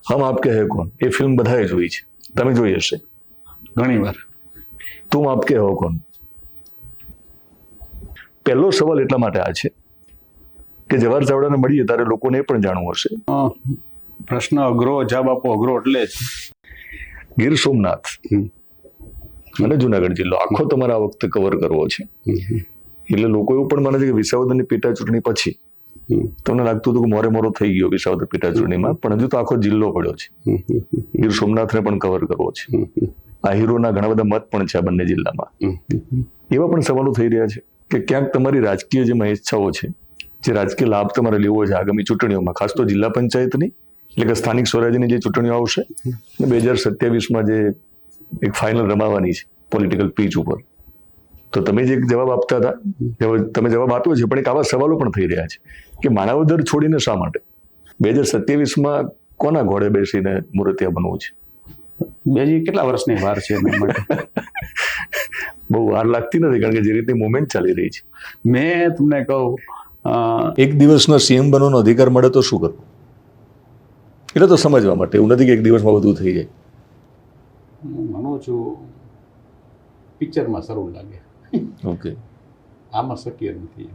હમ આપકે હે કોણ એ ફિલ્મ બધાએ જોઈ છે, તમે જોઈ હશે ઘણી વાર. તુમ આપકે હો કોણ. પહેલો સવાલ એટલા માટે આ છે કે જવાહર ચાવડાને મળીએ ત્યારે લોકોને એ પણ જાણવું હશે. પ્રશ્ન અઘરો, જવાબ આપો અઘરો એટલે જ. ગીર સોમનાથ અને જુનાગઢ જિલ્લો આખો તમારે આ વખતે કવર કરવો છે. એટલે લોકો એવું પણ માને છે કે વિસાવદરની પેટા ચૂંટણી પછી તમને લાગતું હતું કે મોરે મોરો થઈ ગયો વિસાવદર પેટા ચૂંટણીમાં, પણ હજુ તો આખો જિલ્લો પડ્યો છે. ગીર સોમનાથને પણ કવર કરવો છે. આહિરોના ઘણા બધા મત પણ છે આ બંને જિલ્લામાં. એવા પણ સવાલો થઈ રહ્યા છે કે ક્યાંક તમારી રાજકીય જે ઈચ્છાઓ છે, જે રાજકીય લાભ તમારે લેવો છે આગામી ચૂંટણીઓમાં, ખાસ તો જિલ્લા પંચાયતની એટલે કે સ્થાનિક સ્વરાજ્યની જે ચૂંટણીઓ આવશે 2027માં જે એક ફાઇનલ રમાવાની છે પોલિટિકલ પીચ ઉપર, તો તમે જે જવાબ આપતા હતા તમે જવાબ આપ્યો છે, પણ એક આવા સવાલો પણ થઈ રહ્યા છે કે માણાવદર છોડીને શા માટે 2027માં કોના ઘોડે બેસીને મૂર્તિયા બનવું છે? બેજી કેટલા વર્ષની વાર છે એના માટે? બહુ વાર લાગતી નથી, કારણ કે જે રીતે મુવમેન્ટ ચાલી રહી છે. મેં તમને કહું, એક દિવસનો સીએમ બનવાનો અધિકાર મળે તો શું કરવું? એટલે તો સમજવા માટે, એવું નથી કે એક દિવસમાં બધું થઈ જાય. હું માનું છું પિક્ચરમાં સારું લાગે. ઓકે, આમાં શક્ય નથી.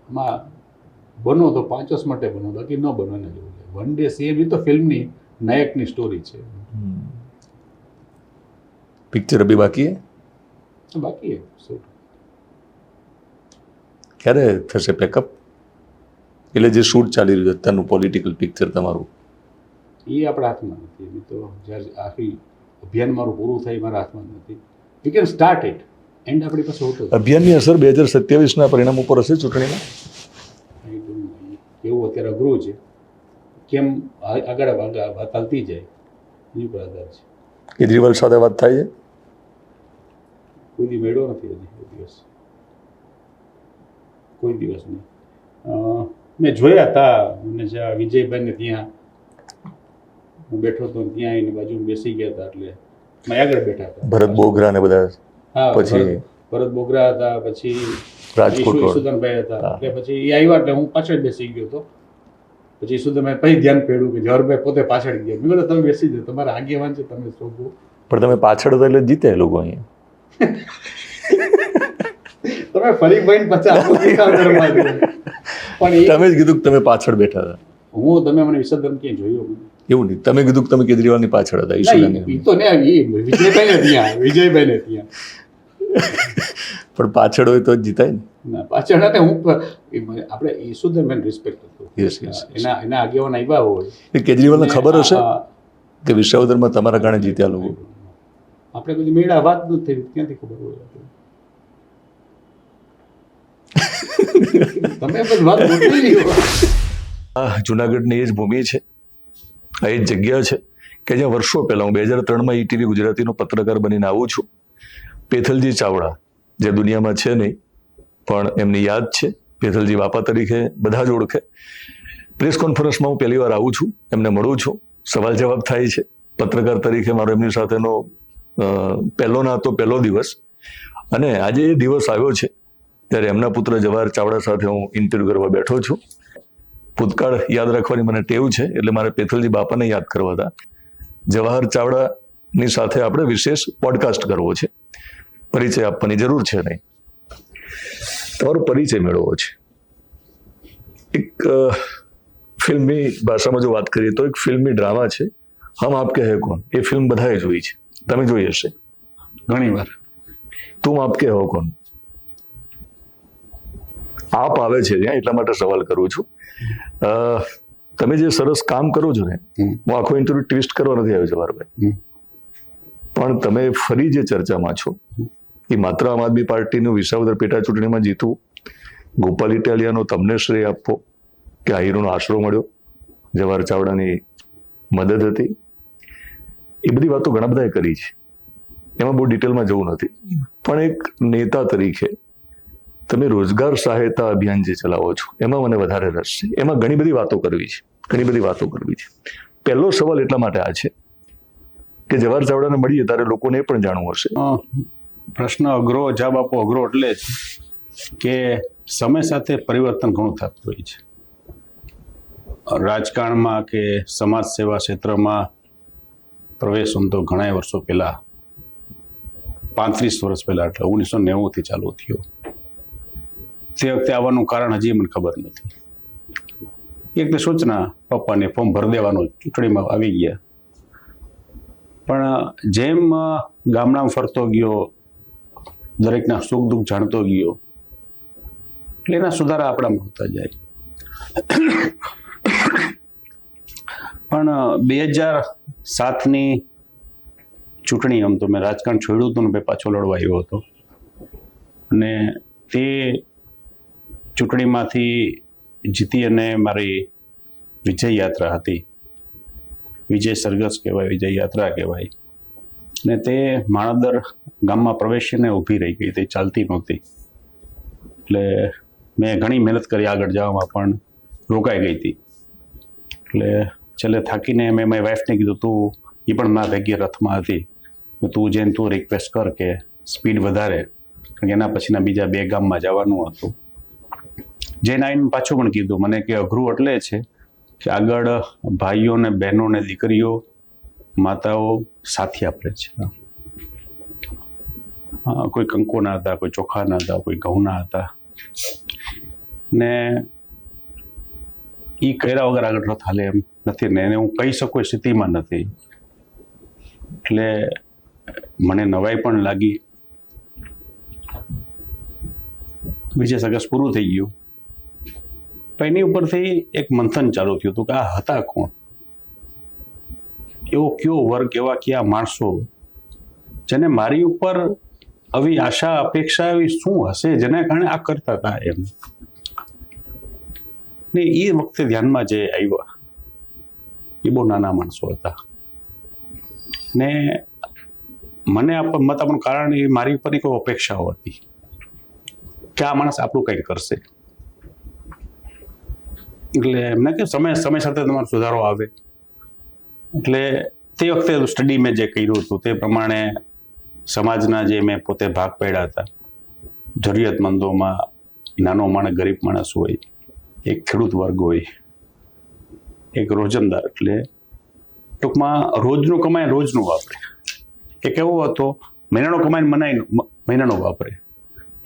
આમાં બનો તો 5 વર્ષ માટે બનો, બાકી ન બનો ને જેવું. વન ડે સીએમ એ તો ફિલ્મની નાયકની સ્ટોરી છે. પિક્ચર અભી બાકી હે? બાકી ક્યારે થશે પેકઅપ? એટલે જે શૂટ ચાલી રહ્યું અત્યારનું પોલિટિકલ પિક્ચર તમારું, એ આપણા હાથમાં નથી. એમ તો જ્યારે આખી અભિયાન મારું પૂરું થાય મારા હાથમાં નથી. You can start it, and આપણી પાસે હોતો. અભિયાનની અસર 2027ના પરિણામ ઉપર હશે ચૂંટણીમાં? એવું અત્યારે અઘરું છે. કેમ આગળ વાત ચાલતી જાય એની પર આધાર છે. કેજરીવાલ સાથે વાત થાય છે? કોઈ દી મેળવો નથી હજી કોઈ દિવસ, કોઈ દિવસ નહીં. મેં જોયા હતા મને જ્યાં વિજયભાઈને ત્યાં હું બેઠો હતો, ત્યાં આવીને બાજુમાં બેસી ગયા હતા, એટલે મેં આગળ બેઠા હતા. ભરત બોગરા ને બધા, હા, પછી ભરત બોગરા હતા, પછી રાજકોટ ઈશુદાનભાઈ હતા, એટલે પછી એ આવ્યા એટલે હું પાછળ બેસી ગયો હતો. પછી ઈશુદાનભાઈ પછી ધ્યાન પડ્યું કે જવાહરભાઈ પોતે પાછળ ગયા. મેં કીધું તમે બેસી જાઓ, તમારા આગેવાન છે, તમે શોધો. પણ તમે પાછળ હતા એટલે જીતે એ લોકો અહીંયા. તમે ફરી ભાઈ પછી પણ તમે જ કીધું કે તમે પાછળ બેઠા હતા. તમે મને વિસર્જન ક્યાંય જોયું? એવું નહીં, તમે કીધું કે તમે કેજરીવાલની પાછળ હતા. ઈ તો ને વિજયભાઈને ત્યાં પણ પાછળ હોય તો જ જીતાય ને. ના, પાછળ હતા. આપણે ઈશુદાનભાઈને રિસ્પેક્ટ હતો. એના આગેવાન આવ્યા હોય. કેજરીવાલને ખબર હશે કે વિસાવદરમાં તમારા કારણે જીત્યા લોકો? આપણે કોઈ મેળા વાત નથી થઈ, ક્યાંથી ખબર હોય? તમે વાત જુનાગઢની એ જ ભૂમિ છે, આ એ જ જગ્યા છે કે જ્યાં વર્ષો પહેલા હું 2003માં ઈટીવી ગુજરાતીનો પત્રકાર બનીને આવું છું. પેથલજી ચાવડા, જે દુનિયામાં છે નહીં પણ એમની યાદ છે, પેથલજી બાપા તરીકે બધા જ ઓળખે. પ્રેસ કોન્ફરન્સમાં હું પહેલી વાર આવું છું, એમને મળું છું, સવાલ જવાબ થાય છે. પત્રકાર તરીકે મારો એમની સાથેનો પહેલો દિવસ, અને આજે એ દિવસ આવ્યો છે ત્યારે એમના પુત્ર જવાહર ચાવડા સાથે હું ઇન્ટરવ્યુ કરવા બેઠો છું. ભૂતકાળ યાદ રાખવાની મને ટેવ છે, એટલે મારે પેથલજી બાપાને યાદ કરવા હતા. જવાહર ચાવડાની સાથે આપણે વિશેષ પોડકાસ્ટ કરવો છે, પરિચય આપવાની જરૂર છે નહીં, તમારો પરિચય મેળવવો છે. એક ફિલ્મી ભાષામાં જો વાત કરીએ તો એક ફિલ્મી ડ્રામા છે હમ આપકે હે કોણ. એ ફિલ્મ બધાએ જોઈ છે, તમે જોઈ હશે ઘણી વાર. તુમ આપકે હો કોણ. આપ આવે છે ત્યાં એટલા માટે સવાલ કરું છું. તમે જે સરસ કામ કરો છો ને, હું આખો ઇન્ટરવ્યુ ટ્વિસ્ટ કરવા નથી આવ્યો જવાહરભાઈ, પણ તમે ફરી જે ચર્ચામાં છો એ માત્ર આમ આદમી પાર્ટીનું વિસાવદર પેટા ચૂંટણીમાં જીતવું, ગોપાલ ઇટાલિયાનો તમને શ્રેય આપવો કે આહિરોનો આશરો મળ્યો, જવાહર ચાવડાની મદદ હતી, એ બધી વાતો ઘણા બધાએ કરી છે, એમાં બહુ ડિટેલમાં જવું નથી. પણ એક નેતા તરીકે તમે રોજગાર સહાયતા અભિયાન જે ચલાવો છો એમાં મને વધારે રસ છે. એમાં ઘણી બધી વાતો કરવી છે. પહેલો સવાલ એટલા માટે આ છે કે જવાહર ચાવડાને મળીએ ત્યારે લોકોને એ પણ જાણવું હશે. પ્રશ્ન અઘરો, જવાબ આપો અઘરો એટલે જ કે સમય સાથે પરિવર્તન ઘણું થતું હોય છે. રાજકારણમાં કે સમાજ સેવા ક્ષેત્રમાં પ્રવેશ તો ઘણા વર્ષો પહેલાં 35 વર્ષ પહેલાં એટલે 1990થી ચાલુ થયો. તે વખતે આવવાનું કારણ હજી મને ખબર નથી. એક તો સૂચના પપ્પાને ફોર્મ ભરી દેવાનું ચૂંટણીમાં આવી ગયા. પણ જેમ ગામડામાં ફરતો ગયો, દરેકના સુખ દુઃખ જાણતો ગયો, એટલે એના સુધારા આપણામાં હોતા જાય. પણ 2007ની ચૂંટણી આમ તો મેં રાજકારણ છોડ્યું હતું ને મેં પાછો લડવા આવ્યો હતો. અને તે ચૂંટણીમાંથી જીતી અને મારી વિજય યાત્રા હતી. વિજય સરઘસ કહેવાય, વિજય યાત્રા કહેવાય. ને તે માણાદર ગામમાં પ્રવેશીને ઊભી રહી ગઈ, તે ચાલતી નહોતી. એટલે મેં ઘણી મહેનત કરી આગળ જવામાં, પણ રોકાઈ ગઈ હતી. એટલે છેલ્લે થાકીને મેં મારી વાઈફને કીધું, તું એ પણ મારા ભેગી રથમાં હતી, તું જઈને તું રિક્વેસ્ટ કર કે સ્પીડ વધારે, કારણ કે એના પછીના બીજા 2 ગામમાં જવાનું હતું. જઈને આવીને પાછું પણ કીધું મને કે અઘરું એટલે છે કે આગળ ભાઈઓ ને બહેનો ને દીકરીઓ માતાઓ સાથી આપે છે. કોઈ કંકોના હતા, કોઈ ચોખાના હતા, કોઈ ઘઉંના હતા. ને એ કર્યા વગર આગળ રથ હાલે એમ નથી ને એને હું કહી શકું એ સ્થિતિમાં નથી. એટલે મને નવાઈ પણ લાગી. વિજય સરઘસ પૂરું થઈ ગયું. પણ એની ઉપરથી એક મંથન ચાલુ થયું હતું કે આ હતા કોણ, એવો કયો વર્ગ, એવા કયા માણસો જેને મારી ઉપર આવી આશા અપેક્ષા એવી શું હશે જેના કારણે આ કરતા હતા એમ. ને એ વખતે ધ્યાનમાં જે આવ્યા એ બહુ નાના માણસો હતા. ને મને મત આપવાનું કારણ એ મારી ઉપરની કોઈ અપેક્ષાઓ હતી કે આ માણસ આપણું કંઈક કરશે. એટલે એમને કે સમય સાથે તમારો સુધારો આવે. એટલે તે વખતે સ્ટડી મેં જે કર્યું હતું તે પ્રમાણે સમાજના જે મેં પોતે ભાગ પાડ્યા હતા, જરૂરિયાતમંદોમાં નાનો માણસ, ગરીબ માણસ હોય, એક ખેડૂત વર્ગ હોય, એક રોજમદાર, એટલે ટૂંકમાં રોજનું કમાય રોજનું વાપરે. એક એવો હતો મહિનાનો કમાઈને મહિનાનો વાપરે.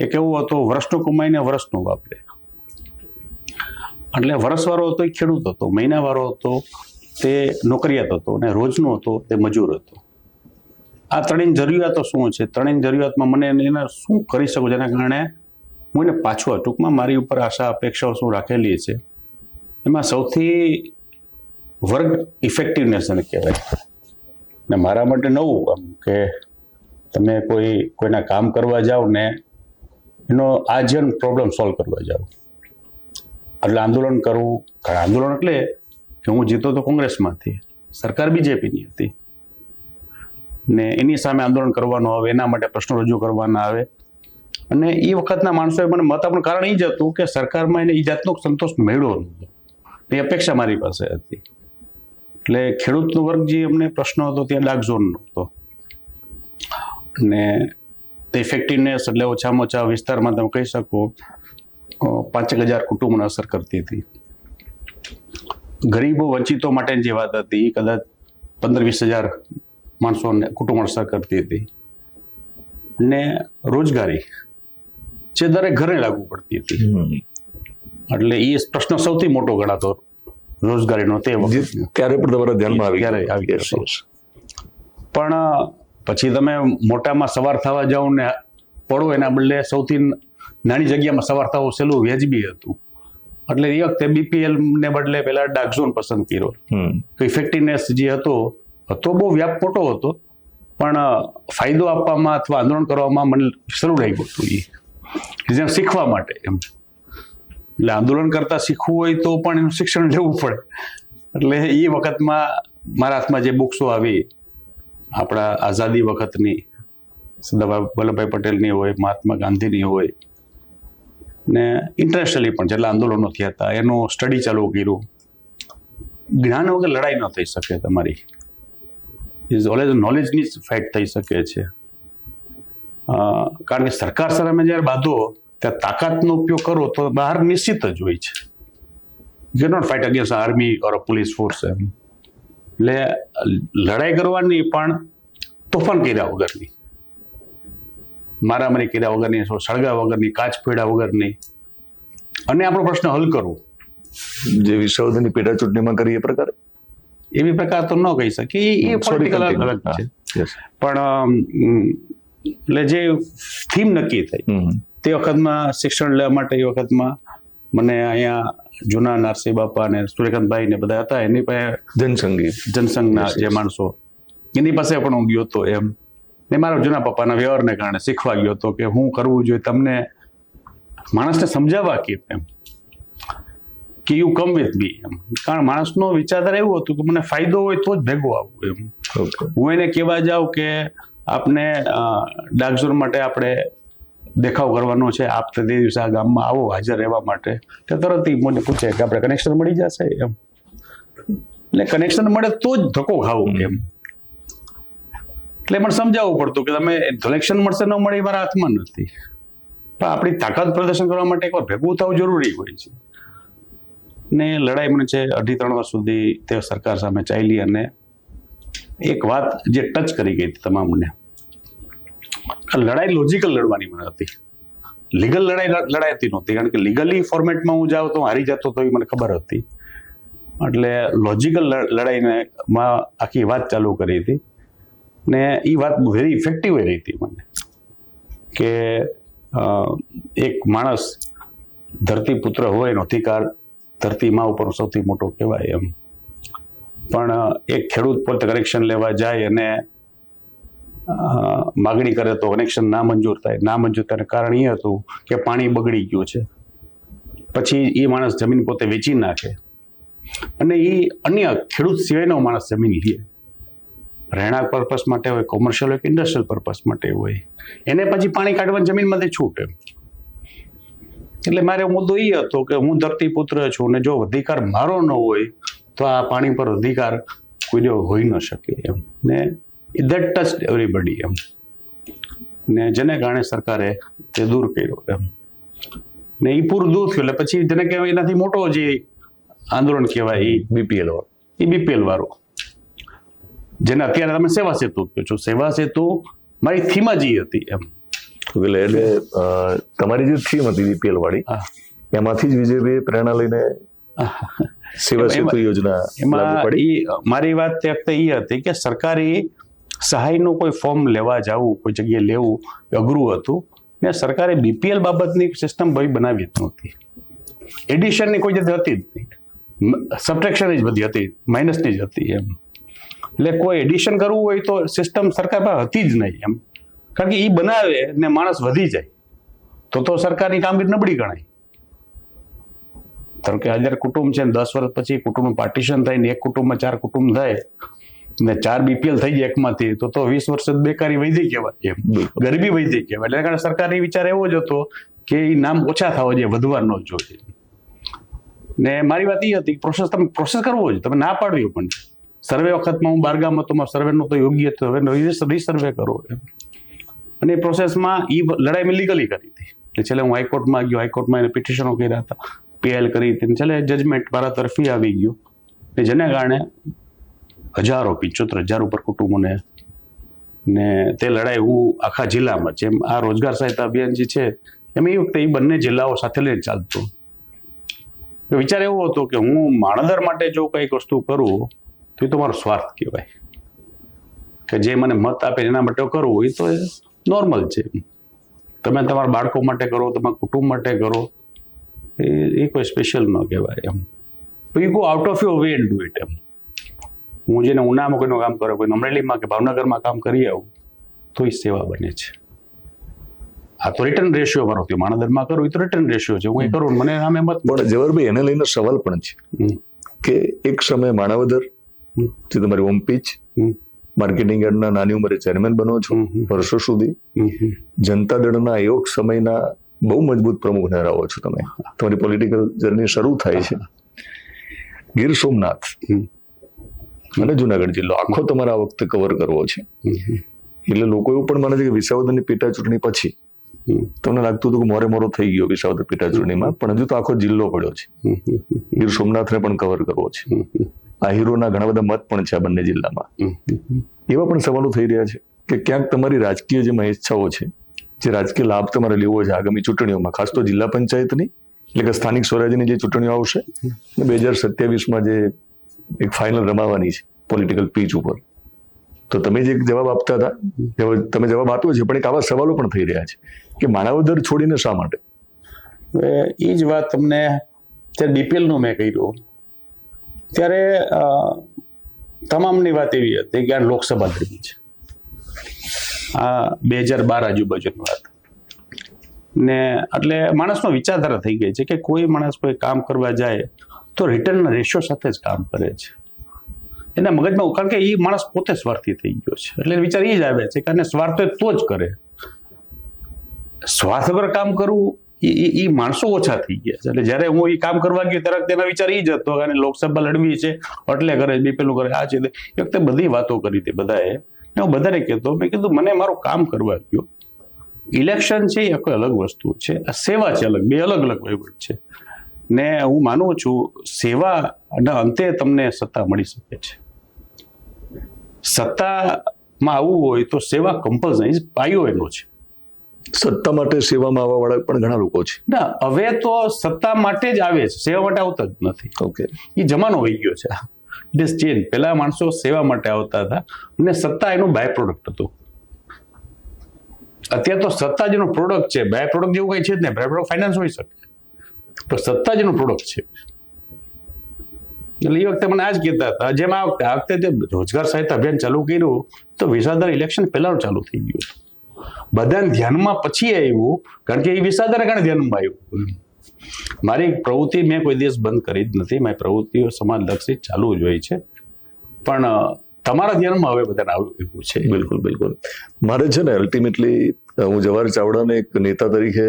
એક એવો હતો વર્ષનું કમાઈને વર્ષનું વાપરે. એટલે વર્ષવાળો હતો એ ખેડૂત હતો, મહિનાવાળો હતો તે નોકરિયાત હતો, અને રોજનો હતો તે મજૂર હતો. આ ત્રણેય જરૂરિયાતો શું છે? ત્રણેય જરૂરિયાતમાં મને એને શું કરી શકું જેના કારણે હું એને પાછું, ટૂંકમાં મારી ઉપર આશા અપેક્ષાઓ શું રાખેલી છે એમાં સૌથી વર્ક ઇફેક્ટિવનેસ એને કહેવાય. ને મારા માટે નવું આમ કે તમે કોઈના કામ કરવા જાઓ ને એનો આજીવન પ્રોબ્લેમ સોલ્વ કરવા જાઓ. એટલે આંદોલન કરવું, આંદોલન એટલે કે હું જીતો તો કોંગ્રેસમાંથી, સરકાર બીજેપીની હતી, ને એની સામે આંદોલન કરવાનું આવે, એના માટે પ્રશ્નો રજૂ કરવાના આવે. અને એ વખતના માણસોએ મને મત આપવાનું કારણ એ જ હતું કે સરકારમાં એને એ જાતનો સંતોષ મળ્યો નહોતો, એ અપેક્ષા મારી પાસે હતી. એટલે ખેડૂતનો વર્ગ જે અમને પ્રશ્ન હતો ત્યાં ડાર્ક ઝોન હતો. અને ઇફેક્ટિવનેસ એટલે ઓછામાં ઓછા વિસ્તારમાં તમે કહી શકો 5,000 કુટુંબોને અસર કરતી હતી. ગરીબો વંચિતો માટેની જે વાત હતી એ કદાચ 15-20,000 માણસોને કુટુંબો અસર કરતી હતી. ને રોજગારી જે દરેક ઘરે લાગુ પડતી હતી. એટલે એ પ્રશ્ન સૌથી મોટો ગણાતો રોજગારીનો તે વખતે. ત્યારે પણ તમારા ધ્યાનમાં આવી ગયો. પણ પછી તમે મોટામાં સવાર થવા જાઓ ને પડો એના બદલે સૌથી નાની જગ્યામાં સવાર થવું સહેલું વ્યાજબી હતું. એટલે એ વખતે BPL ને બદલે પેલા ડાર્ક ઝોન પસંદ કર્યો. ઇફેક્ટિવનેસ જે હતો બહુ વ્યાપ મોટો હતો, પણ ફાયદો આપવામાં અથવા આંદોલન કરવામાં મને શરૂ લાગ્યું હતું એ શીખવા માટે એમ. એટલે આંદોલન કરતા શીખવું હોય તો પણ એનું શિક્ષણ લેવું પડે. એટલે એ વખતમાં મારા હાથમાં જે બુક્સો આવી, આપણા આઝાદી વખતની, સરદાર વલ્લભભાઈ પટેલની હોય, મહાત્મા ગાંધીની હોય, ને ઇન્ટરનેશનલી પણ જેટલા આંદોલનો થયા હતા એનું સ્ટડી ચાલુ કર્યું. જ્ઞાન વગર લડાઈ ન થઈ શકે તમારી. ઇઝ ઓલવેઝ નોલેજની જ ફાઇટ થઈ શકે છે. કારણ કે સરકાર સામે જ્યારે બાંધો ત્યાં તાકાતનો ઉપયોગ કરો તો બહાર નિશ્ચિત જ હોય છે. You can not fight against army or a police force એમ. એટલે લડાઈ કરવાની પણ તોફાન કર્યા વગરની, મારામારી કર્યા વગરની, સળગા વગરની, કાચ ફેડા વગરની, અને આપણો પ્રશ્ન હલ કરવો. જે વિસાવદરની પેટા ચૂંટણીમાં કરી એ પ્રકારે એવી પ્રકાર તો ન કહી શકીએ, એ પોલિટિકલ અલગ છે. પણ એટલે જે થીમ નક્કી થઈ તે વખતમાં શિક્ષણ લેવા માટે, એ વખતમાં મને અહીંયા જૂના નારસી બાપા અને સૂર્યકાંતભાઈ ને બધા હતા, એની પાસે જનસંઘના જે માણસો, એની પાસે પણ હું ગયો હતો એમ. ને મારા જૂના પપ્પાના વ્યવહારને કારણે શીખવા ગયો હતો કે હું કરવું જોઈએ, તમને માણસને સમજાવવા કેમ એમ, કે યુ કમ વિથ મી એમ. કારણ માણસનો વિચારધારા એવું હતું કે મને ફાયદો હોય તો જ ભેગો આવું એમ. હું એને કહેવા જાઉં કે આપને ડાકઝોર માટે આપણે દેખાવ કરવાનો છે, આપ તે દિવસે આ ગામમાં આવો હાજર રહેવા માટે, તો તરત મને પૂછે કે આપણે કનેક્શન મળી જશે એમ. એટલે કનેક્શન મળે તો જ ધક્કો ખાવું એમ. એટલે મને સમજાવવું પડતું કે તમે કનેક્શન મળશે ન મળે મારા હાથમાં નથી, પણ આપણી તાકાત પ્રદર્શન કરવા માટે એકવાર ભેગું થવું જરૂરી હોય છે. ને લડાઈ મને છે 2.5-3 વર્ષ સુધી તે સરકાર સામે ચાલી, અને એક વાત જે ટચ કરી ગઈ હતી તમામને, લડાઈ લોજિકલ લડવાની મને હતી, લીગલ લડાઈતી નહોતી. કારણ કે લીગલી ફોર્મેટમાં હું જાઉં તો હારી જતો તો એ મને ખબર હતી. એટલે લોજિકલ લડાઈને માં આખી વાત ચાલુ કરી હતી, ને એ વાત વેરી ઇફેક્ટિવ રહી હતી મને, કે એક માણસ ધરતીપુત્ર હોય એનો અધિકાર ધરતી માં ઉપર સૌથી મોટો કહેવાય એમ. પણ એક ખેડૂત પોતે કનેક્શન લેવા જાય અને માગણી કરે તો કનેક્શન ના મંજૂર થાય. ના મંજૂર થાય કારણ એ હતું કે પાણી બગડી ગયું છે. પછી એ માણસ જમીન પોતે વેચી નાખે, અને એ અન્ય ખેડૂત સિવાયનો માણસ જમીન લે, રહેણાંક પર્પસ માટે હોય, કોમર્શિયલ હોય કે ઇન્ડસ્ટ્રીયલ પર્પસ માટે હોય, એને પછી પાણી કાઢવાની જમીનમાંથી છૂટ એમ. એટલે મારો મુદ્દો એ હતો કે હું ધરતીપુત્ર છું, ને જો અધિકાર મારો ન હોય તો આ પાણી પર અધિકાર કોઈ હોઈ ન શકે એમ. ને દેટ ટચ એવરીબડી એમ. ને જેને કારણે સરકારે તે દૂર કર્યો એમ. ને એ પૂરું દૂર થયું એટલે પછી જેને કહેવાય એનાથી મોટો જે આંદોલન કહેવાય એ બીપીએલ વાળો, જેને અત્યારે તમે સેવા સેતુ કહો છો. સેવા સેતુ મારી થીમ જ એ હતી એમ. એટલે તમારી જે થીમ હતી બીપીએલ વાળી, એમાંથી જ વિજયભાઈ પ્રેરણા લઈને સેવા સેતુ યોજના એમાં મારી વાત તે વખતે એ હતી કે સરકારી સહાયનું કોઈ ફોર્મ લેવા જવું, કોઈ જગ્યાએ લેવું અઘરું હતું, ને સરકારે બીપીએલ બાબતની સિસ્ટમ ભાઈ બનાવી જ નહોતી. એડિશનની કોઈ જગ્યા હતી જ નહીં, સબટ્રેક્શન જ બધી હતી, માઇનસની જ હતી એમ. એટલે કોઈ એડિશન કરવું હોય તો સિસ્ટમ સરકાર પાસે હતી જ નહીં એમ. કારણ કે એ બનાવે ને માણસ વધી જાય તો સરકારની કામગીરી નબળી ગણાય. ધારો કે 1000 કુટુંબ છે, 10 વર્ષ પછી કુટુંબનું પાર્ટીશન થાય ને એક કુટુંબમાં 4 કુટુંબ થાય ને 4 બીપીએલ થઈ જાય એકમાંથી, તો 20 વર્ષ બેકારી વધી કહેવાય એમ, ગરીબી વધી કહેવાય. એટલે કારણ સરકારની વિચાર એવો જ હતો કે એ નામ ઓછા થવા જોઈએ, વધવા ન જોઈએ. ને મારી વાત એ હતી તમે પ્રોસેસ કરવો જોઈએ, તમે ના પાડવી પણ સર્વે વખતમાં હું બારગામ હતો, સર્વેનો તો યોગ્ય હતો, હવે રીસર્વે કરો એમ. અને એ પ્રોસેસમાં એ લડાઈ મેં લીગલી કરી હતી. એટલે છેલ્લે હું હાઈકોર્ટમાં ગયો, હાઈકોર્ટમાં એને પિટિશનો કર્યા હતા, પીએલ કરી હતી, છેલ્લે જજમેન્ટ મારા તરફી આવી ગયું, કે જેને કારણે 75,000 ઉપર કુટુંબોને, ને તે લડાઈ હું આખા જિલ્લામાં, જેમ આ રોજગાર સહાયતા અભિયાન જે છે એમ એ વખતે એ બંને જિલ્લાઓ સાથે લઈને ચાલતું. વિચાર એવો હતો કે હું માણદર માટે જો કંઈક વસ્તુ કરું તો એ તો મારો સ્વાર્થ કહેવાય, કે જે મને મત આપે એના માટે કરવું એ તો નોર્મલ છે. તમે તમારા બાળકો માટે કરો, તમારા કુટુંબ માટે કરો, એ કોઈ સ્પેશિયલ ન કહેવાય એમ. You go out of your way and do it એમ. હું જેને ઉનામાં કોઈનું કામ કરો, કોઈ અમરેલીમાં કે ભાવનગરમાં કામ કરી આવું તો એ સેવા બને છે. આ તો રિટર્ન રેશિયો મારો થયો, માણદરમાં કરું એ તો રિટર્ન રેશિયો છે, હું એ કરું મને સામે મત. પણ જવાહરભાઈ એને લઈને સવાલ પણ છે કે એક સમયે માણાવદર જે તમારી હોમ પીચ માર્કેટિંગ યાર્ડના નાની ઉંમરે ચેરમેન બનો છો વર્ષો સુધી, જનતા દળના આયોગ સમયના બહુ મજબૂત પ્રમુખ રહો છો તમે. તમારી પોલિટિકલ જર્ની શરૂ થાય છે ગીર સોમનાથ અને જુનાગઢ જિલ્લો આખો તમારે આ વખતે કવર કરવો છે. એટલે લોકો એવું પણ માને છે કે વિસાવદરની પેટા ચૂંટણી પછી તમને લાગતું હતું કે મોરે થઈ ગયો વિસાવદર પેટા ચૂંટણીમાં, પણ હજુ તો આખો જિલ્લો પડ્યો છે. ગીર સોમનાથને પણ કવર કરવો છે. આહિરોના ઘણા બધા મત પણ છે આ બંને જિલ્લામાં. એવા પણ સવાલો થઈ રહ્યા છે કે ક્યાંક તમારી રાજકીય જે ઈચ્છાઓ છે, જે રાજકીય લાભ તમારે લેવો છે આગામી ચૂંટણીઓમાં, ખાસ તો જિલ્લા પંચાયતની એટલે કે સ્થાનિક સ્વરાજ્યની જે ચૂંટણીઓ આવશે 2027માં જે એક ફાઇનલ રમાવાની છે પોલિટિકલ પીચ ઉપર, તો તમે જે જવાબ આપતા હતા તમે જવાબ આપ્યો છે, પણ એક આવા સવાલો પણ થઈ રહ્યા છે કે માણાવદર છોડીને શા માટે? એ જ વાત તમને જ્યારે ડીપીએલનું મેં કર્યું ત્યારે તમામની વાત એવી હતી કે આ લોકસભા લડવી છે. આ 2012 આજુબાજુની વાત ને એટલે માણસનો વિચારધારા થઈ ગઈ છે કે કોઈ માણસ કોઈ કામ કરવા જાય તો રિટર્નના રેશિયો સાથે જ કામ કરે છે. એના મગજમાં, કારણ કે એ માણસ પોતે સ્વાર્થી થઈ ગયો છે, એટલે વિચાર એ જ આવે છે કે આને સ્વાર્થ હોય તો જ કરે. સ્વાર્થ વગર કામ કરવું એ માણસો ઓછા થઈ ગયા છે. એટલે જ્યારે હું એ કામ કરવા ગયો ત્યારે તેના વિચાર એ જ હતો કે લોકસભા લડવી છે એટલે કરે, બીપીએલનું કરે, આ છે. એ વખતે બધી વાતો કરી હતી બધાએ. હું બધાને કહેતો, મેં કીધું મને મારું કામ કરવા ગયો. ઇલેક્શન છે એ કોઈ અલગ વસ્તુ છે, સેવા છે અલગ, બે અલગ અલગ વહીવટ છે. ને હું માનું છું સેવાના અંતે તમને સત્તા મળી શકે છે. સત્તામાં આવવું હોય તો સેવા કમ્પલસરી પાયો એનો છે. સત્તા માટે સેવામાં આવવા વાળા પણ ઘણા લોકો છે. ના, હવે તો સત્તા માટે જ આવે છે, સેવા માટે આવતા જ નથી. ઓકે, એ જમાનો હોઈ ગયો છે. It is change. પહેલા માણસો સેવા માટે આવતા હતા અને સત્તા એનું બાય પ્રોડક્ટ હતું. અત્યારે તો સત્તા જ એનું પ્રોડક્ટ છે, બાય પ્રોડક્ટ જેવું કઈ છે જ નહીં. બાય પ્રોડક્ટ ફાઇનાન્સ હોઈ શકે, પણ સત્તા જ એનું પ્રોડક્ટ છે. એટલે એ વખતે મને આ જ કહેતા હતા. જેમ આ વખતે જે રોજગાર સહાયતા અભિયાન ચાલુ કર્યું તો વિસાવદર ઇલેક્શન પહેલાનું ચાલુ થઈ ગયું હતું. બધાને ધ્યાનમાં પછી આવ્યું, કારણ કે એ વિસાવદરને કારણે ધ્યાનમાં આવ્યું. મારી પ્રવૃત્તિ મેં કોઈ દિવસ બંધ કરી જ નથી. મારી પ્રવૃત્તિઓ સમાજલક્ષી ચાલુ જ હોય છે, પણ તમારા ધ્યાનમાં હવે બધાને આવ્યું છે. બિલકુલ બિલકુલ. મારે છે ને અલ્ટિમેટલી હું જવાહર ચાવડાને એક નેતા તરીકે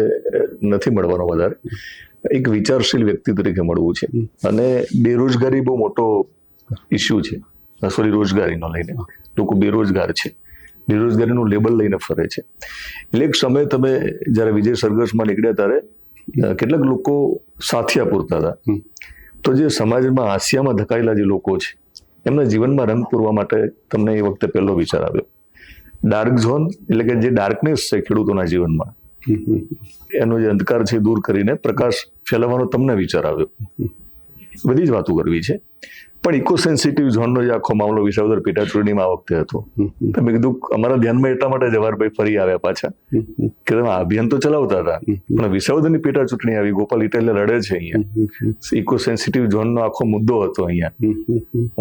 નથી મળવાનો, વધારે એક વિચારશીલ વ્યક્તિ તરીકે મળવું છે. અને બેરોજગારી બહુ મોટો ઇસ્યુ છે. સોરી, રોજગારીનો લઈને લોકો બેરોજગાર છે, બેરોજગારીનું લેબલ લઈને ફરે છે. એટલે એક સમય તમે જ્યારે વિજય સરઘસમાં નીકળ્યા ત્યારે કેટલાક લોકો સાથિયા પૂરતા હતા. તો જે સમાજમાં હાસ્યામાં ધકાયેલા જે લોકો છે એમના જીવનમાં રંગ પૂરવા માટે તમને એ વખતે પહેલો વિચાર આવ્યો. ડાર્ક ઝોન એટલે કે જે ડાર્કનેસ છે ખેડૂતોના જીવનમાં, એનો જે અંધકાર છે દૂર કરીને પ્રકાશ ફેલાવવાનો તમને વિચાર આવ્યો. બધી જ વાતો કરવી છે, પણ ઇકો સેન્સિટિવ ઝોનનો જે આખો મામલો વિસાવદર પેટા ચૂંટણીમાં આ વખતે હતો. મેં કીધું અમારા ધ્યાનમાં એટલા માટે જવાહરભાઈ ફરી આવ્યા પાછા કે તમે અભિયાન તો ચલાવતા હતા, પણ વિસાવદરની પેટા ચૂંટણી આવી, ગોપાલ ઇટાલિયા લડે છે અહીંયા, ઇકો સેન્સિટિવ ઝોનનો આખો મુદ્દો હતો અહીંયા.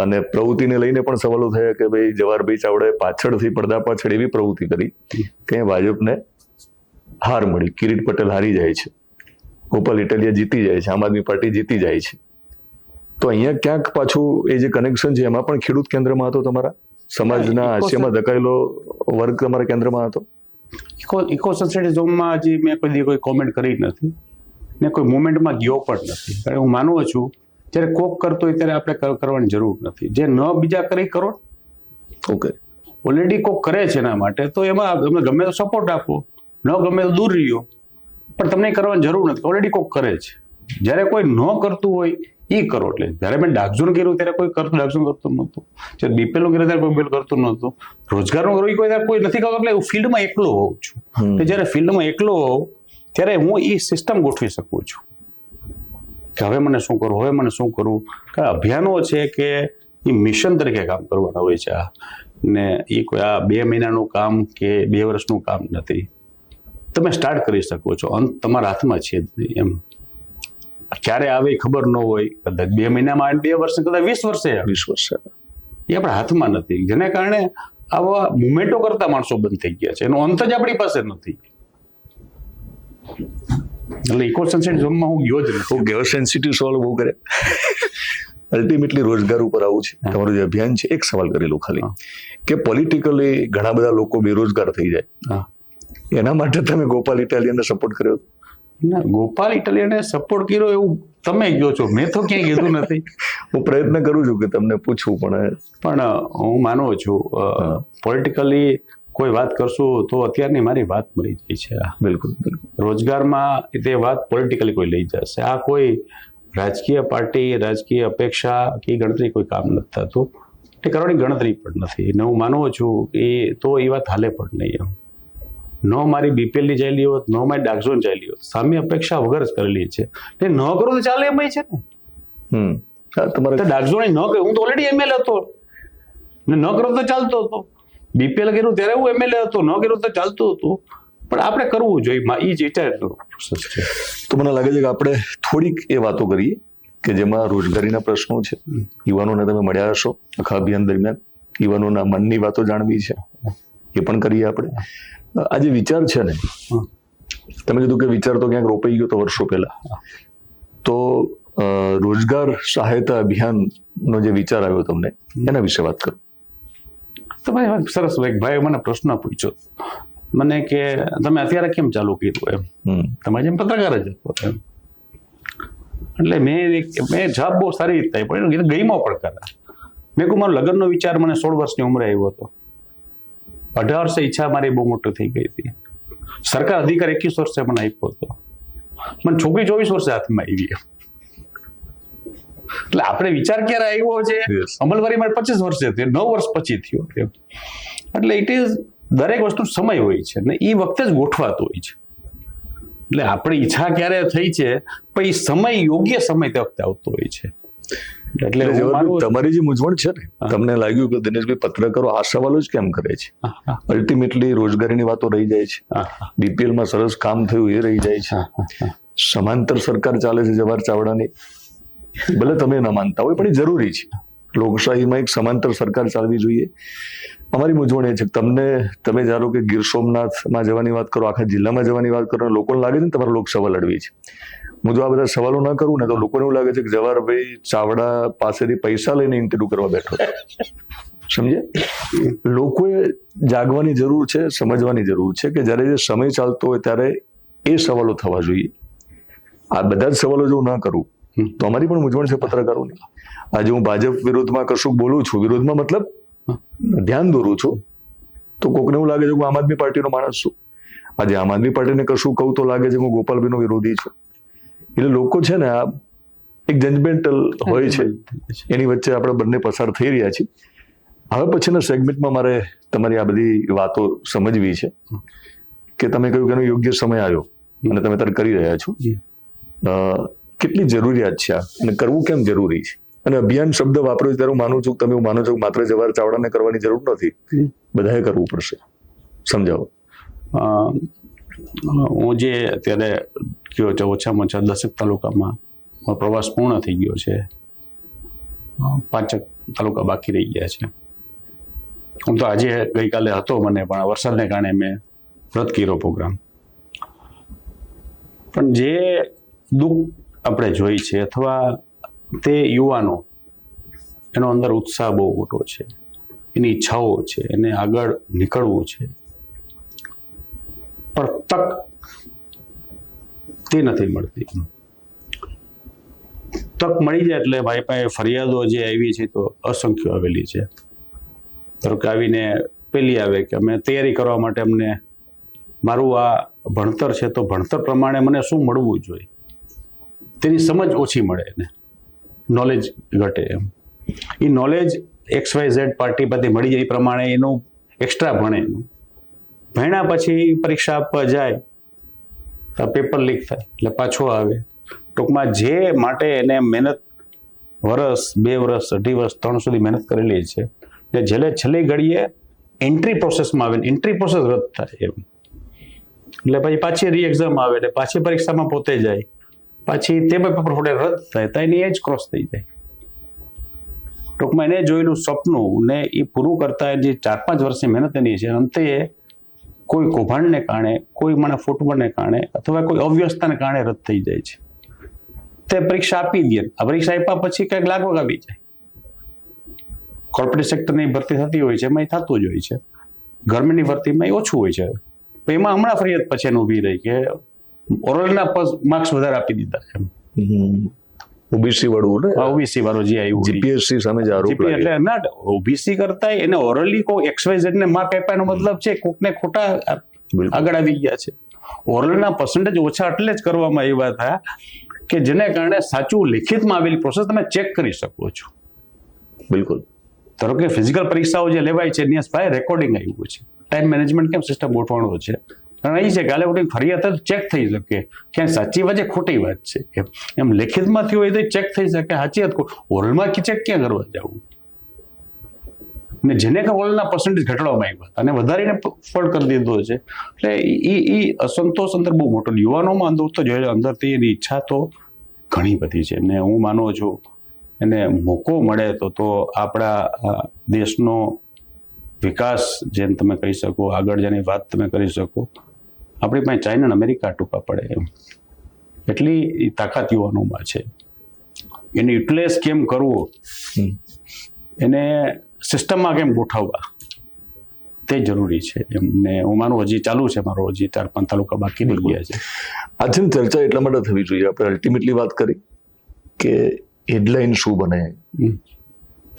અને પ્રવૃત્તિને લઈને પણ સવાલો થયા કે ભાઈ જવાહરભાઈ ચાવડાએ પાછળથી પડદા પાછળ એવી પ્રવૃત્તિ કરી કે ભાજપને હાર મળી, કિરીટ પટેલ હારી જાય છે, ગોપાલ ઇટાલિયા જીતી જાય છે, આમ આદમી પાર્ટી જીતી જાય છે. તો અહીંયા ક્યાંક પાછું એ જે કનેક્શન છે એમાં પણ ખેડૂત કેન્દ્રમાં હતો, તમારા સમાજના હાસ્યમાં ધકાયેલો વર્ગ તમારા કેન્દ્રમાં હતો. ઇકો સોસાયટી ઝોનમાં હજી મેં કોઈ કોમેન્ટ કરી નથી ને કોઈ મુવમેન્ટમાં ગયો પણ નથી. કારણ હું માનું છું જ્યારે કોક કરતો હોય ત્યારે આપણે કરવાની જરૂર નથી. જે ન બીજા કરી કરો. ઓકે, ઓલરેડી કોક કરે છે એના માટે તો એમાં તમે ગમે તો સપોર્ટ આપો, ન ગમે તો દૂર રહ્યો, પણ તમને કરવાની જરૂર નથી. ઓલરેડી કોક કરે છે. જ્યારે કોઈ ન કરતું હોય એ કરો. એટલે જયારે મેં ડાકઝોન કર્યું ત્યારે કોઈ ડાકઝોન કરતું નહોતું, જયારે બીપીએલનું કર્યું ત્યારે કોઈ બીપીએલ કરતું નહોતું, રોજગારનું કર્યું ત્યારે કોઈ નથી કરતું. એટલે હું ફિલ્ડમાં એકલો હોઉં છું. જયારે ફિલ્ડમાં એકલો હોઉં ત્યારે હું એ સિસ્ટમ ગોઠવી શકું છું કે હવે મને શું કરવું, હવે મને શું કરવું. કારણ અભિયાનો છે કે એ મિશન તરીકે કામ કરવાના હોય છે. ને એ કોઈ આ 2 મહિનાનું કામ કે 2 વર્ષનું કામ નથી. તમે સ્ટાર્ટ કરી શકો છો, અંત તમારા હાથમાં છે જ નહીં. એમ ક્યારે આવે ખબર ન હોય, કદાચ 2 મહિનામાં 2 વર્ષે, કદાચ 20 વર્ષે, 20 વર્ષે, એ આપણા હાથમાં નથી. જેને કારણે આવા મુવમેન્ટો કરતા માણસો બંધ થઈ ગયા છે. એનો અંત જ આપણી પાસે નથી. એટલે ઇકો સેન્સિટિવ ઝોનમાં હું ગયો જ નથી. હું ગયો સેન્સિટિવ સવાલ બહુ કરે. અલ્ટિમેટલી રોજગાર ઉપર આવું છે તમારું જે અભિયાન છે. એક સવાલ કરેલું ખાલી કે પોલિટિકલી ઘણા બધા લોકો બેરોજગાર થઈ જાય, એના માટે તમે ગોપાલ ઇટાલિયાને સપોર્ટ કર્યો? ના, ગોપાલ ઇટાલિયાને સપોર્ટ કર્યો એવું તમે કહો છો, મેં તો ક્યાંય કીધું નથી. હું પ્રયત્ન કરું છું કે તમને પૂછવું, પણ હું માનું છું પોલિટિકલી કોઈ વાત કરશું તો અત્યારની મારી વાત મરી જાય છે. બિલકુલ બિલકુલ. રોજગારમાં તે વાત પોલિટિકલી કોઈ લઈ જશે. આ કોઈ રાજકીય પાર્ટી, રાજકીય અપેક્ષા કે ગણતરી કોઈ કામ નથી થતું. એ કરવાની ગણતરી પણ નથી. ને હું માનું છું તો એ વાત હાલે પણ નહીં. એમ ન મારી બીપીએલની ચાલી હોત, ન મારી ડાકઝોન ચાલી હોત, સામે અપેક્ષા વગર જ કરેલી છે. એ ન કરો તો ચાલે એમ છે ને. તમારે ડાકઝોન ન કર્યું, હું તો ઓલરેડી એમએલ હતો ને ન કરો તો ચાલતો હતો. બીપીએલ કર્યું ત્યારે હું એમએલએ હતો, ન કર્યું તો ચાલતું હતું. પણ આપણે કરવું જોઈએ, એ જ વિચારનો પ્રોસેસ છે. તો મને લાગે છે કે આપણે થોડીક એ વાતો કરીએ કે જેમાં રોજગારીના પ્રશ્નો છે. યુવાનોને તમે મળ્યા હશો આખા અભિયાન દરમિયાન, યુવાનોના મનની વાતો જાણવી છે, એ પણ કરીએ આપણે. આ જે વિચાર છે ને, તમે કીધું કે વિચાર તો ક્યાંક રોપાઈ ગયો તો વર્ષો પહેલા, તો રોજગાર સહાયતા અભિયાનનો જે વિચાર આવ્યો તમને, એના વિશે વાત કરો. તમે સરસ ભાઈ મને પ્રશ્ન પૂછ્યો મને કે તમે અત્યારે કેમ ચાલુ કર્યું એમ, તમારે જેમ પત્રકાર જ હતો એમ. એટલે મેં જવાબ બહુ સારી રીતે પણ ગઈમાં પણ કરા. મેં કહું મારો લગ્નનો વિચાર મને 16 વર્ષની ઉંમરે આવ્યો હતો. 18 વર્ષે ઈચ્છા મારી બહુ મોટી થઈ ગઈ હતી. સરકાર અધિકાર 21 વર્ષે મને આપ્યો હતો. મને છોકરી 24 વર્ષે હાથમાં આવી. એટલે આપણે વિચાર ક્યારે આવ્યો છે, અમલવારી મારે 25 વર્ષે થયો, 9 વર્ષ પછી થયો. એટલે ઇટ ઇઝ દરેક વસ્તુ સમય હોય છે ને એ વખતે જ ગોઠવાતું હોય છે. એટલે આપણી ઈચ્છા ક્યારે થઈ છે પણ એ સમય, યોગ્ય સમય તે વખતે આવતો હોય છે. એટલે તમારી જે મૂંઝવણ છે ને, તમને લાગ્યું કે દિનેશભાઈ પત્રકારો આ સવાલો જ કેમ કરે છે, અલ્ટિમેટલી રોજગારીની વાતો રહી જાય છે, બીપીએલ માં સરસ કામ થયું એ રહી જાય છે, સમાંતર સરકાર ચાલે છે જવાહર ચાવડાની, ભલે તમે ન માનતા હોય પણ એ જરૂરી છે. લોકશાહીમાં એક સમાંતર સરકાર ચાલવી જોઈએ. અમારી મૂંઝવણ એ છે કે તમે ધારો કે ગીર સોમનાથમાં જવાની વાત કરો, આખા જિલ્લામાં જવાની વાત કરો, લોકોને લાગે છે ને તમારે લોકસભા લડવી છે. હું જો આ બધા સવાલો ના કરું ને તો લોકોને એવું લાગે છે કે જવાહરભાઈ ચાવડા પાસેથી પૈસા લઈને ઇન્ટરવ્યુ કરવા બેઠો. સમજે? લોકોએ જાગવાની જરૂર છે, સમજવાની જરૂર છે કે જ્યારે જે સમય ચાલતો હોય ત્યારે એ સવાલો થવા જોઈએ. આ બધા જ સવાલો જો ના કરું તો અમારી પણ મૂંઝવણ છે પત્રકારોની. આજે હું ભાજપ વિરોધમાં કશું બોલું છું, વિરોધમાં મતલબ ધ્યાન દોરું છું, તો કોકને એવું લાગે છે કે હું આમ આદમી પાર્ટીનો માણસ છું. આજે આમ આદમી પાર્ટીને કશું કહું તો લાગે છે કે હું ગોપાલભાઈનો વિરોધી છું. એટલે લોકો છે ને આ એક જજમેન્ટલ હોય છે, એની વચ્ચે આપણે બંને પસાર થઈ રહ્યા છીએ. હવે પછીના સેગમેન્ટમાં મારે તમારી આ બધી વાતો સમજવી છે કે તમે કહ્યું કે એનો યોગ્ય સમય આવ્યો અને તમે અત્યારે કરી રહ્યા છો. કેટલી જરૂરિયાત છે આ અને કરવું કેમ જરૂરી છે? અને અભિયાન શબ્દ વાપર્યો ત્યારે હું માનું છું, તમે માનો છો કે માત્ર જવાહર ચાવડાને કરવાની જરૂર નથી, બધાએ કરવું પડશે. સમજાવો. હું જે અત્યારે કયો છે ઓછામાં ઓછા 10 તાલુકામાં પ્રવાસ પૂર્ણ થઈ ગયો છે, 5 તાલુકા બાકી રહી ગયા છે. હું તો આજે ગઈકાલે હતો, મને પણ વરસાદને કારણે મેં રદ કર્યો પ્રોગ્રામ. પણ જે દુઃખ આપણે જોઈ છે, અથવા તે યુવાનો, એનો અંદર ઉત્સાહ બહુ મોટો છે, એની ઈચ્છાઓ છે, એને આગળ નીકળવું છે, પણ તક તે નથી મળતી. તક મળી જાય એટલે ભાઈ પાસે ફરિયાદો જે આવી છે તો અસંખ્ય આવેલી છે. ધારો કે આવીને પેલી આવે કે અમે તૈયારી કરવા માટે અમને મારું આ ભણતર છે તો ભણતર પ્રમાણે મને શું મળવું જોઈએ, તેની સમજ ઓછી મળે એને, નોલેજ ઘટે. એમ એ નોલેજ XYZ પાર્ટી પરથી મળી જાય એ પ્રમાણે એનું એક્સ્ટ્રા ભણે. ભણ્યા પછી પરીક્ષા આપવા જાય તો પેપર લીક થાય એટલે પાછો આવે. ટૂંકમાં જે માટે એને મહેનત વર્ષ, 2 વર્ષ, 2.5 વર્ષ, 3 સુધી મહેનત કરેલી છે, એટલે છેલ્લી ઘડીએ એન્ટ્રી પ્રોસેસમાં આવે, એન્ટ્રી પ્રોસેસ રદ થાય. એમ એટલે પછી પાછી રી એક્ઝામ આવે એટલે પાછી પરીક્ષામાં પોતે જાય, પાછી તે પેપર ફોટે રદ થાય તો એની એજ ક્રોસ થઈ જાય. ટૂંકમાં એને જોયેલું સપનું ને એ પૂરું કરતા જે 4-5 વર્ષની મહેનત એની છે, અંતે કોઈ કૌભાંડને કારણે, કોઈ મને ફૂટબોલને કારણે અથવા કોઈ અવ્યવસ્થાને કારણે રદ થઈ જાય છે. તે પરીક્ષા આપી દે, આ પરીક્ષા આપ્યા પછી કંઈક લાગવગ આવી જાય. કોર્પોરેટ સેક્ટરની ભરતી થતી હોય છે, એમાં એ થતું જ હોય છે. ગવર્મેન્ટની ભરતીમાં એ ઓછું હોય છે. એમાં હમણાં ફરિયાદ પછી એને ઊભી રહી કે ઓરલના માર્ક્સ વધારે આપી દીધા એમ. ઓબીસી વાળું ને ઓબીસી વાળો જે આવ્યું જીપીએસસી સામે જે આરોપ જીપી લાગ્યો. એટલે ના ઓબીસી કરતા એને ઓરલી કોઈ XYZ ને માર્ક આપ્યાનો મતલબ છે કોકને ખોટા બિલકુલ. આગળ આવી ગયા છે. ઓરલના પર્સન્ટેજ ઓછા એટલે જ કરવામાં આવ્યા હતા કે જેને કારણે સાચું લિખિતમાં આવેલી પ્રોસેસ તમે ચેક કરી શકો છો. બિલકુલ. ધારો કે ફિઝિકલ પરીક્ષાઓ જે લેવાય છે એની પાસે રેકોર્ડિંગ આવ્યું છે. ટાઈમ મેનેજમેન્ટ કેમ સિસ્ટમ ગોઠવણો છે કારણ એ છે કે કાલે ઉઠીને ફરિયાદ તો ચેક થઈ શકે કે સાચી વાત છે ખોટી વાત છે એમ લેખિતમાં થયું હોય તો ચેક થઈ શકે સાચી વાત. ઓરલમાં ચેક ક્યાં કરવા જવું ને જેને કે ઓરલના પર્સન્ટેજ ઘટાડવામાં આવ્યા અને વધારીને ફોલ્ડ કરી દીધો છે એટલે એ અસંતોષ અંદર બહુ મોટો યુવાનોમાં અંદર તો જોઈએ અંદરથી એની ઈચ્છા તો ઘણી બધી છે ને હું માનું છું એને મોકો મળે તો આપણા દેશનો વિકાસ જેમ તમે કહી શકો આગળ જેની વાત તમે કરી શકો આપણી પાસે ચાઇના અને અમેરિકા ટૂંકા પડે એમ એટલી તાકાત યુવાનોમાં છે. એને યુટિલાઇઝ કેમ કરવો એને સિસ્ટમમાં કેમ ગોઠવવા તે જરૂરી છે એમ ને હું માનું હજી ચાલુ છે મારો હજી 4-5 તાલુકા બાકી રહી ગયા છે. આજની ચર્ચા એટલા માટે થવી જોઈએ આપણે અલ્ટિમેટલી વાત કરી કે હેડલાઇન શું બને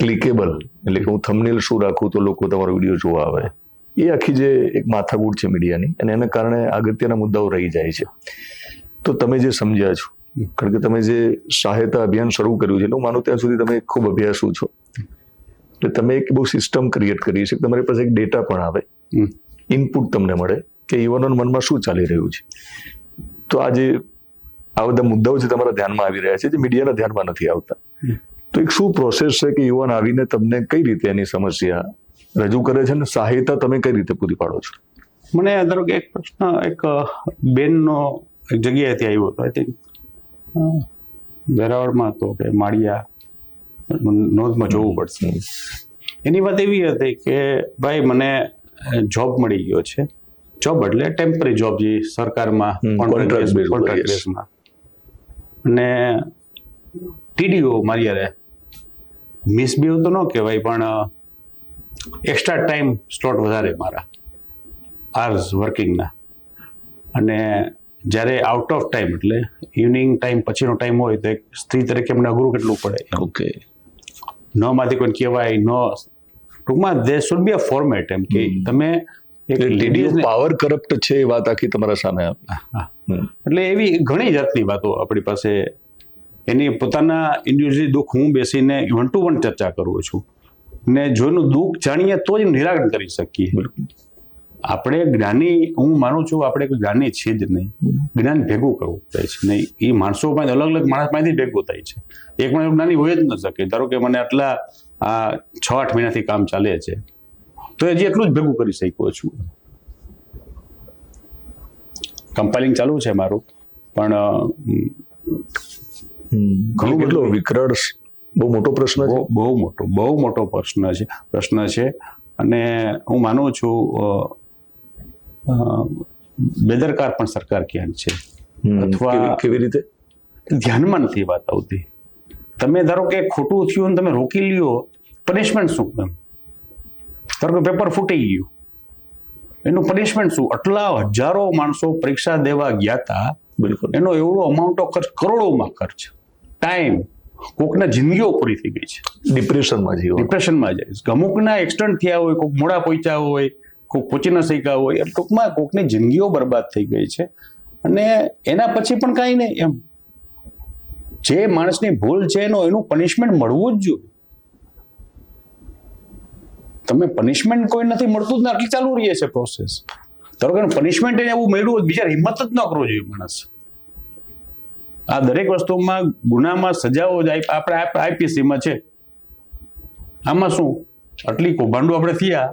ક્લિકેબલ એટલે કે હું થંબનેલ શું રાખું તો લોકો તમારો વિડીયો જોવા આવે એ આખી જે એક માથાકૂટ છે મીડિયાની અને એના કારણે અગત્યના મુદ્દાઓ રહી જાય છે. તો તમે જે સમજ્યા છો કારણ કે તમે જે સહાયતા અભિયાન શરૂ કર્યું છે હું માનું ત્યાં સુધી તમે ખૂબ અભ્યાસુ છો એટલે તમે એક બહુ સિસ્ટમ ક્રિએટ કરી છે તમારી પાસે એક ડેટા પણ આવે ઇનપુટ તમને મળે કે યુવાનોના મનમાં શું ચાલી રહ્યું છે. તો આજે આ બધા મુદ્દાઓ જે તમારા ધ્યાનમાં આવી રહ્યા છે જે મીડિયાના ધ્યાનમાં નથી આવતા તો એક શું પ્રોસેસ છે કે યુવાન આવીને તમને કઈ રીતે એની સમસ્યા રજૂ કરે છે અને સહાયતા તમે કઈ રીતે પૂરી પાડો છો? મને ધારો કે એક પ્રશ્ન એક બેનનો એક જગ્યાએથી આવ્યો હતો આઈ થિંક વેરાવળમાં હતો કે માળિયા નોંધમાં જોવું પડશે. એની વાત એવી હતી કે ભાઈ મને જોબ મળી ગયો છે. જોબ એટલે ટેમ્પરરી જોબ જે સરકારમાં કોન્ટ્રાક્ટ બેઝમાં અને ટીડીઓ મારી યારે મિસબિહેવ તો ન કહેવાય પણ એક્સ્ટ્રા ટાઈમ સ્લોટ વધારે મારા આર્સ વર્કિંગના અને જ્યારે આઉટ ઓફ ટાઈમ એટલે ઇવનિંગ ટાઈમ પછીનો ટાઈમ હોય તો એક સ્ત્રી તરીકે અમને અઘરું કેટલું પડે. ઓકે. ન માંથી કોઈને કહેવાય ન ટૂંકમાં they should be a format એમ કે તમે એક લેડીઝ પાવર કરપ્ટ છે એ વાત આખી તમારા સામે આવી. એટલે એવી ઘણી જાતની વાતો આપણી પાસે એની પોતાના ઇન્ડિવિજ્યુઅલી દુઃખ હું બેસીને 1-to-1 ચર્ચા કરું છું ને જોઈનું દુઃખ જાણીએ તો જ નિરાકરણ કરી શકીએ. આપણે જ્ઞાની હું માનું છું આપણે કોઈ જ્ઞાની છે જ નહીં. જ્ઞાન ભેગું કરવું પડે છે નહીં એ માણસો પાસે અલગ અલગ માણસ પાસેથી ભેગું થાય છે. એક માણસ જ્ઞાની હોય જ ન શકે. ધારો કે મને આટલા 6-8 મહિનાથી કામ ચાલે છે તો હજી એટલું જ ભેગું કરી શક્યો છું. કમ્પાઇલિંગ ચાલુ છે મારું પણ કેટલો વિકરાળ બહુ મોટો પ્રશ્ન છે. બહુ મોટો પ્રશ્ન છે અને હું માનું છું બેદરકાર પણ સરકાર ક્યાંક છે અથવા કેવી રીતે ધ્યાનમાં નથી વાત આવતી. તમે ધારો કે ખોટું થયું ને તમે રોકી લ્યો પનિશમેન્ટ શું એમ ધારો કે પેપર ફૂટી ગયું એનું પનિશમેન્ટ શું? આટલા હજારો માણસો પરીક્ષા દેવા ગયા હતા બિલકુલ એનો એવડો અમાઉન્ટ ઓફ ખર્ચ કરોડોમાં ખર્ચ ટાઈમ કોકના જિંદગીઓ પૂરી થઈ ગઈ છે. ડિપ્રેશનમાં જાય અમુકના એક્સિડન્ટ થયા હોય કોઈક મોડા પહોંચ્યા હોય કોઈક પહોંચી ન શક્યા હોય એમ ટૂંકમાં કોકની જિંદગીઓ બરબાદ થઈ ગઈ છે અને એના પછી પણ કાંઈ નહીં એમ જે માણસની ભૂલ છે એનું પનિશમેન્ટ મળવું જ જોઈએ. તમે પનિશમેન્ટ કોઈ નથી મળતું જ આટલી ચાલુ રહી છે પ્રોસેસ. ધારો કે પનિશમેન્ટ એને એવું મળ્યું હોય બીજા હિંમત જ ન કરવો જોઈએ માણસ. આ દરેક વસ્તુમાં ગુનામાં સજાઓ જ આપણે આઈપીસીમાં છે. આમાં શું આટલી કૌભાંડો આપણે થયા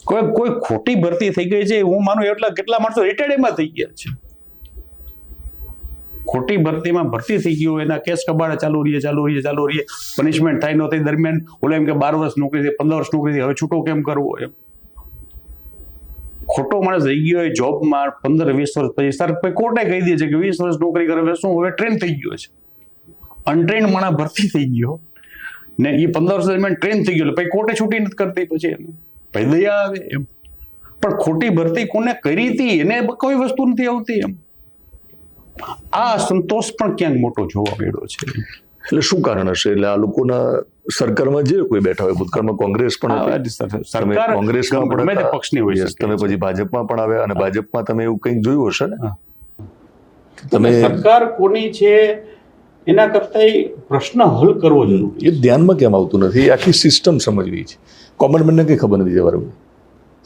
કોઈ ખોટી ભરતી થઈ ગઈ છે હું માનું એટલા કેટલા માણસો રિટાયર્ડમાં થઈ ગયા છે. ખોટી ભરતીમાં ભરતી થઈ ગયું એના કેસ કબાડા ચાલુ રહીએ પનિશમેન્ટ થાય ન થાય દરમિયાન ઓલો એમ કે 12 વર્ષ નોકરી થઈ 15 વર્ષ નોકરી થઈ હવે છૂટો કેમ કરવો એમ. ખોટો માણસ રહી ગયો હોય જોબમાં 15-20 વર્ષ પછી સર કોર્ટે કહી દે છે કે 20 વર્ષ નોકરી કરે શું હવે ટ્રેન થઈ ગયો છે. અનટ્રેન્ડ માણસ ભરતી થઈ ગયો ને એ 15 વર્ષ દરમિયાન ટ્રેન થઈ ગયો પછી કોર્ટે છૂટી નથી કરતી પછી એને પછી દયા આવે એમ. પણ ખોટી ભરતી કોને કરી હતી એને કોઈ વસ્તુ નથી આવતી એમ. આ અસંતોષ પણ ક્યાંક મોટો જોવા મળ્યો છે. એટલે શું કારણ હશે? એટલે આ લોકોના સરકારમાં જે કોઈ બેઠા હોય, ભૂતકાળમાં કોંગ્રેસ પણ હતી, સરકાર કોંગ્રેસમાં પણ ગમે તે હતા. પક્ષની હોય Yes, શકે તમે છે. પછી ભાજપમાં પણ આવ્યા અને ભાજપમાં તમે એવું કંઈક જોયું હશે ને. તમે સરકાર કોની છે એના કરતા પ્રશ્ન હલ કરવો જરૂરી એ ધ્યાનમાં કેમ આવતું નથી? એ આખી સિસ્ટમ સમજવી છે. કોમન મેનને કંઈ ખબર નથી જવાનું,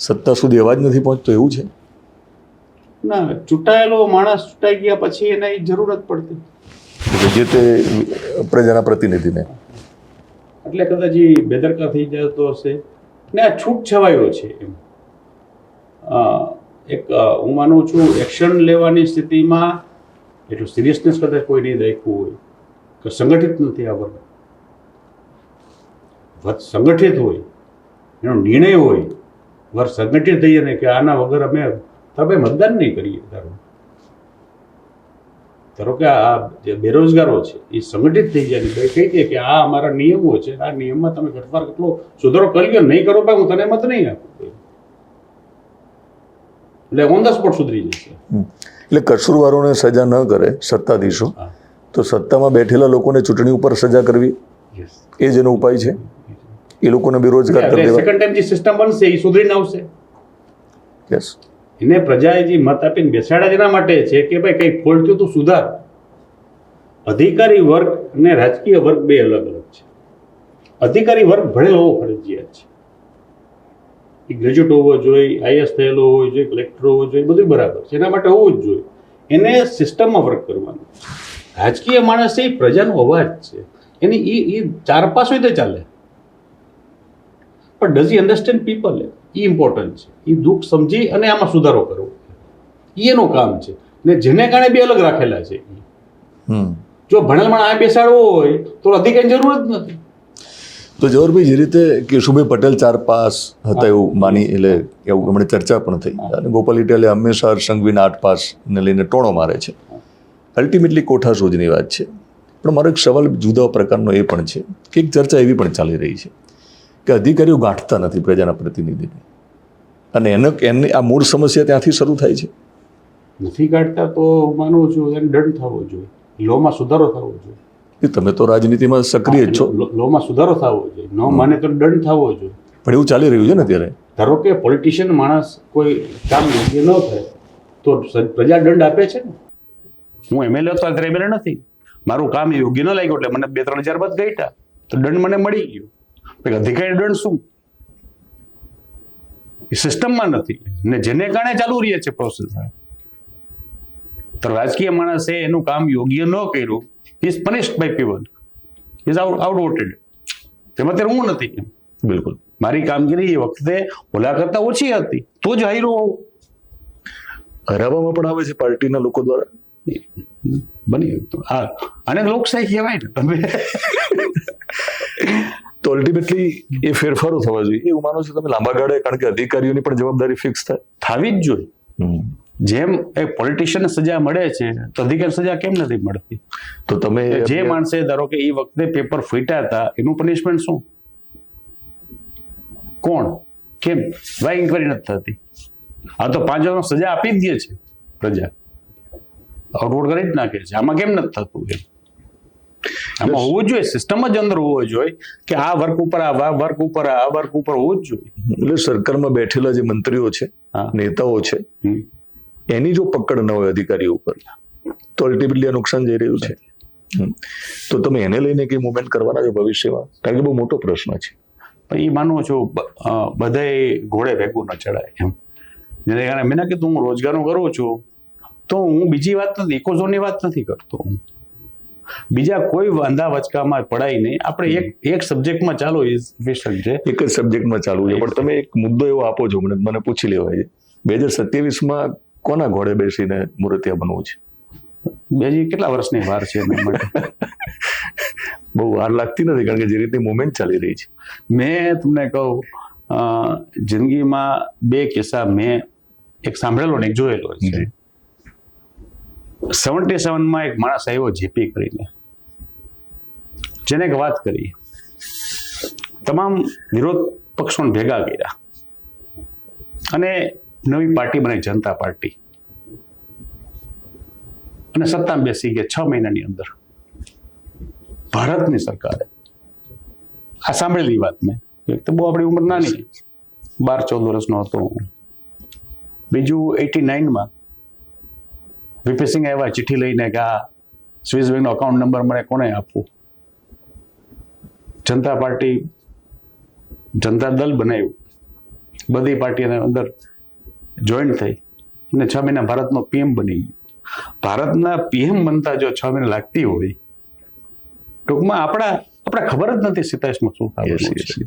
સત્તા સુધી અવાજ નથી પહોંચતો, એવું છે. ના, ચૂંટાયેલો માણસ ચૂંટાઈ ગયા પછી એને જરૂર જ પડતી, જે તે પ્રજાના પ્રતિનિધિને. એટલે કદાચ બેદરકાર થઈ જતો હશે ને આ છૂટ છવાયો છે એમ. એક હું માનું છું એક્શન લેવાની સ્થિતિમાં એટલું સિરિયસનેસ કદાચ કોઈ નહીં દાખ્યું હોય કે સંગઠિત નથી આ વર્ગ, સંગઠિત હોય એનો નિર્ણય હોય, વર્ગ સંગઠિત થઈએ ને કે આના વગર અમે મતદાન નહીં કરીએ. ધારો કે આ જે બેરોજગારો છે એ સંગઠિત થઈ જાય ને કહી દે કે આ અમારા નિયમો છે, આ નિયમમાં તમે ઘટવાર કેટલો સુધારો કરી લો, નહીં કરો ભાઈ હું તને મત નહીં આપું, એટલે ઓન ધ સ્પોટ સુધરી જશે. એટલે કસૂરવારોને સજા ન કરે સત્તાધીશો, તો સત્તામાં બેઠેલા લોકોને ચૂંટણી ઉપર સજા કરવી એ જ એનો ઉપાય છે. એ લોકોને બેરોજગાર કરી દેવા. સેકન્ડ ટાઈમ જે સિસ્ટમ બનશે એ સુધરીને આવશે. યસ, એને પ્રજાએ જે મત આપીને બેસાડ્યા જેના માટે છે કે ભાઈ કંઈ ફોલ્ટ થયું તો સુધાર. અધિકારી વર્ગ અને રાજકીય વર્ગ બે અલગ અલગ છે. અધિકારી વર્ગ ભણેલો હોવો ફરજિયાત છે, એ ગ્રેજ્યુએટ હોવો જોઈએ, આઈએસ થયેલો હોવો જોઈએ, કલેક્ટર હોવો જોઈએ, બધું બરાબર છે, એના માટે હોવું જ જોઈએ. એને સિસ્ટમમાં વર્ક કરવાનું. રાજકીય માણસ છે એ પ્રજાનો અવાજ છે, એની એ ચાર પાસ હોય તો ચાલે, પણ does he understand people, A important છે. એ દુઃખ સમજી અને આમાં સુધારો કરવો એ એનું કામ છે. ને જેને કારણે બે અલગ રાખેલા છે. જો ભણેલ માણસ આ બેસાડવો હોય તો અધિકારની જરૂર જ નથી. તો જવાહરભાઈ, જે રીતે કેશુભાઈ પટેલ 4 પાસ હતા એવું માની, એટલે એવું હમણાં ચર્ચા પણ થઈ, અને ગોપાલ ઇટાલિયા હંમેશા સંઘવીન 8 પાસને લઈને ટોણો મારે છે. અલ્ટિમેટલી કોઠાસૂઝની વાત છે. પણ મારો એક સવાલ જુદા પ્રકારનો એ પણ છે કે એક ચર્ચા એવી પણ ચાલી રહી છે કે અધિકારીઓ ગાંઠતા નથી પ્રજાના પ્રતિનિધિને, અને એની આ મૂળ સમસ્યા ત્યાંથી શરૂ થાય છે. નથી કાઢતા તો હું માનું છું એને દંડ થવો જોઈએ, લોમાં સુધારો થવો જોઈએ. તમે તો રાજનીતિમાં સક્રિય જ છો. લોમાં સુધારો થવો જોઈએ, ન માને તો દંડ થવો જોઈએ. પણ એવું ચાલી રહ્યું છે ને અત્યારે. ધારો કે પોલિટિશિયન માણસ કોઈ કામ યોગ્ય ન થાય તો પ્રજા દંડ આપે છે ને. હું એમએલએ હતો ત્યારે એમએલએ નથી, મારું કામ યોગ્ય ન લાગ્યું એટલે મને 2-3 હજાર બાદ ગઈટા તો દંડ મને મળી ગયો. અધિકારી દંડ શું? એ સિસ્ટમમાં નથી ને જેને કારણે ચાલુ રહે છે પ્રોસેસ. તો રાજકીય માણસે એનું કામ યોગ્ય ન કર્યું, is punished by people, is outvoted. તેમાં અત્યારે હું નથી. બિલકુલ, મારી કામગીરી એ વખતે ઓલા કરતા ઓછી હતી તો જ હાર્યો હોઉં. હરાવવામાં પણ આવે છે પાર્ટીના લોકો દ્વારા. બની હા, અને લોકશાહી કહેવાય ને તમે. તો અલ્ટિમેટલી એ ફેરફારો થવા જોઈએ એવું માનો છો તમે લાંબા ગાળે? કારણ કે અધિકારીઓની પણ જવાબદારી ફિક્સ થાય, થવી જ જોઈએ. જેમ એક પોલિટિશિયન સજા મળે છે તો અધિકારી સજા કેમ નથી મળતી? તો તમે જે માણસે ધારો કે એ વખતે પેપર ફૂટ્યા હતા એનું પનિશમેન્ટ શું? કોણ? કેમ? વાય ઇન્કવાયરી નથી થતી? આ તો 5 વર્ષ સજા આપી જ દે છે પ્રજા, આઉટવોટ કરી જ નાખે છે. આમાં કેમ નથી થતું? આમાં હોવું જોઈએ, સિસ્ટમ જ અંદર હોવો જોઈએ કે આ વર્ક ઉપર આ વર્ક ઉપર આ વર્ક ઉપર હોવું જ જોઈએ. એટલે સરકારમાં બેઠેલા જે મંત્રીઓ છે, નેતાઓ છે, એની જો પકડ ન હોય અધિકારીઓ ઉપર તો અલ્ટિમેટલી આ નુકસાન જઈ રહ્યું છે. તો તમે એને લઈને કઈ મુવમેન્ટ કરવાના છો ભવિષ્યમાં? કારણ કે બહુ મોટો પ્રશ્ન છે. એ માનવું છું બધાય ઘોડે ભેગું ન ચડાય એમ. જેને કારણે મેં કીધું હું રોજગારનું કરું છું તો હું બીજી વાત નથી, ઇકોઝોનની વાત નથી કરતો. બીજા કોઈ વાંધા વચકામાં પડાય નહીં. આપણે એક સબ્જેક્ટમાં ચાલો ઇફિશિયન્ટ છે, એક જ સબ્જેક્ટમાં ચાલુ છે. પણ તમે એક મુદ્દો એવો આપો છો મને પૂછી લેવાય છે, 2027માં કોના ઘોડે બેસીને મૂર્તિયા બનવું છે? બીજી કેટલા વર્ષની વાર છે એના માટે? બહુ વાર લાગતી નથી, કારણ કે જે રીતે મુવમેન્ટ ચાલી રહી છે. મેં તમને કહું, જિંદગીમાં 2 કિસ્સા મેં એક સાંભળેલો ને એક જોયેલો છે. 77માં એક માણસ આવ્યો જેપી કરીને, જેને એક વાત કરી, તમામ વિરોધ પક્ષોને ભેગા કર્યા અને નવી પાર્ટી બનાવી, જનતા પાર્ટી. અને સત્તામાં બેસી ગયા 6 મહિનાની અંદર. ભારતની સરકારે આ સાંભળેલી વાત મેં. એક તો બહુ આપણી ઉંમર નાની, 12-14 વર્ષનો હતો હું. બીજું 89માં વીપી સિંહ આવ્યા ચિઠ્ઠી લઈને કે આ સ્વિસ બેંકનો અકાઉન્ટ નંબર મને કોને આપવું. જનતા પાર્ટી જનતા દળ બનાવ્યું, બધી પાર્ટીને અંદર જોઈન્ટ થઈ અને 6 મહિના ભારતનો પીએમ બની ગયો. ભારતના પીએમ બનતા જો 6 મહિના લાગતી હોય, ટૂંકમાં આપણે ખબર જ નથી 27માં શું થવાનું છે.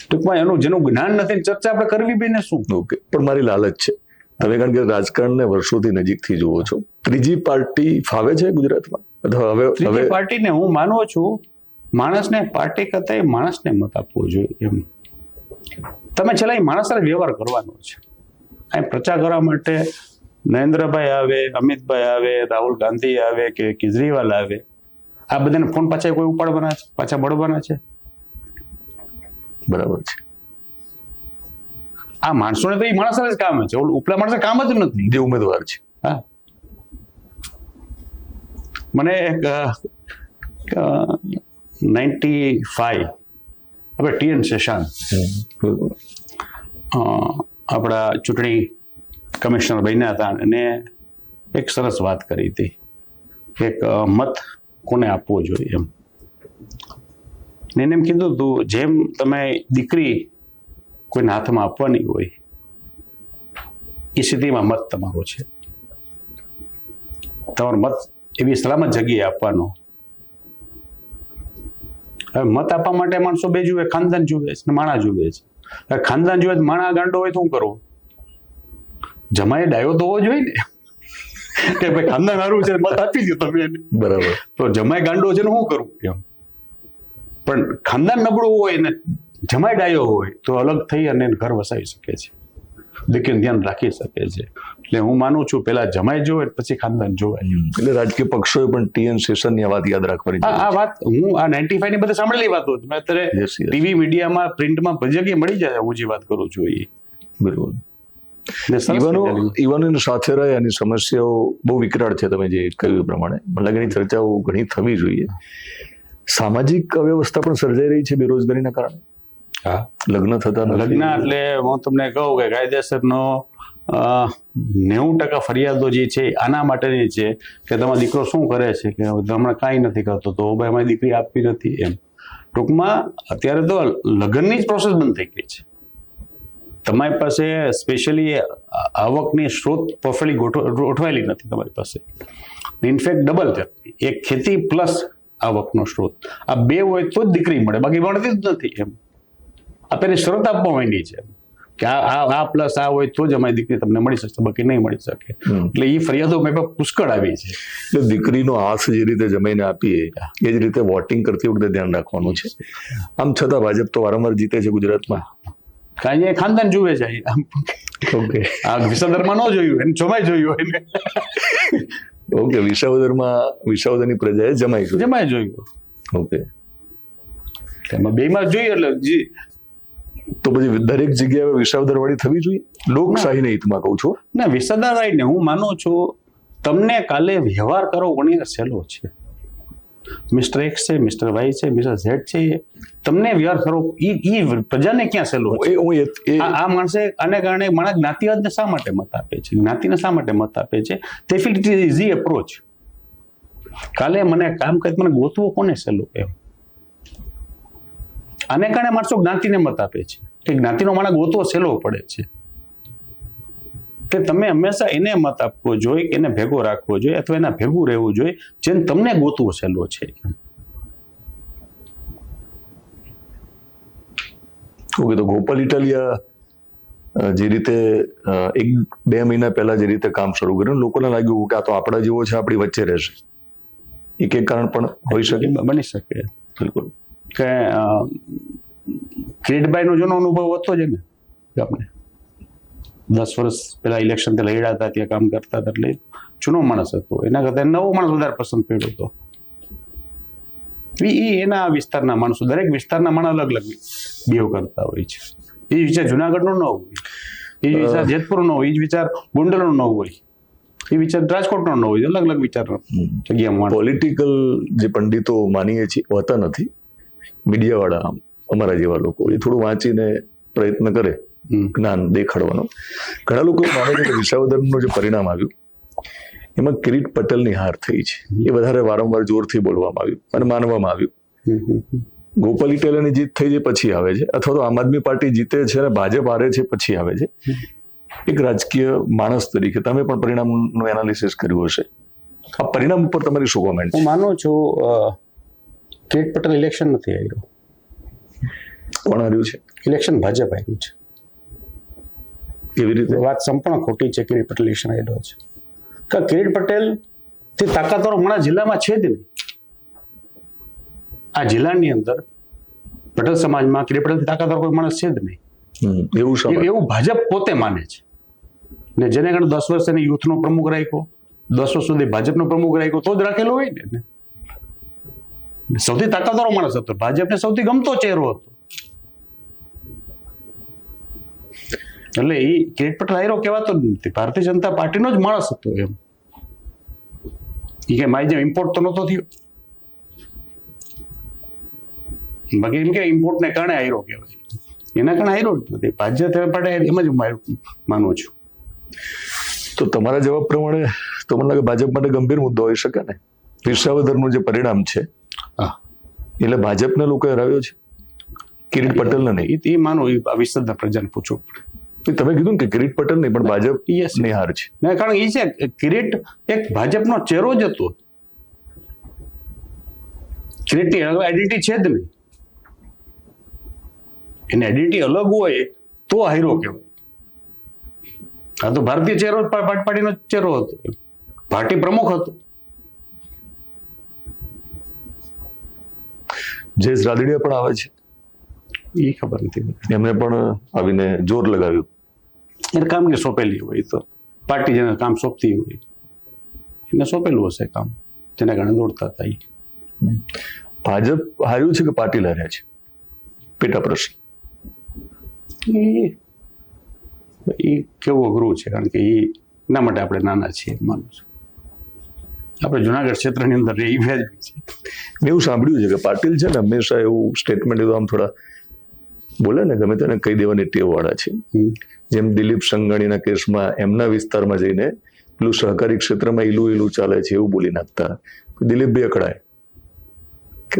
ટૂંકમાં એનું જેનું જ્ઞાન નથી ચર્ચા આપણે કરવી બી ને શું. ઓકે, પણ મારી લાલચ છે, તમે કારણ કે રાજકારણને વર્ષોથી નજીકથી જુઓ છો, ત્રીજી પાર્ટી ફાવે છે ગુજરાતમાં? અથવા ત્રીજી પાર્ટીને હું માનું છું, માણસને પાર્ટી કરતા માણસને મત આપવો જોઈએ એમ. તમે છેલ્લા માણસ સાથે વ્યવહાર કરવાનો છે. અહીં પ્રચાર કરવા માટે નરેન્દ્રભાઈ આવે, અમિતભાઈ આવે, રાહુલ ગાંધી આવે કે કેજરીવાલ આવે, આ બધાને ફોન પાછા કોઈ ઉપાડવાના છે, પાછા મળવાના છે? બરાબર છે. આ માણસોને તો એ માણસ જ કામ છે, ઉપલા માણસ કામ જ નથી. જે ઉમેદવાર છે. હા, મને એક 95 આપણે ટીએન શેષાન આપણા ચૂંટણી કમિશનર બન્યા હતા અને એક સરસ વાત કરી હતી, એક મત કોને આપવો જોઈએ એમ. એને એમ કીધું હતું, જેમ તમે દીકરી કોઈના હાથમાં આપવાની હોય એ સ્થિતિમાં મત તમારો છે. તમારો મત એવી સલામત જગ્યાએ આપવાનો. હવે મત આપવા માટે માણસો બે જુએ, ખાનદાન જુએ છે, માણા જુએ છે. હવે ખાનદાન જુએ, માણા ગાંડો હોય તો શું કરવું? જમાએ ડાયો તો હોવો જોઈએ ને કે ભાઈ ખાનદાન સારું છે, મત આપી દો તમે એને. બરાબર. તો જમાએ ગાંડો છે ને શું કરવું એમ. પણ ખાનદાન નબળું હોય ને જમાઈ ડાયો હોય તો અલગ થઈ અને ઘર વસાવી શકે છે, દીકરીનું ધ્યાન રાખી શકે છે. એટલે હું માનું છું પેલા જમાઈ જોવે પછી ખાનદાન જોવાય. એટલે રાજકીય પક્ષોએ પણ ટીએન શેષનની આ વાત યાદ રાખવાની છે. આ વાત હું આ 95 ની બધે સાંભળેલી વાતો મેં અત્યારે ટીવી મીડિયામાં પ્રિન્ટમાં બધી જગ્યાએ મળી જાય. હું જે વાત કરું છું એ બિલકુલ. યુવાનોની સાથે રહે એની સમસ્યાઓ બહુ વિકરાળ છે. તમે જે કહ્યું એ પ્રમાણે મને લાગે એની ચર્ચાઓ ઘણી થવી જોઈએ. સામાજિક અવ્યવસ્થા પણ સર્જાઈ રહી છે બેરોજગારીના કારણે. હા, લગ્ન થતા લગ્ન એટલે હું તમને કહું કે કાયદેસરનો 90% ફરિયાદો જે છે આના માટેની છે કે તમારો દીકરો શું કરે છે, કે હમણાં કાંઈ નથી કરતો તો ભાઈ અમારી દીકરી આપવી નથી એમ. ટૂંકમાં અત્યારે તો લગ્નની જ પ્રોસેસ બંધ થઈ ગઈ છે. તમારી પાસે સ્પેશિયલી આવકની સ્ત્રોત પ્રોફેલી ગોઠવાયેલી નથી તમારી પાસે. ઇનફેક્ટ ડબલ છે, એક ખેતી પ્લસ આવકનો સ્ત્રોત. આ બે હોય તો જ દીકરી મળે, બાકી મળતી જ નથી એમ. આ પેલી શરત આપવા માંડી છે કે આ પ્લસ આ હોય તો જ અમારી દીકરી તમને મળી શકશે, બાકી નહીં મળી શકે. એટલે એ ફરિયાદો મેં પુષ્કળ આવી છે. એટલે દીકરીનો આસ જે રીતે જમાઈને આપીએ એ જ રીતે વોટિંગ કરતી વખતે ધ્યાન રાખવાનું છે. આમ છતાં ભાજપ તો વારંવાર જીતે છે ગુજરાતમાં. કાંઈ ખાનદાન જુએ છે. ઓકે, આ વિસાવદરમાં ન જોયું એને જમાઈ જોયું એને. ઓકે, વિસાવદરની પ્રજાએ જમાઈ જોયું. ઓકે, એમાં બેમાં જોઈએ એટલે તો પછી દરેક જગ્યાએ વિસાવદર વાળી થવી જોઈએ લોકશાહીના હિતમાં કહું છું. ના, વિસાવદર વાળી ને હું માનું છું તમને કાલે વ્યવહાર કરો ઘણી સહેલો છે. મિસ્ટર એક્સ છે, મિસ્ટર વાય છે, મિસ્ટર ઝેડ છે, તમને વ્યવહાર કરો ઈ પ્રજાને ક્યાં સહેલો છે. આ માણસે આને કારણે માણસ જ્ઞાતિવાદને શા માટે મત આપે છે, જ્ઞાતિને શા માટે મત આપે છે? તે feel it is easy approach. કાલે મને કામ કરી મને ગોતવો કોને સહેલો એમ. આને કારણે માણસો જ્ઞાતિને મત આપે છે કે જ્ઞાતિનો માણસ ગોતવો સહેલો પડે છે. કે તમે હંમેશા એને મત આપવો જોઈએ, એને ભેગો રાખવો જોઈએ અથવા એના ભેગું રહેવું જોઈએ જેને તમને ગોતવો સહેલો છે. ઓકે, તો ગોપાલ ઇટાલિયા જે રીતે 1-2 મહિના પહેલા જે રીતે કામ શરૂ કર્યું, લોકોને લાગ્યું કે આ તો આપણા જેવો છે, આપણી વચ્ચે રહેશે. એક કારણ પણ હોઈ શકે, બની શકે. બિલકુલ. કે કિરીટભાઈનો જૂનો અનુભવ હતો જ ને, આપણે 10 વર્ષ પહેલા ઇલેક્શન થી લડ્યા હતા, ત્યાં કામ કરતા હતા, એટલે જૂનો માણસ હતો. એના કરતા નવો માણસ વધારે પસંદ પડ્યો હતો. એના વિસ્તારના માણસો, દરેક વિસ્તારના માણસ અલગ અલગ બિહેવ કરતા હોય છે. એ વિચાર જુનાગઢનો ન હોય, એ વિચાર જેતપુરનો હોય, એ વિચાર ગોંડલનો ન હોય. એ વિચાર રાજકોટનો ન હોય, અલગ અલગ વિચાર જગ્યામાં. પોલિટિકલ જે પંડિતો માનીએ છીએ હોતા નથી, મીડિયાવાળા અમારા જેવા લોકો એ થોડું વાંચીને પ્રયત્ન કરે જ્ઞાન દેખાડવાનો. ઘણા લોકો એવું માને છે કે વિસાવદરનું જે પરિણામ આવ્યું એમાં કિરીટ પટેલની હાર થઈ છે, એ વધારે વારંવાર જોરથી બોલવામાં આવ્યું અને માનવામાં આવ્યું. ગોપાલ ઇટાલિયાની જીત થઈ છે પછી આવે છે, અથવા તો આમ આદમી પાર્ટી જીતે છે અને ભાજપ હારે છે પછી આવે છે. એક રાજકીય માણસ તરીકે તમે પણ પરિણામનું એનાલિસિસ કર્યું હશે, આ પરિણામ ઉપર તમારી શું કોમેન્ટ? હું માનું છું કિરીટ પટેલ ઇલેક્શન નથી હાર્યો. કોણ હાર્યું છે? ઇલેક્શન ભાજપ હાર્યું છે. કેવી રીતે? વાત સંપૂર્ણ ખોટી છે. કિરીટ પટેલ ઇલેક્શન હાર્યો છે કે કિરીટ પટેલ તે તાકાતવાળો માણસ જિલ્લામાં છે જ નહીં. આ જિલ્લાની અંદર પટેલ સમાજમાં કિરીટ પટેલ તાકાતવાળો કોઈ માણસ છે જ નહીં. એવું ભાજપ પોતે માને છે. ને જેને કારણે 10 વર્ષ એને યુથનો પ્રમુખ રાખ્યો, 10 વર્ષ સુધી ભાજપનો પ્રમુખ રાખ્યો, તો જ રાખેલો હોય ને. સૌથી તાકાતવાળો માણસ હતો, ભાજપને સૌથી ગમતો ચહેરો હતો. એટલે એ કિરીટ પટેલ હાર્યો કહેવાતો જ નથી, ભારતીય જનતા પાર્ટીનો જ માણસ હતો. એમ એ કે મારી જેમ ઇમ્પોર્ટ તો નહોતો થયો, બાકી એમ કે ઇમ્પોર્ટને કારણે હાર્યો કહેવાય, એના કારણે હાર્યો જ નથી. ભારતીય જનતા પાર્ટી એમ જ માનું છું. તો તમારા જવાબ પ્રમાણે તો મને લાગે ભાજપ માટે ગંભીર મુદ્દો હોઈ શકે ને. વિસાવદરનું જે પરિણામ છે એટલે ભાજપને લોકો હરાવ્યો છે, કિરીટ પટેલને નહીં. એ માનો, એ વિસ્તારના પ્રજાને પૂછવું પડે. તમે કીધું ને કે કિરીટ પટેલ નહીં પણ ભાજપ ની હાર છે. કારણ એ છે કિરીટ એક ભાજપનો ચહેરો જ હતો. કિરીટની આઈડેન્ટિટી છે જ નહીં. એની આઈડેન્ટિટી અલગ હોય તો હાર્યો કહેવાય. આ તો ભારતીય ચહેરો, પાર્ટીનો ચહેરો હતો, પાર્ટી પ્રમુખ હતો. જયેશ રાદડિયા પણ આવે છે, એ ખબર નથી. એમને પણ આવીને જોર લગાવ્યું. એને કામગીરી સોંપેલી હોય, તો પાર્ટી જેને કામ સોંપતી હોય એને સોંપેલું હશે કામ, જેના કારણે દોડતા હતા. ભાજપ હાર્યું છે કે પાટીલ હાર્યા છે? પેટા પ્રશ્ન. એ કેવું અઘરું છે, કારણ કે એના માટે આપણે નાના છીએ માનું છું. આપણે જુનાગઢ ક્ષેત્રની અંદર એ વ્યાજબી છે. મેં એવું સાંભળ્યું છે કે પાટીલ છે ને હંમેશા એવું સ્ટેટમેન્ટ એવું આમ થોડા બોલે ને, ગમે તેને કહી દેવાની ટેવ વાળા છે. જેમ દિલીપ સંઘાણીના કેસમાં એમના વિસ્તારમાં જઈને પેલું સહકારી ક્ષેત્રમાં ઈલું ચાલે છે એવું બોલી નાખતા. દિલીપભાઈ અકળાય કે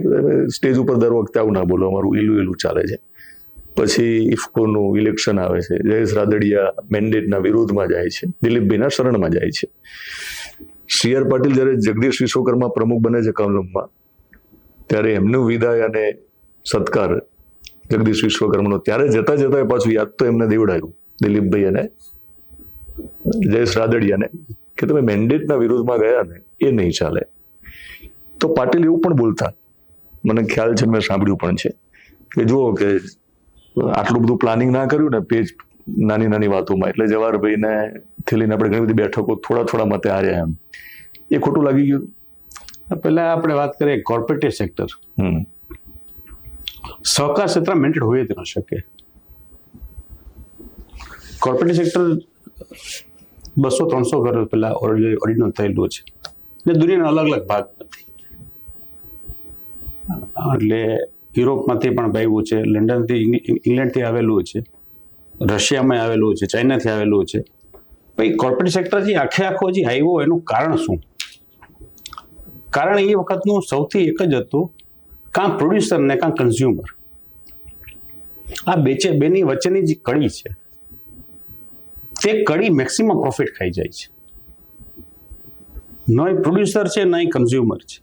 સ્ટેજ ઉપર દર વખતે આવું ના બોલો, અમારું ઈલું ચાલે છે. પછી ઇફકોનું ઇલેક્શન આવે છે, જયેશ રાદડિયા મેન્ડેટના વિરોધમાં જાય છે, દિલીપભાઈના શરણમાં જાય છે. CR પાટીલ જ્યારે જગદીશ વિશ્વકર્મા પ્રમુખ બને છે કમલમમાં, ત્યારે એમનું વિદાય અને સત્કાર જગદીશ વિશ્વકર્માનો, ત્યારે જતા પાછું યાદ તો એમને દેવડાયું દિલીપભાઈ અને જયેશ રાદડિયાને કે તમે મેન્ડેટના વિરોધમાં ગયા ને એ નહીં ચાલે. તો પાટીલ એવું પણ બોલતા, મને ખ્યાલ છે, મેં સાંભળ્યું પણ છે કે જુઓ કે આટલું બધું પ્લાનિંગ ના કર્યું ને પેજ નાની વાતોમાં, એટલે જવાહરભાઈને થેલીને આપણે ઘણી બધી બેઠકો થોડા મતે હાર્યા. એમ એ ખોટું લાગી ગયું. પહેલા આપણે વાત કરીએ કોર્પોરેટ સેક્ટર. સહકાર ક્ષેત્ર મેન્ટેડ હોય જ ન શકે. કોર્પોરેટ સેક્ટર 200-300 વર્ષ પહેલા ઓરિજિનલ થયેલું છે ને દુનિયાના અલગ ભાગ નથી. એટલે યુરોપમાંથી પણ આવ્યું છે, લંડનથી, ઇંગ્લેન્ડથી આવેલું છે, રશિયામાં આવેલું છે, ચાઇનાથી આવેલું છે. ભાઈ કોર્પોરેટ સેક્ટર જે આખો જે આવ્યો એનું કારણ શું? કારણ એ વખતનું સૌથી એક જ હતું, કાં પ્રોડ્યુસર ને કાં કન્ઝ્યુમર. આ બેની વચ્ચેની જે કડી છે તે કડી મેક્સિમમ પ્રોફિટ ખાઈ જાય છે. ન પ્રોડ્યુસર છે ન કન્ઝ્યુમર છે,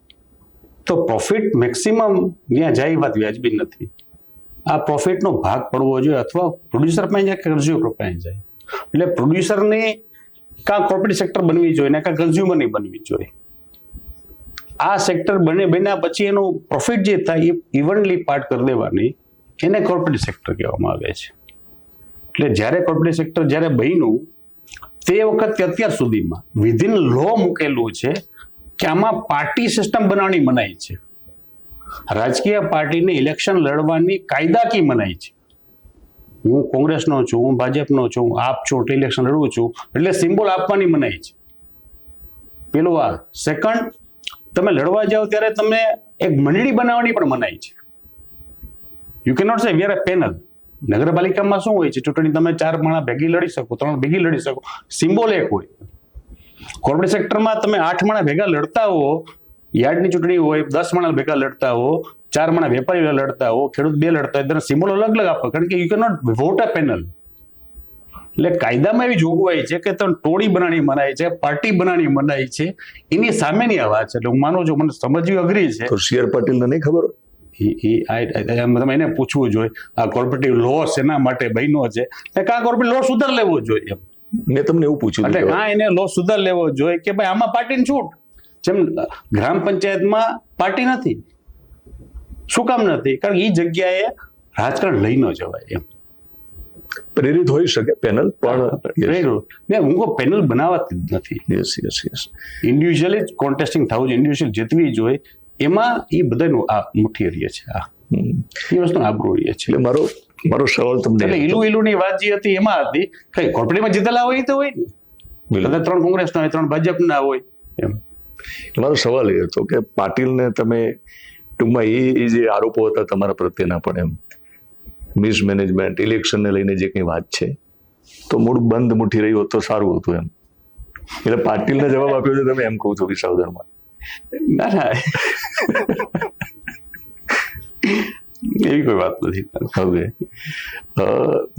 તો પ્રોફિટ મેક્સિમમ ત્યાં જાય વાત વ્યાજબી નથી. આ પ્રોફિટનો ભાગ પડવો જોઈએ, અથવા પ્રોડ્યુસર પાસે જાય કે કન્ઝ્યુમર પાસે જાય. એટલે પ્રોડ્યુસરને કાં કોર્પોરેટ સેક્ટર બનવી જોઈએ ને કાં કન્ઝ્યુમરની બનવી જોઈએ. આ સેક્ટર બન્યા પછી એનો પ્રોફિટ જે થાય એ ઇવનલી પાર્ટ કરી દેવાની, એને કોર્પોરેટ સેક્ટર કહેવામાં આવે છે. એટલે જ્યારે કોર્પોરેટ સેક્ટર જ્યારે બન્યું તે વખતે અત્યાર સુધીમાં વિધિન લો મૂકેલું છે કે આમાં પાર્ટી સિસ્ટમ બનાવવાની મનાઈ છે. રાજકીય પાર્ટીને ઇલેક્શન લડવાની કાયદાકીય મનાઈ છે. હું કોંગ્રેસનો છું, હું ભાજપનો છું, આપ છો, ઇલેક્શન લડવું છું એટલે સિમ્બોલ આપવાની મનાઈ છે. પેલું આ સેકન્ડ, તમે લડવા જાઓ ત્યારે તમને એક મંડળી બનાવવાની પણ મનાઈ છે. યુ કેન નોટ સે વી આર અ પેનલ. નગરપાલિકામાં શું હોય છે, ચૂંટણી તમે 4 માણસ ભેગી લડી શકો, 3 ભેગી લડી શકો, સિમ્બોલ એક હોય. કોર્પોરેટ સેક્ટરમાં તમે 8 માણસ ભેગા લડતા હો, યાર્ડની ચૂંટણી હોય 10 માણસ ભેગા લડતા હો, 4 માણસ વેપારી લડતા હો, ખેડૂત 2 લડતા હોય, ત્યારે સિમ્બોલ અલગ અલગ આપો, કારણ કે you can not vote a panel. એટલે કાયદામાં એવી જોગવાઈ છે કે તમે ટોળી બનાવવાની મનાય છે, પાર્ટી બનાવવાની મનાય છે, એની સામેની આ વાત છે. એટલે હું માનું છું, મને સમજવી અઘરી છે. તો સી આર પાટીલને નહીં ખબર? તમે એને પૂછવું જોઈએ આ કોર્પોરેટિવ લો શેના માટે બન્યો છે, કાં કોર્પોરેટ લો સુધાર લેવો જોઈએ. મેં તમને એવું પૂછ્યું એટલે કાં એને લો સુધાર લેવો જોઈએ કે ભાઈ આમાં પાર્ટીની છૂટ. જેમ ગ્રામ પંચાયતમાં પાર્ટી નથી. શું કામ નથી? કારણ કે એ જગ્યાએ રાજકારણ લઈ ન જવાય એમ. પ્રેરિત હોઈ શકે પેનલ, પણ હું પેનલ બનાવતી જ નથી. યસ યસ યસ, ઇન્ડિવિજ્યુઅલી જ કોન્ટેસ્ટિંગ થવું જોઈએ, ઇન્ડિવિજ્યુઅલ જીતવી જોઈએ. એમાં એ બધાનું આ મુઠ્ઠી રહીએ છે, આ એ વસ્તુ આબરૂ રહીએ છે. એટલે મારો સવાલ તમને, એટલે ઈલુની વાત જે હતી એમાં હતી કઈ કોર્પોરેટમાં જીતેલા હોય તો હોય ને, 3 કોંગ્રેસના હોય, 3 ભાજપના હોય એમ. મારો સવાલ એ હતો કે પાટીલને તમે ટૂંકમાં એ જે આરોપો હતા તમારા પ્રત્યેના, પણ એમ મિસમેનેજમેન્ટ, ઇલેક્શનને લઈને જે કંઈ વાત છે, તો મૂળ બંધ મુઠ્ઠી રહી હોત તો સારું હતું એમ. એટલે પાટીલને જવાબ આપ્યો છે તમે એમ કહું છો વિસાવદરમાં? ના ના, એવી કોઈ વાત નથી. હવે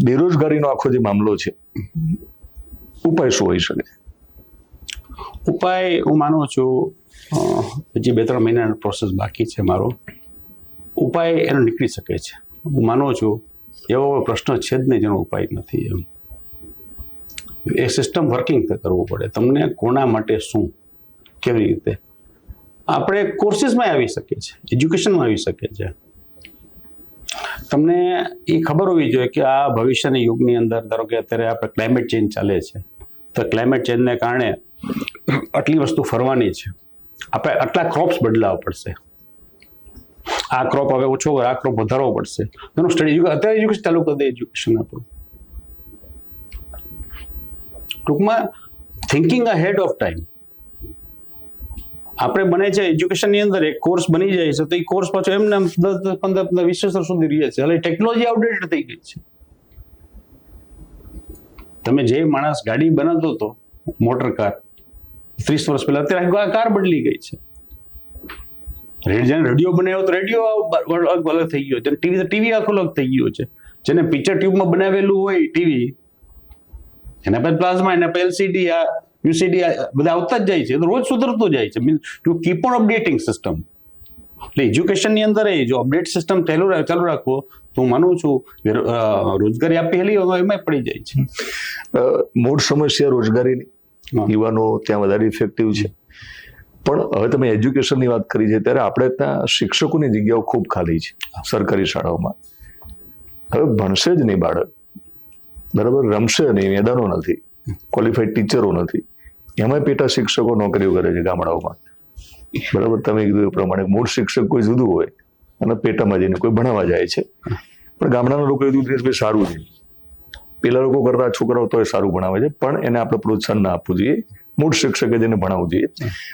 બેરોજગારીનો આખો જે મામલો છે, ઉપાય શું હોઈ શકે? ઉપાય હું માનું છું હજી 2-3 મહિનાનો પ્રોસેસ બાકી છે મારો. ઉપાય એનો નીકળી શકે છે. હું માનું છું એવો પ્રશ્ન છે જ નહીં જેનો ઉપાય નથી એમ. એ સિસ્ટમ વર્કિંગ કરવું પડે. તમને કોના માટે શું, કેવી રીતે. આપણે કોર્સિસમાં આવી શકીએ છીએ, એજ્યુકેશનમાં આવી શકીએ છીએ. તમને એ ખબર હોવી જોઈએ કે આ ભવિષ્યના યુગની અંદર, ધારો કે અત્યારે આપણે ક્લાઇમેટ ચેન્જ ચાલે છે, તો ક્લાઇમેટ ચેન્જને કારણે આટલી વસ્તુ ફરવાની છે, આપણે આટલા ક્રોપ્સ બદલાવવા પડશે, આ ક્રોપ હવે ઓછો, આ ક્રોપ વધારવો પડશે. એનું સ્ટડી અત્યારે એજ્યુકેશન ચાલુ કરી દે, એજ્યુકેશન આપણું ટૂંકમાં થિંકિંગ અહેડ ઓફ ટાઈમ. આપણે બને છે એજ્યુકેશનની અંદર એક કોર્સ બની જાય છે, તો એ કોર્સ પાછો એમને 10-15-20 વર્ષ સુધી રહે છે. એટલે ટેકનોલોજી આઉટડેટેડ થઈ ગઈ છે. તમે જે માણસ ગાડી બનાવતો હતો, મોટર કાર 30 વર્ષ પહેલા, અત્યારે કાર બદલી ગઈ છે. જેને રેડિયો બનાવ્યો તો રેડિયો અલગ થઈ ગયો છે, ટીવી તો ટીવી આખો અલગ થઈ ગયો છે. જેને પિક્ચર ટ્યુબમાં બનાવેલું હોય ટીવી, એના પછી પ્લાઝમા, એના પછી એલસીડી, આ યુસીડી બધા આવતા જ જાય છે. તો રોજ સુધરતું જાય છે. Means to keep on updating system. એટલે એજ્યુકેશનની અંદર જો અપડેટ સિસ્ટમ ચાલુ રાખવો, તો હું માનું છું રોજગારી આપી હેલી એમાં પડી જાય છે. મૂળ સમસ્યા રોજગારીની, યુવાનો ત્યાં વધારે ઇફેક્ટિવ છે. પણ હવે તમે એજ્યુકેશનની વાત કરી છે, ત્યારે આપણે ત્યાં શિક્ષકોની જગ્યાઓ ખૂબ ખાલી છે સરકારી શાળાઓમાં. હવે ભણશે જ નહીં બાળક, બરાબર, રમશે નહીં, મેદાનો નથી, ક્વોલિફાઈડ ટીચરો નથી, એમાં પેટા શિક્ષકો નોકરીઓ કરે છે ગામડાઓમાં. બરાબર, તમે કીધું એ પ્રમાણે મૂળ શિક્ષક કોઈ જુદું હોય અને પેટામાં જઈને કોઈ ભણાવવા જાય છે. પણ ગામડાના લોકો એવું કે સારું છે, પેલા લોકો કરતા છોકરાઓ તો સારું ભણાવે છે, પણ એને આપણે પ્રોત્સાહન ના આપવું જોઈએ. મૂળ શિક્ષકે જેને ભણાવવું જોઈએ.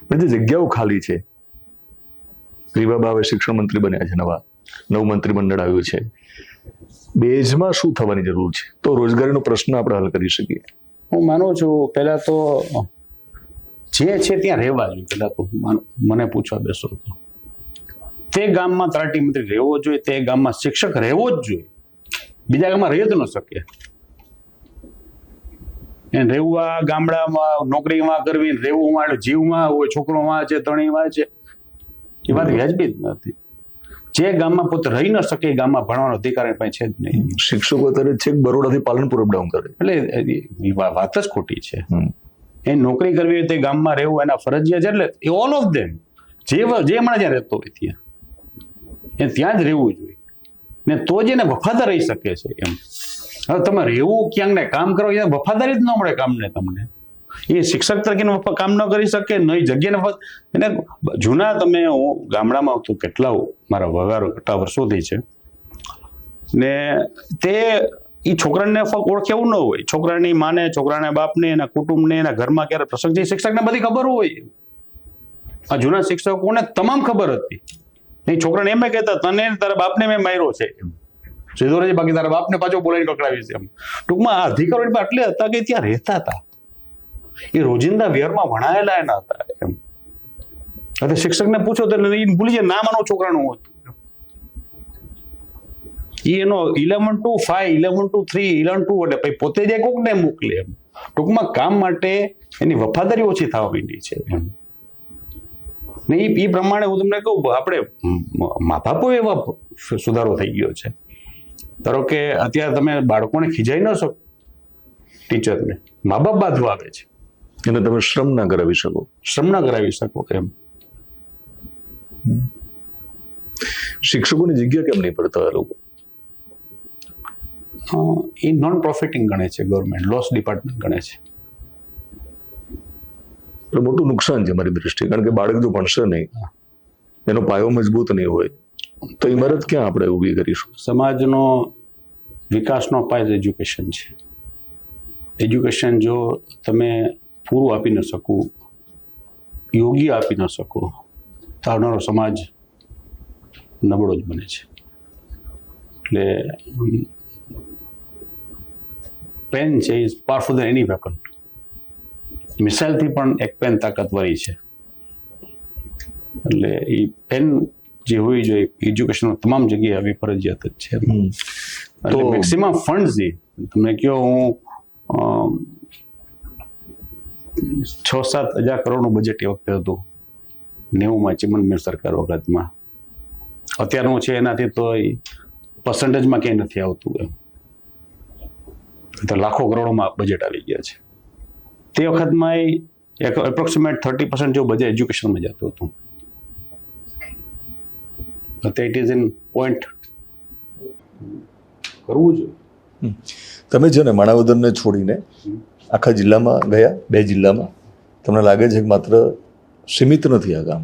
પણ જે જગ્યાઓ ખાલી છે, રીવાબા હવે શિક્ષણ મંત્રી બન્યા છે, નવું મંત્રીમંડળ આવ્યું છે, બેઝમાં શું થવાની જરૂર છે તો રોજગારીનો પ્રશ્ન આપણે હલ કરી શકીએ? હું માનું છું પહેલા તો જે છે ત્યાં રહેવા જોઈએ. પહેલા તો મને પૂછવા બેસો તો તે ગામમાં તલાટી મંત્રી રહેવો જોઈએ, તે ગામમાં શિક્ષક રહેવો જ જોઈએ. બીજા ગામમાં રહી જ ન શકે. રહેવું આ ગામડામાં નોકરીમાં કરવી, રહેવું જીવમાં હોય, છોકરોમાં છે, ધણીમાં છે, એ વાત વ્યાજબી જ નથી. જે ગામમાં પોતે રહી ન શકે એ ગામમાં ભણવાનો અધિકાર એ પાસે છે જ નહીં. શિક્ષકો અત્યારે છેક બરોડાથી પાલનપુર અપડાઉન કરે, એટલે વાત જ ખોટી છે. એ નોકરી કરવી હોય તે ગામમાં રહેવું એના ફરજિયાત છે. એટલે ઓલ ઓફ ધેમ જે માણસ જ્યાં રહેતો હોય ત્યાં જ રહેવું જોઈએ ને, તો જ એને વફાદાર રહી શકે છે એમ. હવે તમે રહેવું ક્યાંક ને કામ કરો, વફાદારી જ ન મળે કામને. તમને એ શિક્ષક તરીકે કામ ન કરી શકે, નવી જગ્યાને એને જૂના તમે હું ગામડામાં તો કેટલા મારા વગારો કેટલા વર્ષોથી છે ને, તે એ છોકરાને ઓળખે એવું ન હોય. છોકરાની માને, છોકરાના બાપને, એના કુટુંબને, એના ઘરમાં ક્યારે પ્રસંગ છે, શિક્ષકને બધી ખબર હોય. આ જૂના શિક્ષકોને તમામ ખબર હતી. એ છોકરાને એમ કહેતા તને તારા બાપને મેં માર્યો છે એમ સીધો રહે, બાકી તારા બાપને પાછો બોલાવીને કકડાવી છે એમ. ટૂંકમાં આ અધિકારો એની પાસે એટલે હતા કે ત્યાં રહેતા હતા, એ રોજિંદા વ્યવહારમાં ભણાયેલા એના હતા એમ. એટલે શિક્ષકને પૂછો તો એ ભૂલી જાય નામ આનો છોકરાનું હતું. એનો 11 to 5, 11 to 3, 11 to એટલે પછી પોતે જાય કોકને મોકલે એમ. ટૂંકમાં કામ માટે એની વફાદારી ઓછી થવા માંડી છે એમ. ને એ પ્રમાણે હું તમને કહું, આપણે મા બાપો એવા સુધારો થઈ ગયો છે. ધારો કે અત્યારે તમે બાળકોને ખીજાઈ ન શકો, ટીચરને મા બાપ બાંધવા આવે છે, એને તમે શ્રમ ના કરાવી શકો, શ્રમ ના કરાવી શકો એમ. શિક્ષકોની જગ્યા કેમ નહીં પડતા આ લોકો? એ નોન પ્રોફિટિંગ ગણે છે, ગવર્મેન્ટ લોસ ડિપાર્ટમેન્ટ ગણે છે. એટલે મોટું નુકસાન છે મારી દ્રષ્ટિએ, કારણ કે બાળક જો ભણશે નહીં, એનો પાયો મજબૂત નહીં હોય તો ઇમારત ક્યાં આપણે ઊભી કરીશું? સમાજનો વિકાસનો પાયો એજ્યુકેશન છે. એજ્યુકેશન જો તમે પૂરું આપી ન શકો, યોગ્ય આપી ન શકો, તો આવનારો સમાજ નબળો જ બને છે. એટલે પેન છે is powerful than any weapon. મિસાઇલથી પણ એક પેન તાકાતવારી છે. એટલે એ પેન જે હોવી જોઈએ એજ્યુકેશનમાં તમામ જગ્યાએ આવી ફરજિયાત જ છે. તો મેક્સિમમ ફંડ્સ તમે કહો હું 6-7 હજાર કરોડનું બજેટ એ વખતે હતું 90માં ચીમનમેર સરકાર વખતમાં. અત્યારનું છે એનાથી તો પર્સન્ટેજમાં ક્યાંય નથી આવતું એમ. તો લાખો કરોડોમાં બજેટ આવી ગયા છે. તે વખતમાં એપ્રોક્સિમેટ 30% જેવું બજેટ એજ્યુકેશનમાં જતું હતું. ઇટ ઇઝ ઇન પોઈન્ટ કરવું જોઈએ. તમે છે ને માણાવદરને છોડીને આખા જિલ્લામાં ગયા, 2 જિલ્લામાં, તમને લાગે છે કે માત્ર સીમિત નથી આ કામ?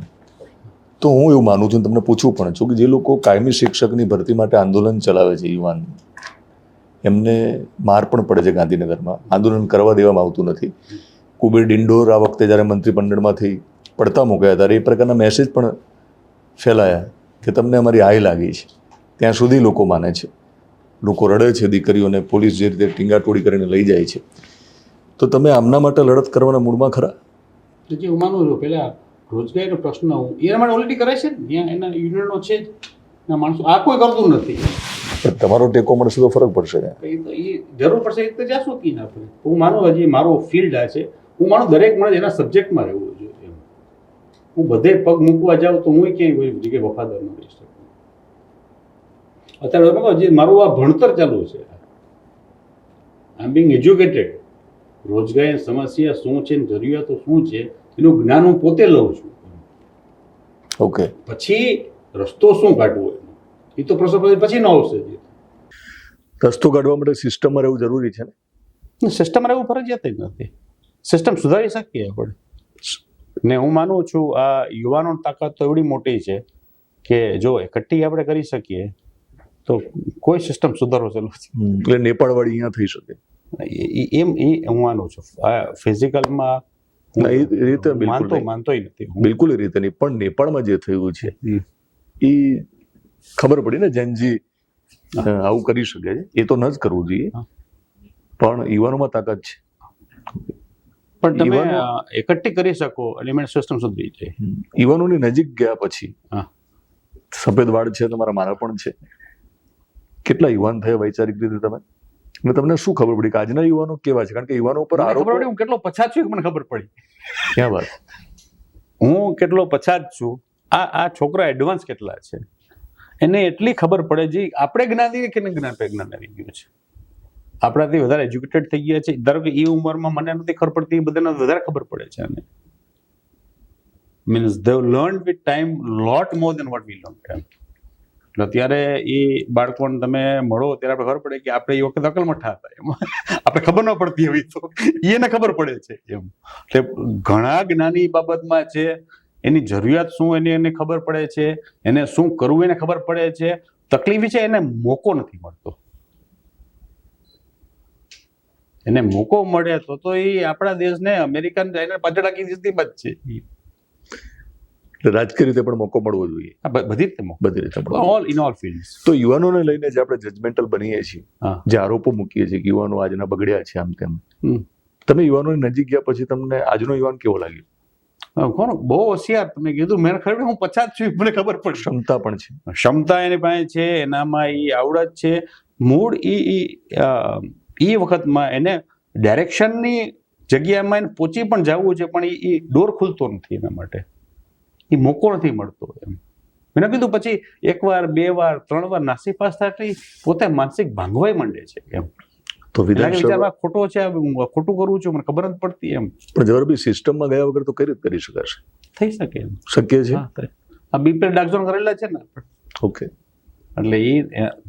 તો હું એવું માનું છું, તમને પૂછવું પણ છું કે જે લોકો કાયમી શિક્ષકની ભરતી માટે આંદોલન ચલાવે છે, યુવાન, એમને માર પણ પડે છે ગાંધીનગરમાં, આંદોલન કરવા દેવામાં આવતું નથી. કુબેર ડિંડોર આ વખતે જ્યારે મંત્રીમંડળમાંથી પડતા મૂક્યા ત્યારે એ પ્રકારના મેસેજ પણ ફેલાયા કે તમને અમારી હાય લાગી છે. ત્યાં સુધી લોકો માને છે, લોકો રડે છે, દીકરીઓને પોલીસ જે રીતે ટીંગાટોળી કરીને લઈ જાય છે. તો તમે આમના માટે લડત કરવાના મૂડમાં ખરા? જે હું માનું છું, પેલા રોજગારીનો પ્રશ્ન એના માટે ઓલરેડી કરે છે ને, ત્યાં એના યુનિયનો છે જ, એના માણસો. આ કોઈ કરતું નથી. પણ તમારો ટેકો મળશે તો ફરક પડશે ને? એ જરૂર પડશે એ તો જ્યાં સુધી ના પડે. હું માનું હજી મારો ફિલ્ડ આ છે, હું માનું દરેક માણસ એના સબ્જેક્ટમાં રહેવું જોઈએ. હું બધે પગ મૂકવા જાઉં તો હું ક્યાંય જગ્યાએ વફાદાર ન રહી શકું. અત્યારે હજી મારું આ ભણતર ચાલુ છે, આઈ એમ બિંગ એજ્યુકેટેડ. રોજગારીની સમસ્યા શું છે, જરૂરિયાતો શું છે, એનું જ્ઞાન હું પોતે લઉં છું. ઓકે, પછી રસ્તો શું કાઢવો એ તો પ્રશ્ન પછી ન આવશે. રસ્તો કાઢવા માટે સિસ્ટમમાં રહેવું જરૂરી છે ને? સિસ્ટમમાં રહેવું ફરજિયાત જ નથી. સિસ્ટમ સુધારી શકીએ આપણે. ને હું માનું છું આ યુવાનોની તાકાત તો એવડી મોટી છે કે જો એકઠી આપણે કરી શકીએ તો કોઈ સિસ્ટમ સુધારો ચાલુ છે. એટલે નેપાળવાળી અહીંયા થઈ શકે એમ એ હું માનું છું. આ ફિઝિકલમાં એ રીતે માનતોય નથી, બિલકુલ એ રીતે નહીં. પણ નેપાળમાં જે થયું છે એ ખબર પડી ને, જેનજી આવું કરી શકે છે. એ તો ન જ કરવું જોઈએ, પણ યુવાનોમાં તાકાત છે. પણ તમે એકઠી કરી શકો એલિમેન્ટ સિસ્ટમ સુધરી જાય. યુવાનોની નજીક ગયા પછી સફેદ વાળ છે, તમારા મારા પણ છે, કેટલા યુવાન થયા વૈચારિક રીતે તમે? અને તમને શું ખબર પડી કે આજના યુવાનો કેવા છે? કારણ કે યુવાનો ઉપર આરોપ, હું કેટલો પછાત છું મને ખબર પડી. ક્યાં વાત, હું કેટલો પછાત છું. આ છોકરા એડવાન્સ કેટલા છે એને એટલી ખબર પડે છે. આપણે જ્ઞાની કે જ્ઞાન આવી ગયું છે, આપણાથી વધારે એજ્યુકેટેડ થઈ ગયા છે. ધારો કે એ ઉંમરમાં મને નથી ખબર પડતી, બધાને વધારે ખબર પડે છે. અને means they learn with time lot more than what we learn. એટલે અત્યારે એ બાળકોને તમે મળો ત્યારે આપણે ખબર પડે કે આપણે એ વખત અકલમઠા હતા એમ. આપણે ખબર ન પડતી એવી તો એને ખબર પડે છે એમ. એટલે ઘણા જ્ઞાની બાબતમાં છે, એની જરૂરિયાત શું એને ખબર પડે છે, એને શું કરવું એને ખબર પડે છે. તકલીફ છે એને મોકો નથી મળતો. એને મોકો મળે તો એ આપણા દેશને અમેરિકન ચાઇના પાછળ રાખી સ્થિતિમાં જ છે. એટલે રાજકીય રીતે પણ મોકો મળવો જોઈએ, આ બધી રીતે બધી રીતે મળવો જોઈએ. All in all fields. તો યુવાનોને લઈને જે આપણે જજમેન્ટલ બનીએ છીએ, હા. જે આરોપો મૂકીએ છીએ કે યુવાનો આજના બગડ્યા છે આમ તેમ, હમ. તમે યુવાનોની નજીક ગયા પછી તમને આજનો યુવાન કેવો લાગ્યો? કોણ બહુ હોશિયાર, તમે કીધું મેં ખબર હું 50 છું મને ખબર પડી. ક્ષમતા પણ છે, ક્ષમતા એની પાસે છે, એનામાં એ આવડત છે. મૂળ એ વખતમાં એને ડાયરેક્શનની જગ્યામાં એને પહોંચી પણ જવું છે, પણ એ ડોર ખુલતો નથી એના માટે, એ મોકો નથી મળતો એમ. મેં કીધું પછી 1 વાર 2 વાર 3 વાર નાસીપાસ થાય એટલે પોતે માનસિક ભાંગવાય માંડે છે એમ. તો વિધાનસભા વિચારવા ખોટો છે, હું ખોટું કરું છું, મને ખબર નથી પડતી એમ. પણ જવાબી સિસ્ટમમાં ગયા વગર તો કઈ રીતે કરી શકાશે? થઈ શકે એમ, શક્ય છે. આ બીપીએલ ડાકઝોન કરેલા છે ને, ઓકે. એટલે એ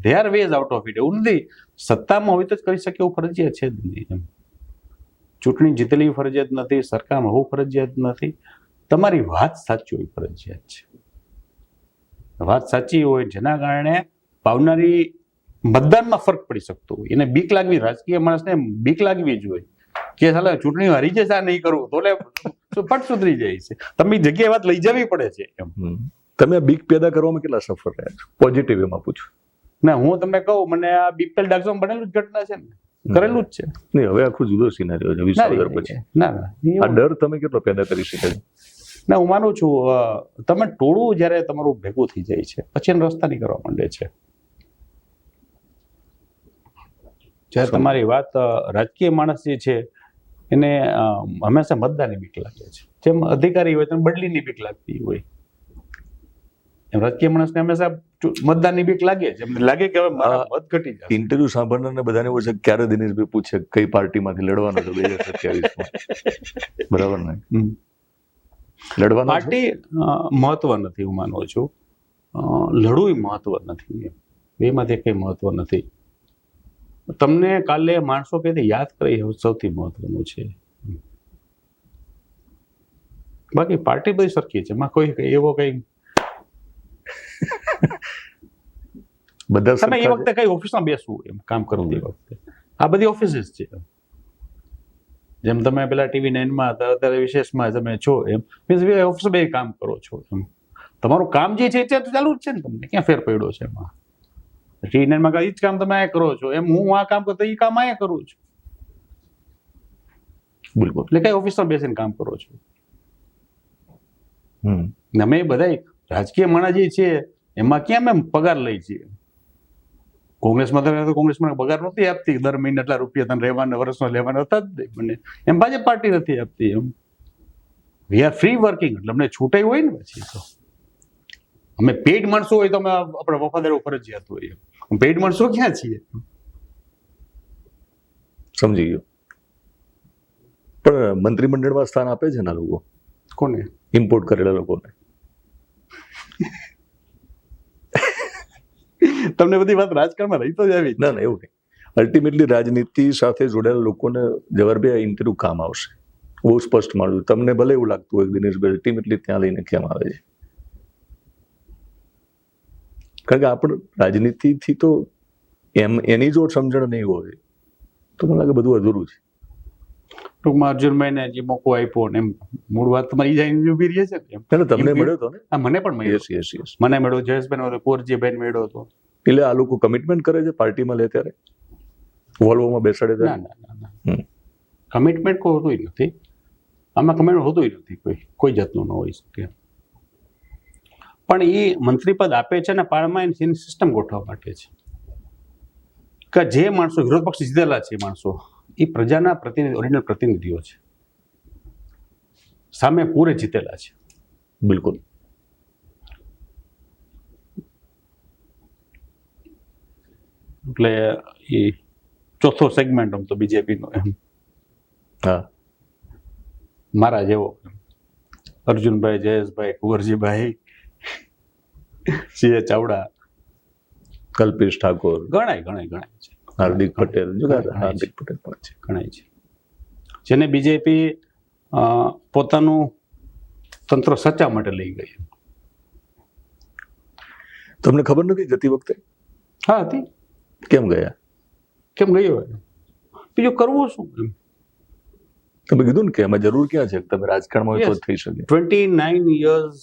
they are ways out of it. એવું નથી સત્તામાં હોય તો જ કરી શકે એવું ફરજિયાત છે જ નહીં એમ. ચૂંટણી જીતેલી ફરજિયાત નથી, સરકારમાં હોવું ફરજિયાત નથી, તમારી વાત સાચી હોય ફરજિયાત છે. વાત સાચી હોય જેના કારણે પાવનારી મતદાનમાં ફરક પડી શકતો હોય, એને બીક લાગવી, રાજકીય માણસને બીક લાગવી જ હોય કે સાલા ચૂંટણી હારી જશે આ નહીં કરવું તો પટ સુધરી જાય છે. તમે જગ્યાએ વાત લઈ જવી પડે છે એમ. તમે આ બીક પેદા કરવામાં કેટલા સફળ રહ્યા છો? પોઝિટિવ એમાં પૂછું. ના, હું તમને કહું, મને આ બીપીએલ ડાકઝોન બનેલું જ ઘટના છે ને, કરેલું જ છે. નહીં, હવે આખું જુદો સિનારીઓ છે વિસાવદર પછી. ના આ ડર તમે કેટલો પેદા કરી શકે? ના, હું માનું છું તમે ટોળું જ્યારે તમારું ભેગું થઈ જાય છે પછી એને રસ્તા નહીં કરવા માંડે છે. જ્યારે તમારી વાત રાજકીય માણસ જે છે એને હંમેશા મતદાનની બીક લાગે છે, જેમ અધિકારી હોય તેને બદલીની બીક લાગતી હોય, એમ રાજકીય માણસને હંમેશા મતદાનની બીક લાગે છે. એમને લાગે કે હવે મારા મત ઘટી જાય. ઇન્ટરવ્યુ સાંભળનારને બધાને એવું છે ક્યારે દિનેશભાઈ પૂછે કઈ પાર્ટીમાંથી લડવાનો છે 2027? બરાબર ને? લડવાનો પાર્ટી મહત્વ નથી, હું માનું છું. લડવું મહત્વ નથી, બેમાંથી કઈ મહત્વ નથી. તમને કાલે માણસો કે યાદ કરે એ સૌથી મહત્વનું છે. બાકી પાર્ટી બધી સરખી છે, એમાં કોઈ એવો કઈ બધા તમે એ વખતે કઈ ઓફિસમાં બેસવું એમ કામ કરવું એ વખતે આ બધી ઓફિસીસ છે. જેમ તમે પેલા TV9 માં હતા, અત્યારે વિશેષમાં તમે છો એમ, મીન્સ ઓફિસ બે કામ કરો છો એમ. તમારું કામ જે છે તે ચાલુ જ છે ને, તમને ક્યાં ફેર પડ્યો છે એમાં? TV9 માં એ જ કામ તમે આ કરો છો એમ, હું આ કામ કરતો એ કામ આ કરું છું. બિલકુલ. એટલે કઈ ઓફિસમાં બેસીને કામ કરો છો? અમે બધા રાજકીય માણસ જે છે એમાં ક્યાં અમે પગાર લઈ છીએ? કોંગ્રેસમાં તો કોંગ્રેસમાં પગાર નથી આપતી, દર મહિને એટલા રૂપિયા તને રહેવાના વર્ષમાં લેવાના હતા જ નહીં મને. એમ ભાજપ પાર્ટી નથી આપતી એમ. વી આર ફ્રી વર્કિંગ, એટલે અમને છૂટાઈ હોય ને પછી તો. અમે પેઇડ માણસો હોય તો અમે આપણે વફાદારી ફરજિયાત હોય, પેઇડ માણસો ક્યાં છીએ? સમજી ગયો. પણ મંત્રીમંડળમાં સ્થાન આપે છે ને લોકો? કોને? ઇમ્પોર્ટ કરેલા લોકોને. તમને બધી વાત રાજકારણમાં રહી તો જ આવી. ના, એવું નહીં. અલ્ટિમેટલી રાજનીતિ સાથે જોડાયેલા લોકોને જવાબદારી ઇન્ટરવ્યુ કામ આવશે. બહુ સ્પષ્ટ માનું. તમને ભલે એવું લાગતું હોય દિનેશભાઈ અલ્ટિમેટલી ત્યાં લઈને કેમ આવે છે? કારણ કે આપણે રાજનીતિથી તો એની જો સમજણ નહીં હોય તો મને લાગે બધું અધૂરું છે. ટૂંકમાં અર્જુનભાઈને જે મોકો આપ્યો ને એમ મૂળ વાત તમારી જાય ઉભી રહી છે ને. તમને મળ્યો હતો ને? હા, મને પણ મળ્યો. યસ. મને મળ્યો, જયેશભાઈ મળ્યો, કુંવરજીભાઈ મળ્યો હતો. એટલે આ લોકો કમિટમેન્ટ કરે છે પાર્ટીમાં લે ત્યારે, વોલ્વોમાં બેસાડે ત્યારે? ના. કમિટમેન્ટ કોઈ હોતું નથી આમાં, કમિટમેન્ટ હોતું નથી કોઈ જાતનું ન હોઈ શકે. પણ એ મંત્રી પદ આપે છે ને પાળમાં એની સિસ્ટમ ગોઠવવા માટે છે કે જે માણસો વિરોધ પક્ષ જીતેલા છે, માણસો એ પ્રજાના પ્રતિનિધિ, ઓરિજિનલ પ્રતિનિધિઓ છે, સામે પૂરે જીતેલા છે. બિલકુલ. એટલે એ ચોથો સેગમેન્ટ આમ તો બીજેપીનો એમ. હા, મારા જેવો અર્જુનભાઈ, જયેશભાઈ, કુંવરજીભાઈ, CA ચાવડા, કલ્પેશ ઠાકોર, ગણાય છે. હાર્દિક પટેલ, હાર્દિક પટેલ પણ છે, ગણાય છે. જેને બીજેપી પોતાનું તંત્ર સચ્ચા માટે લઈ ગઈ. તમને ખબર નથી જતી વખતે? હા, હતી. કેમ ગયા? કેમ ગયો? બીજું કરવું શું એમ? તમે કીધું ને કે એમાં જરૂર ક્યાં છે, તમે રાજકારણમાં હોય તો જ થઈ શકે. 29 years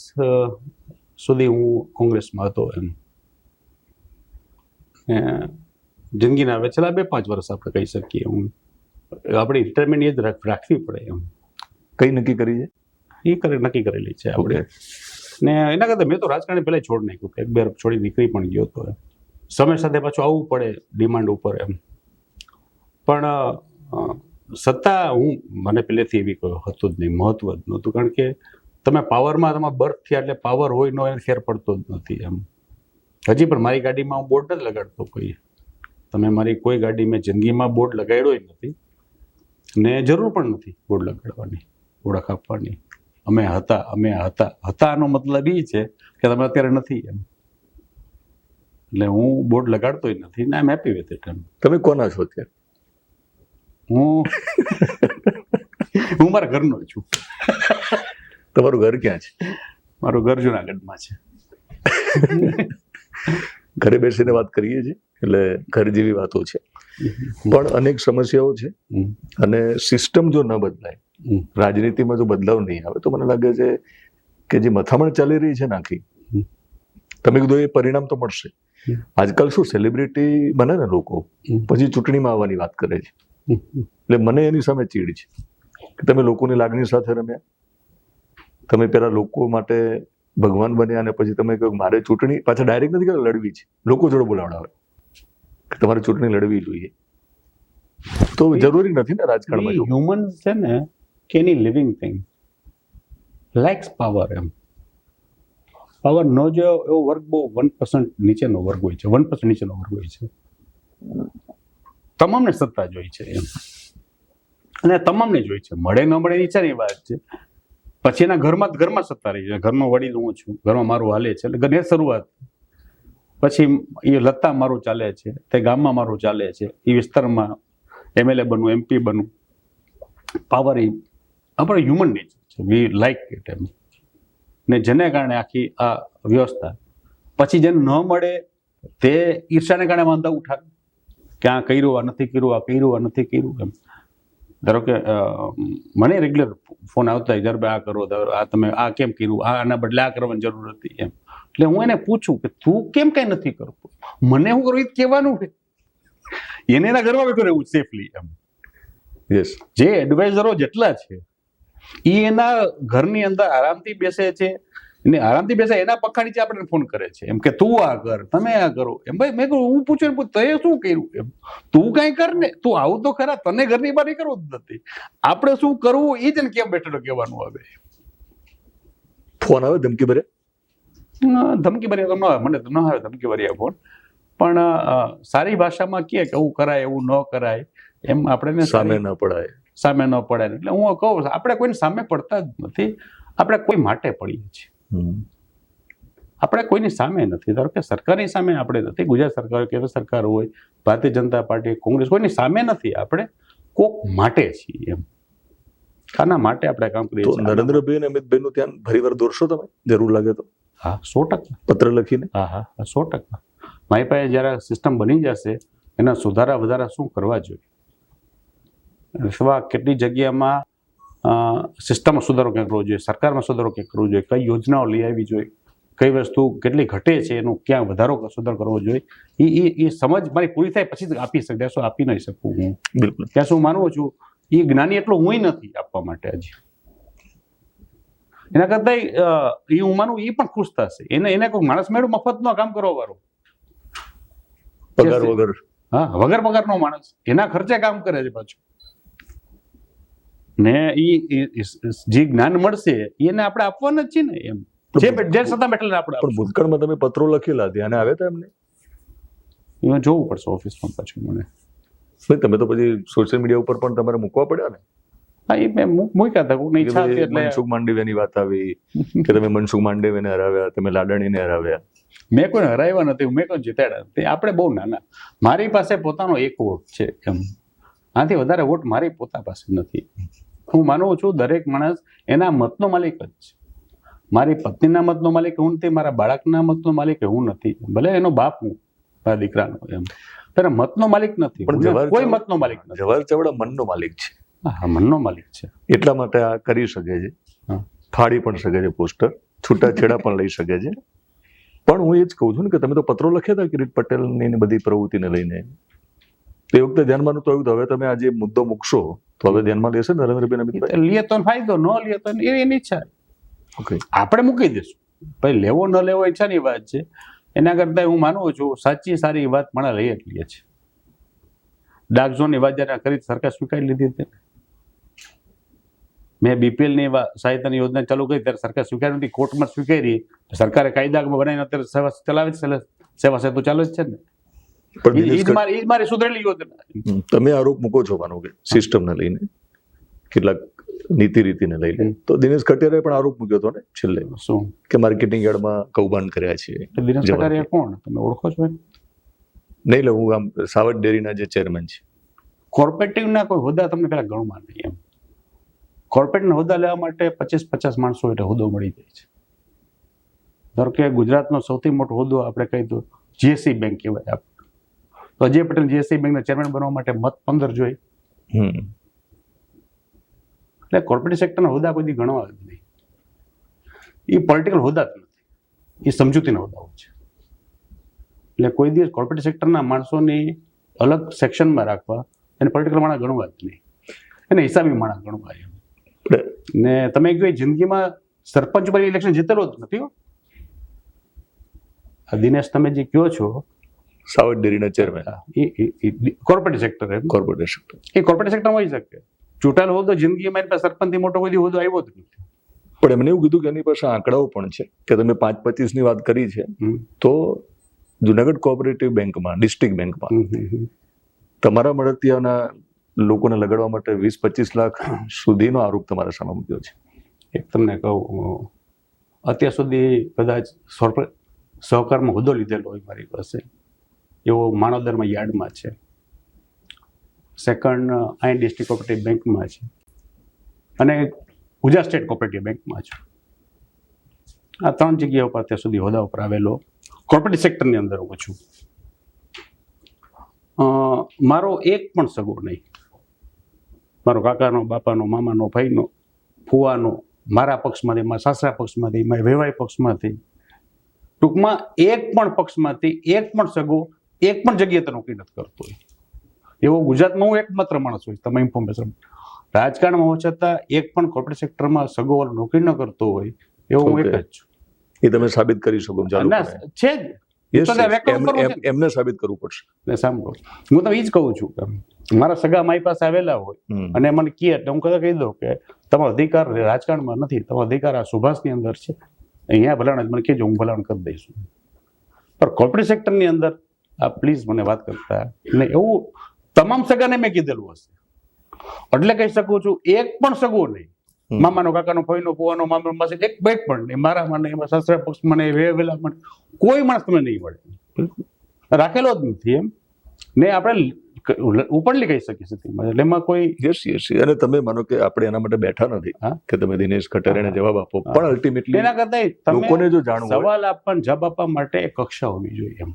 સુધી હું કોંગ્રેસમાં હતો એમ. જિંદગીના હવે છેલ્લા 2-5 વર્ષ આપણે કહી શકીએ હું આપણી રિટાયરમેન્ટ એજ રાખવી પડે એમ. કઈ નક્કી કરી છે? એ નક્કી કરેલી છે આપણે. ને એના કરતાં મેં તો રાજકારણ પહેલા છોડ નાખ્યું, 1-2 છોડી નીકળી પણ ગયો હતો. સમય સાથે પાછું આવવું પડે ડિમાન્ડ ઉપર એમ. પણ સત્તા મને પહેલેથી એવી કોઈ હતું જ નહીં, મહત્વ જ નહોતું. કારણ કે તમે પાવરમાં તમારા બર્થ થયા એટલે પાવર હોય ન હોય ફેર પડતો જ નથી એમ. હજી પણ મારી ગાડીમાં હું બોર્ડ નથી લગાડતો કોઈ. તમે મારી કોઈ ગાડી મેં જિંદગીમાં બોર્ડ લગાડ્યો જ નથી ને જરૂર પણ નથી બોર્ડ લગાડવાની, ઓળખ આપવાની. અમે હતા નો મતલબ એ છે કે તમે અત્યારે નથી એમ. એટલે હું બોર્ડ લગાડતો નથી ને આઈ એમ હેપી વિથ ઇટ એમ. તમે કોના છો અત્યારે? હું મારા ઘરનો છું. તમારું ઘર ક્યાં છે? મારું ઘર જુનાગઢમાં છે. ઘરે બેસીને વાત કરીએ છીએ એટલે ઘર જેવી વાતો છે, પણ અનેક સમસ્યાઓ છે અને સિસ્ટમ જો ન બદલાય, રાજનીતિમાં જો બદલાવ નહીં આવે તો મને લાગે છે કે જે મથામણ ચાલી રહી છે નાખી, તમે કીધું એ પરિણામ તો મળશે. આજકાલ શું સેલિબ્રિટી બને ને લોકો પછી ચૂંટણીમાં આવવાની વાત કરે છે, એટલે મને એની સામે ચીડ છે કે તમે લોકોની લાગણી સાથે રમ્યા. તમે પેલા લોકો માટે ભગવાન બન્યા અને પછી તમે કહ્યું મારે ચૂંટણી પાછા ડાયરેક્ટ નથી કે લડવી છે, લોકો જોડે બોલાવડાવે કે તમારે ચૂંટણી લડવી જોઈએ. તો જરૂરી નથી ને રાજકારણમાં હ્યુમન છે ને કે એની લિવિંગ થિંગ લાઇક્સ પાવર એમ. પાવર નો જો એવો વર્ગ બહુ 1% નીચેનો વર્ગ હોય છે, 1% નીચેનો વર્ગ હોય છે. તમામને સત્તા જોઈ છે એમ, અને તમામને જોઈ છે. મળે ન મળે નીચેની વાત છે. પછી એના ઘરમાં સત્તા રહી છે. ઘરનો વડીલ હું છું, ઘરમાં મારું હાલે છે એટલે ઘરની શરૂઆત. પછી એ લત્તા મારું ચાલે છે, તે ગામમાં મારું ચાલે છે, એ વિસ્તારમાં MLA બનવું, MP બનવું. પાવર એ આપણે હ્યુમન નેચર છે, વી લાઈક ઇટ એમ. ને જેને કારણે આખી આ વ્યવસ્થા પછી જેને ન મળે તે ઈર્ષાને કારણે વાંધા ઉઠાવે કે આ કર્યું, આ નથી કર્યું, આ કર્યું, આ નથી કર્યું એમ. ધારો કે મને રેગ્યુલર ફોન આવતા હોય, જરબે આ કરો, આ તમે આ કેમ કર્યું, આના બદલે આ કરવાની જરૂર હતી એમ. એટલે હું એને પૂછું કે તું કેમ કઈ નથી કરતો, મને હું કરું એ કહેવાનું છે. એને એના ઘરમાં બેઠો રહેવું સેફલી એમ. યસ, જે એડવાઇઝરો જેટલા છે એ એના ઘરની અંદર આરામથી બેસે છે, એને આરામથી બેસે એના પંખા નીચે આપણે ફોન કરે છે એમ કે તું આ કર, તમે આ કરો એમ. ભાઈ મેં કહ્યું, હું પૂછું તે શું કર્યું એમ, તું કઈ કર ને, તું આવું તો ખરા, તને ઘરની બહાર કરવું જ નથી. આપણે શું કરવું એ જ ને કેમ બેઠેલો કહેવાનું આવે. ફોન આવે ધમકી ભરે? ધમકી ભર્યા તો ન આવે, મને તો ન આવે ધમકી ભર્યા ફોન. પણ સારી ભાષામાં કહે કે એવું કરાય, એવું ન કરાય એમ. આપણે સામે ન પડાય, સામે ન પડાય. એટલે હું કહું આપણે કોઈની સામે પડતા જ નથી, આપણે કોઈ માટે પડીએ છીએ. આપણે કોઈની સામે નથી. ધારો કે સરકારની સામે આપણે નથી, ગુજરાત સરકાર હોય, કેન્દ્ર સરકાર હોય, ભારતીય જનતા પાર્ટી, કોંગ્રેસ, કોઈની સામે નથી. આપણે કોક માટે છીએ એમ. આના માટે આપણે કામ કરીએ છીએ. નરેન્દ્રભાઈ અને અમિતભાઈ નું ધ્યાન ફરીવાર દોરશો તમે, જરૂર લાગે તો? હા, 100%. પત્ર લખીને? હા, 100%. મારી પાસે જયારે સિસ્ટમ બની જશે એના સુધારા વધારા શું કરવા જોઈએ, અથવા કેટલી જગ્યામાં સિસ્ટમમાં સુધારો ક્યાં કરવો જોઈએ, સરકારમાં સુધારો ક્યાં કરવો જોઈએ, કઈ યોજનાઓ લઈ આવવી જોઈએ, કઈ વસ્તુ કેટલી ઘટે છે એનું ક્યાં વધારો સુધારો કરવો જોઈએ, એ સમજ મારી પૂરી થાય પછી જ આપી શકે. શું આપી નહીં શકું હું. બિલકુલ. ત્યાં શું માનવું છું એ જ્ઞાની એટલો હું નથી આપવા માટે હજી. એના કરતા એ હું માનું એ પણ ખુશ થશે. એને કોઈ માણસ મેળવું મફતનો કામ કરવા વાળો, પગાર વગર. હા, વગર પગારનો માણસ એના ખર્ચે કામ કરે છે પાછું. ને જે જ્ઞાન મળશે એને આપણે આપવાના જ છીએ ને એમ. જે સત્તા બેઠેલા આપણે. પણ ભૂતકાળમાં તમે પત્રો લખેલા, ધ્યાને આવે તો એમને? એમાં જોવું પડશે ઓફિસમાં પાછું મને. તમે તો પછી સોશિયલ મીડિયા ઉપર પણ તમારે મૂકવા પડ્યા ને? હા, એ મેં મૂક્યા હતા, કોઈની ઈચ્છા હતી એટલે. મનસુખ માંડવિયાની વાત આવી કે તમે મનસુખ માંડવિયાને હરાવ્યા, તમે લાડાણીને હરાવ્યા. મેં કોઈને હરાવ્યા નથી, મેં કોઈ જીતાડ્યા નથી. આપણે બહુ નાના. મારી પાસે પોતાનો એક વોટ છે એમ. આનાથી વધારે વોટ મારી પોતા પાસે નથી. હું માનું છું દરેક માણસ એના મતનો માલિક જ છે. મારી પત્નીના મતનો માલિક હું નથી, મારા બાળકના મતનો માલિક હું નથી, ભલે એનો બાપ હું દીકરાનો એમ. ત્યારે મતનો માલિક નથી, કોઈ મતનો માલિક નથી. જવાહર ચાવડા મનનો માલિક છે. હા, મનનો માલિક છે. એટલા માટે આ કરી શકે છે, હા. ફાડી પણ શકે છે પોસ્ટર, છૂટાછેડા પણ લઈ શકે છે. પણ હું એ જ કહું છું ને કે તમે તો પત્રો લખ્યા હતા કિરીટ પટેલની ને બધી પ્રવૃત્તિને લઈને, તે વખતે ધ્યાનમાં નહોતું આવ્યું. તો હવે તમે આજે મુદ્દો મૂકશો તો હવે ધ્યાનમાં લેશે નરેન્દ્રભાઈ અમિતભાઈ? લે તો ફાયદો, ન લે તો એની ઈચ્છા. ઓકે, આપણે મૂકી દઈશું. ભાઈ લેવો ન લેવો ઈચ્છાની વાત છે. એના કરતા હું માનું છું સાચી સારી વાત મને લઈ જ લે છે. ડાર્ક ઝોનની વાત જયારે કરી સરકાર સ્વીકારી લીધી હતી. મેં બીપીએલની સહાયતાની યોજના ચાલુ કરી ત્યારે સરકાર સ્વીકારી નથી, કોર્ટમાં સ્વીકારી. સરકારે કાયદામાં બનાવીને અત્યારે સેવા ચલાવે છે, સેવા સેતુ ચાલુ જ છે ને. પણ એ દિનેશ જ મારી સુધરેલી યોજના. તમે આરોપ મૂકો છો માનો કે સિસ્ટમને લઈને, કેટલાક નીતિ રીતિને લઈને, તો દિનેશ કટારિયાએ પણ આરોપ મૂક્યો હતો ને છેલ્લે શું કે માર્કેટિંગ યાર્ડમાં કૌભાંડ કર્યા છે. દિનેશ કટારિયા કોણ, તમે ઓળખો છો? નહીં લે, હું આમ સાવજ ડેરીના જે ચેરમેન છે. કોર્પોરેટિવના કોઈ હોદ્દા તમને પેલા ગણવા નહીં. એમ કોર્પોરેટના હોદ્દા લેવા માટે 50 માણસો એટલે હોદ્દો મળી જાય છે. ધારો કે ગુજરાતનો સૌથી મોટો હોદ્દો આપણે કહી દો જીએસસી બેંક કહેવાય. આપણે તો અજય પટેલ જીએસસી બેંકના ચેરમેન બનવા માટે મત 15 જોઈએ. એટલે કોર્પોરેટ સેક્ટરના હોદ્દા કોઈ દી ગણવા જ નહીં. એ પોલિટિકલ હોદ્દા જ નથી, એ સમજૂતીના હોદ્દાઓ છે. એટલે કોઈ દિવસ કોર્પોરેટ સેક્ટરના માણસોની અલગ સેક્શનમાં રાખવા, એને પોલિટિકલ માણસ ગણવા જ નહીં, એને હિસાબી માણસ ગણવા. ને તમે કોઈ જિંદગીમાં સરપંચ પર ઇલેક્શન જીતેલો જ નથી હો. આ દિનેશ તમે જે કહો છો સાવજ ડેરીના ચેરમેન, એ કોર્પોરેટ સેક્ટર, કોર્પોરેટ સેક્ટર, એ કોર્પોરેટ સેક્ટરમાં હોઈ શકે. ચૂંટાયેલો હોદ્દો જિંદગીમાં એની પાસે સરપંચથી મોટો કોઈ હોદ્દો આવ્યો જ નથી. પણ એમને એવું કીધું કે એની પાસે આંકડાઓ પણ છે કે તમે 5-25 ની વાત કરી છે, તો જુનાગઢ કોઓપરેટિવ બેંકમાં, ડિસ્ટ્રિક્ટ બેંકમાં તમારા મળતિયાના લોકોને લગાડવા માટે 20-25 લાખ સુધીનો આરોપ તમારા સામે મૂક્યો છે. એક તમને કહું, અત્યાર સુધી કદાચ સહકારમાં હોદ્દો લીધેલો હોય મારી પાસે એવો માણાવદરમાં યાર્ડમાં છે, સેકન્ડ અહીં ડિસ્ટ્રિક્ટ કોઓપરેટિવ બેંકમાં છે, અને ગુજરાત સ્ટેટ કોઓપરેટિવ બેંકમાં છે. આ 3 જગ્યાઓ પર અત્યાર સુધી હોદ્દા ઉપર આવેલો કોર્પોરેટ સેક્ટરની અંદર હું છું. મારો એક પણ સગો નહીં, મારો કાકાનો, બાપાનો, મામાનો, ભાઈનો, ફુવાનો, મારા પક્ષમાંથી, મારા સાસરા પક્ષમાંથી, મારા વેવાઈ પક્ષમાંથી, ટૂંકમાં એક પણ પક્ષમાંથી એક પણ સગો એક પણ જગ્યાએ નોકરી નથી કરતો એવો ગુજરાતમાં હું એકમાત્ર માણસ હોય. તમે ઇન્ફોર્મેશન રાજકારણમાં હોવા છતાં એક પણ કોર્પોરેટ સેક્ટરમાં સગો નોકરી ન કરતો હોય એવો હું એક જ છું. એ તમે સાબિત કરી શકો છો? છે જ, એમને સાબિત કરવું પડશે. સાંભળો, હું તો એ જ કહું છું કે મારા સગા મારી પાસે આવેલા હોય અને મને કહે એટલે હું કદાચ કહી દઉં કે તમારો અધિકાર રાજકારણમાં નથી, તમારો અધિકાર આ સુભાષની અંદર છે, અહીંયા ભલાણ મને કહેજો, હું ભલાણ કરી દઈશું. પણ કોર્પોરેટ સેક્ટરની અંદર આ પ્લીઝ મને વાત કરતા ને એવું તમામ સગાને મેં કીધેલું હશે એટલે કહી શકું છું એક પણ સગો નહીં, મામાનો, કાકાનો, ફોઈનો, ફુવાનો, મામા પાસે એક પણ નહીં, મારા મને, એમાં સાસરા પક્ષ મને, વેલા મને કોઈ માણસ તમને નહીં મળે, રાખેલો જ નથી. એમ ને આપણે ઉપરલી કહી શકીએ છીએ એટલે એમાં કોઈ યસ. અને તમે માનો કે આપણે એના માટે બેઠા નથી કે તમે દિનેશ કટારિયાને જવાબ આપો, પણ અલ્ટિમેટલી એના કરતા લોકોને જો જાણવું હોય, સવાલ આપવા, જવાબ આપવા માટે એક કક્ષા હોવી જોઈએ. એમ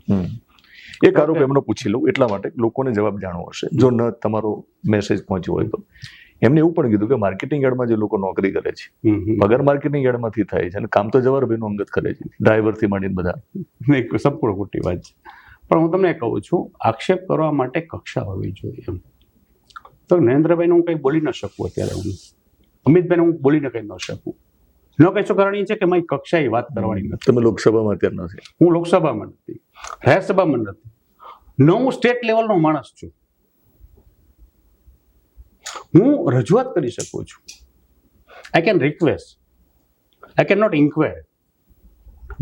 એક આરોપ એમનો પૂછી લઉં એટલા માટે લોકોને જવાબ જાણવો હશે, જો ન તમારો મેસેજ પહોંચ્યો હોય તો. એમને એવું પણ કીધું કે માર્કેટિંગ યાર્ડમાં જે લોકો નોકરી કરે છે, પગાર માર્કેટિંગ યાર્ડમાંથી થાય છે અને કામ તો જવાહરભાઈનું અંગત કરે છે, ડ્રાઈવરથી માંડીને બધા. સંપૂર્ણ ખોટી વાત છે. પણ હું તમને કહું છું, આક્ષેપ કરવા માટે કક્ષા હોવી જોઈએ. એમ તો નરેન્દ્રભાઈને હું કંઈ બોલી ન શકું અત્યારે, હું અમિતભાઈને હું બોલીને કંઈ ન શકું. ન કહી શકું કારણ એ છે કે મારી કક્ષાએ વાત કરવાની નથી. તમે લોકસભામાં અત્યારે નથી? હું લોકસભામાં નથી, રાજ્યસભામાં નથી, હું સ્ટેટ લેવલનો માણસ છું. હું રજૂઆત કરી શકું છું. I can request, I can not inquire.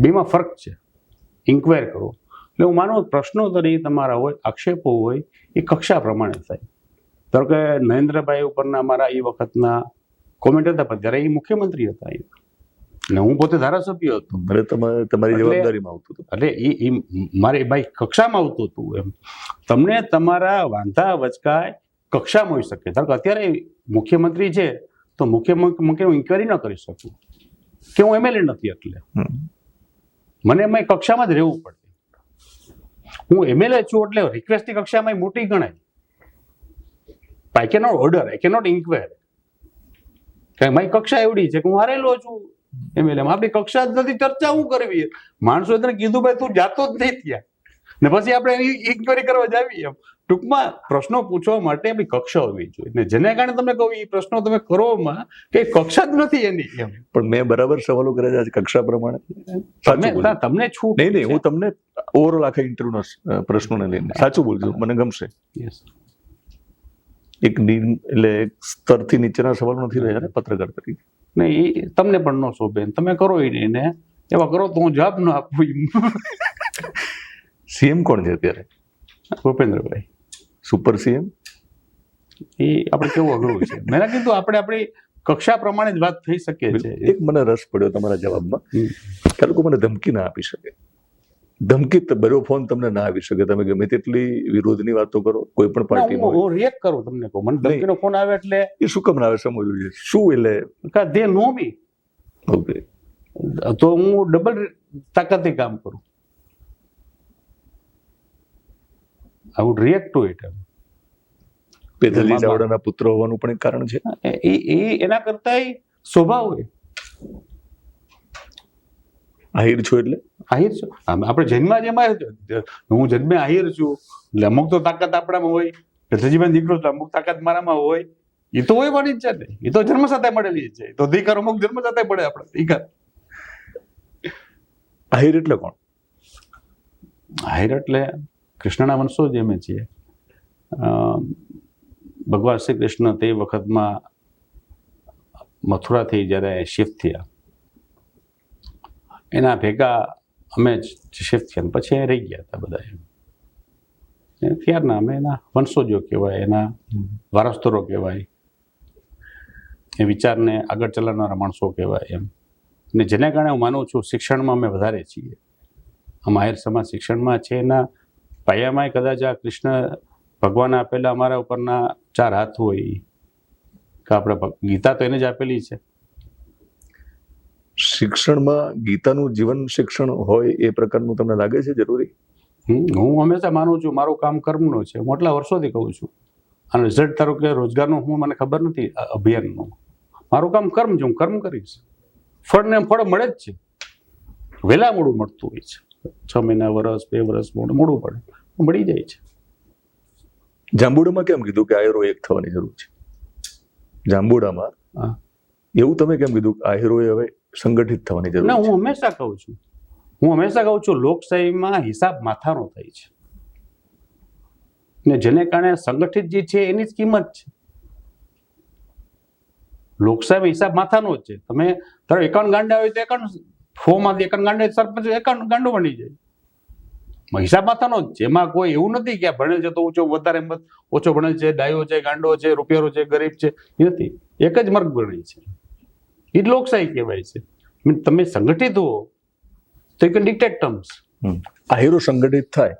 બેમાં ફરક છે. ઇન્ક્વાયર કરો એટલે હું માનું પ્રશ્નોત્તરી તમારા હોય, આક્ષેપો હોય, એ કક્ષા પ્રમાણે થાય. ધારો કે નરેન્દ્રભાઈ ઉપરના મારા એ વખતના કોમેન્ટ હતા, પણ જ્યારે એ મુખ્યમંત્રી હતા ને હું પોતે ધારાસભ્ય હતો, તમારી જવાબદારીમાં આવતું હતું, એટલે એ મારી ભાઈ કક્ષામાં આવતું હતું. એમ તમને તમારા વાંધા વચકાય કક્ષામાં હોઈ શકે. ધારો કે અત્યારે મુખ્યમંત્રી છે તો મુખ્યમંત્રી હું ઇન્ક્વાયરી ન કરી શકું કે હું એમએલએ નથી, એટલે મને એમાં કક્ષામાં જ રહેવું પડે. હું એમએલએ છું એટલે રિક્વેસ્ટની કક્ષામાં મોટી ગણાય. આઈ કેનોટ ઓર્ડર, આઈ કેનોટ ઇન્ક્વાયર કે મારી કક્ષા એવડી છે કે હું હારેલો છું એમએલએ માં. આપણી કક્ષા જ નથી, ચર્ચા હું કરવી? માણસો તને કીધું ભાઈ તું જાતો જ નહીં ત્યાં, ને પછી આપણે એની ઇન્ક્વાયરી કરવા જાવી. એમ ટૂંકમાં પ્રશ્નો પૂછવા માટે આપણી કક્ષા હોવી જોઈએ, ને જેને કારણે તમને કહું એ પ્રશ્નો તમે કરવામાં કે કક્ષા જ નથી એની. એમ પણ મેં બરાબર સવાલો કર્યા છે કક્ષા પ્રમાણે. તમને છૂટ નહીં, હું તમને ઓવરઓલ આખા ઇન્ટરવ્યુના પ્રશ્નોને લઈને સાચું બોલજો, મને ગમશે. એટલે એક સ્તરથી નીચેના સવાલો નથી રહ્યા ને પત્રકાર તરીકે. નહીં, એ તમને પણ ન શોભે, તમે કરો એને એવા કરો તો હું જવાબ ન આપું. સીએમ કોણ છે અત્યારે? Bhupendrabhai super CM. એ આપણે કેવું અઘરું છે. મેં કીધું આપણે આપણી કક્ષા પ્રમાણે જ વાત થઈ શકે છે. એક મને રસ પડ્યો તમારા જવાબમાં કે લોકો મને ધમકી ના આપી શકે. ધમકી ભર્યો ફોન તમને ના આવી શકે, તમે ગમે તેટલી વિરોધની વાતો કરો કોઈ પણ પાર્ટીમાં. હું રિએક્ટ કરું, તમને કહું મને ધમકીનો ફોન આવે એટલે એ શું કામ ના આવે સમજવું જોઈએ. શું એટલે દે નો મી, ઓકે, તો હું ડબલ તાકાતથી કામ કરું. I would react to it. Pethalji ચાવડાના પુત્ર હોવાનું પણ એક કારણ છે. એ એના કરતા સ્વભાવ હોય. આહિર છો એટલે આહિર છું આપણે જન્મમાં જેમાં હું જન્મે આહિર છું એટલે અમુક તો તાકાત આપણામાં હોય. પેથલજીમાં દીકરો એટલે અમુક તાકાત મારામાં હોય. એ તો હોય વાળી જ છે ને, એ તો જન્મ સાથે મળેલી જ છે. તો દીકર અમુક જન્મ સાથે મળે આપણે દીકર. આહિર એટલે કોણ? આહિર એટલે કૃષ્ણના વંશો જ અમે છીએ. ભગવાન શ્રી કૃષ્ણ તે વખતમાં મથુરાથી જ્યારે શિફ્ટ થયા એના ભેગા અમે શિફ્ટ થયા, પછી રહી ગયા હતા બધા. ત્યારના અમે એના વંશજો કહેવાય, એના વારસદારો કહેવાય, એ વિચારને આગળ ચલાવનારા માણસો કહેવાય. એમ ને જેને કારણે હું માનું છું શિક્ષણમાં અમે વધારે છીએ. આમ આહિર સમાજ શિક્ષણમાં છે, એના પાયામાં કદાચ આ કૃષ્ણ ભગવાન આપેલા અમારા ઉપરના 4 હાથ હોય કે આપણે ગીતા તો એને જ આપેલી છે. શિક્ષણમાં ગીતાનું જીવન શિક્ષણ હોય એ પ્રકારનું તમને લાગે છે જરૂરી? હું હંમેશા માનું છું મારું કામ કર્મનું છે. હું એટલા વર્ષોથી કહું છું. અને રિઝલ્ટ તારો કે રોજગારનું મને ખબર નથી અભિયાનનું. મારું કામ કર્મ છે, હું કર્મ કરીશ. ફળને ફળ મળે જ છે. વહેલા મોડું મળતું હોય છે. 6 મહિના, વર્ષ, 2 વર્ષ મોડું પડે, મળી જાય છે. જાંબુડામાં કેમ કીધું કે આહિરો એક થવાની જરૂર છે? જાંબુડામાં એવું તમે કેમ કીધું કે આહિરોએ હવે સંગઠિત થવાની જરૂર છે? હું હંમેશા કહું છું લોકશાહીમાં હિસાબ માથાનો થાય છે, ને જેને કારણે સંગઠિત જે છે એની જ કિંમત છે. લોકશાહીમાં હિસાબ માથાનો જ છે. તમે તારો એકાઉન્ટ ગાંડા હોય તો એકાઉન્ટ 100 માંથી એકાઉન્ટ ગાંડા સરપંચ એકાઉન્ટ ગાંડો બની જાય. હિસાબ માથાનો જ છે. એમાં કોઈ એવું નથી કે ભણેલ છે તો ઊંચો વધારે ઓછો ભણેલ છે, ડાયો છે, ગાંડો છે, રૂપિયારો છે, ગરીબ છે, એ નથી. એક જ વર્ગ ગણાય છે. એ જ લોકશાહી કહેવાય છે. તમે સંગઠિત હો તો એક ડિક્ટેટ ટર્મ્સ. આહિરો સંગઠિત થાય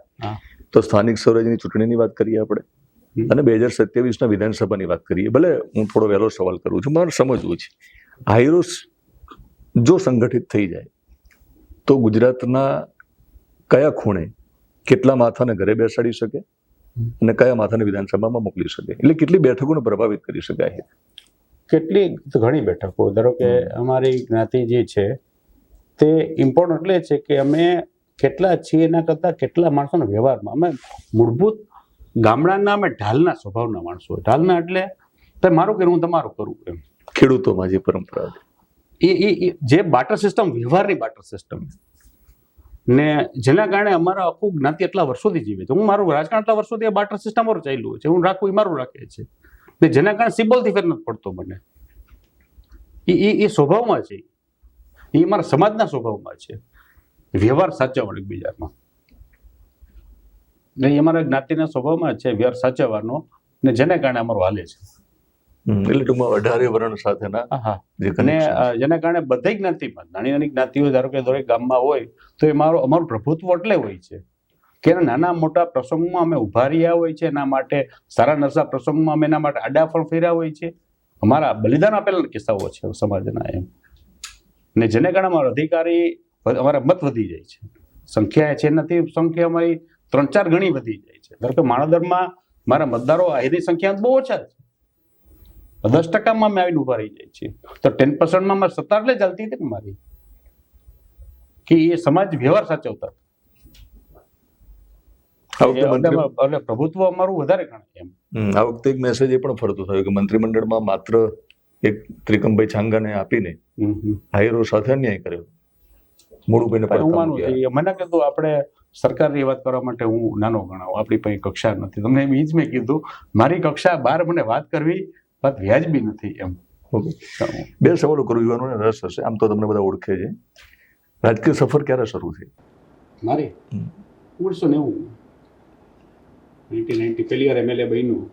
તો સ્થાનિક સ્વરાજની ચૂંટણીની વાત કરીએ આપણે, અને 2027ના વિધાનસભાની વાત કરીએ. ભલે હું થોડો વહેલો સવાલ કરું છું, મારે સમજવું છે. આહિરો જો સંગઠિત થઈ જાય તો ગુજરાતના કયા ખૂણે કેટલા માથાને ઘરે બેસાડી શકે અને કયા માથાને વિધાનસભામાં મોકલી શકે? એટલે કેટલી બેઠકોને પ્રભાવિત કરી શકાય? કેટલી ઘણી બેઠકો. ધારો કે અમારી જ્ઞાતિ જે છે તે ઇમ્પોર્ટન્ટ એટલે છે કે અમે કેટલા છીએ એના કરતાં કેટલા માણસોના વ્યવહારમાં અમે મૂળભૂત ગામડાના અમે ઢાલના સ્વભાવના માણસો. ઢાલના એટલે તમે મારું કરું હું તમારું કરું. એમ ખેડૂતોમાં જે પરંપરા એ જે બાટર સિસ્ટમ, વ્યવહારની બાટર સિસ્ટમ, ને જેના કારણે અમારા આખું જ્ઞાતિ એટલા વર્ષોથી જીવે છે. હું મારું રાજકારણ એટલા વર્ષોથી બાટર સિસ્ટમ મારું ચાલ્યું છે. હું રાખું એ મારું રાખે છે, ને જેના કારણે સિમ્બોલથી ફેર નથી પડતો મને. એ સ્વભાવમાં છે, એ મારા સમાજના સ્વભાવમાં છે. વ્યવહાર સાચવવાનો એકબીજામાં, ને એ અમારા જ્ઞાતિના સ્વભાવમાં છે વ્યવહાર સાચવવાનો, ને જેને કારણે અમારું હાલે છે. એટલે ટૂંકમાં 18 વર્ણ સાથેના અને જેના કારણે બધી જ્ઞાતિમાં નાની નાની જ્ઞાતિઓ ધારો કે દરેક ગામમાં હોય તો એ અમારું પ્રભુત્વ એટલે હોય છે કે નાના મોટા પ્રસંગોમાં અમે ઉભા રહ્યા હોય છે. એના માટે સારા નરસા પ્રસંગમાં અમે એના માટે આડા પણ ફેર્યા હોય છે. અમારા બલિદાન આપેલા કિસ્સાઓ છે સમાજના. એમ ને જેને કારણે અમારા અધિકારી અમારા મત વધી જાય છે. સંખ્યા છે નથી, સંખ્યા અમારી 3-4 ગણી વધી જાય છે. ધારો કે માણાદરમાં મારા મતદારો આહિરની સંખ્યા બહુ ઓછા છે, 10%માં મેં આવીને ઉભા રહી જાય છે, તો 10%માં મારે સત્તા એટલે ચાલતી હતી ને મારી, કે એ સમાજ વ્યવહાર સાચવતા આ વખતે મંત્રી એટલે પ્રભુત્વ અમારું વધારે ગણાય એમ. આ વખતે એક મેસેજ એ પણ ફરતો થયો કે મંત્રીમંડળમાં માત્ર એક ત્રિકમભાઈ છાંગાને આપીને હાયરો સાથે અન્યાય કર્યો. મોડુભાઈને હું માનું છું મને કીધું આપણે સરકારની વાત કરવા માટે હું નાનો ગણાવું, આપણી પાસે કક્ષા નથી. તમને એ જ મેં કીધું, મારી કક્ષા બહાર મને વાત કરવી વાત વ્યાજબી નથી એમ. બે સવાલો કરું, યુવાનોને રસ હશે. આમ તો તમને બધા ઓળખે છે. રાજકીય સફર ક્યારે શરૂ થઈ મારી? 1990 પહેલી વાર MLA બન્યું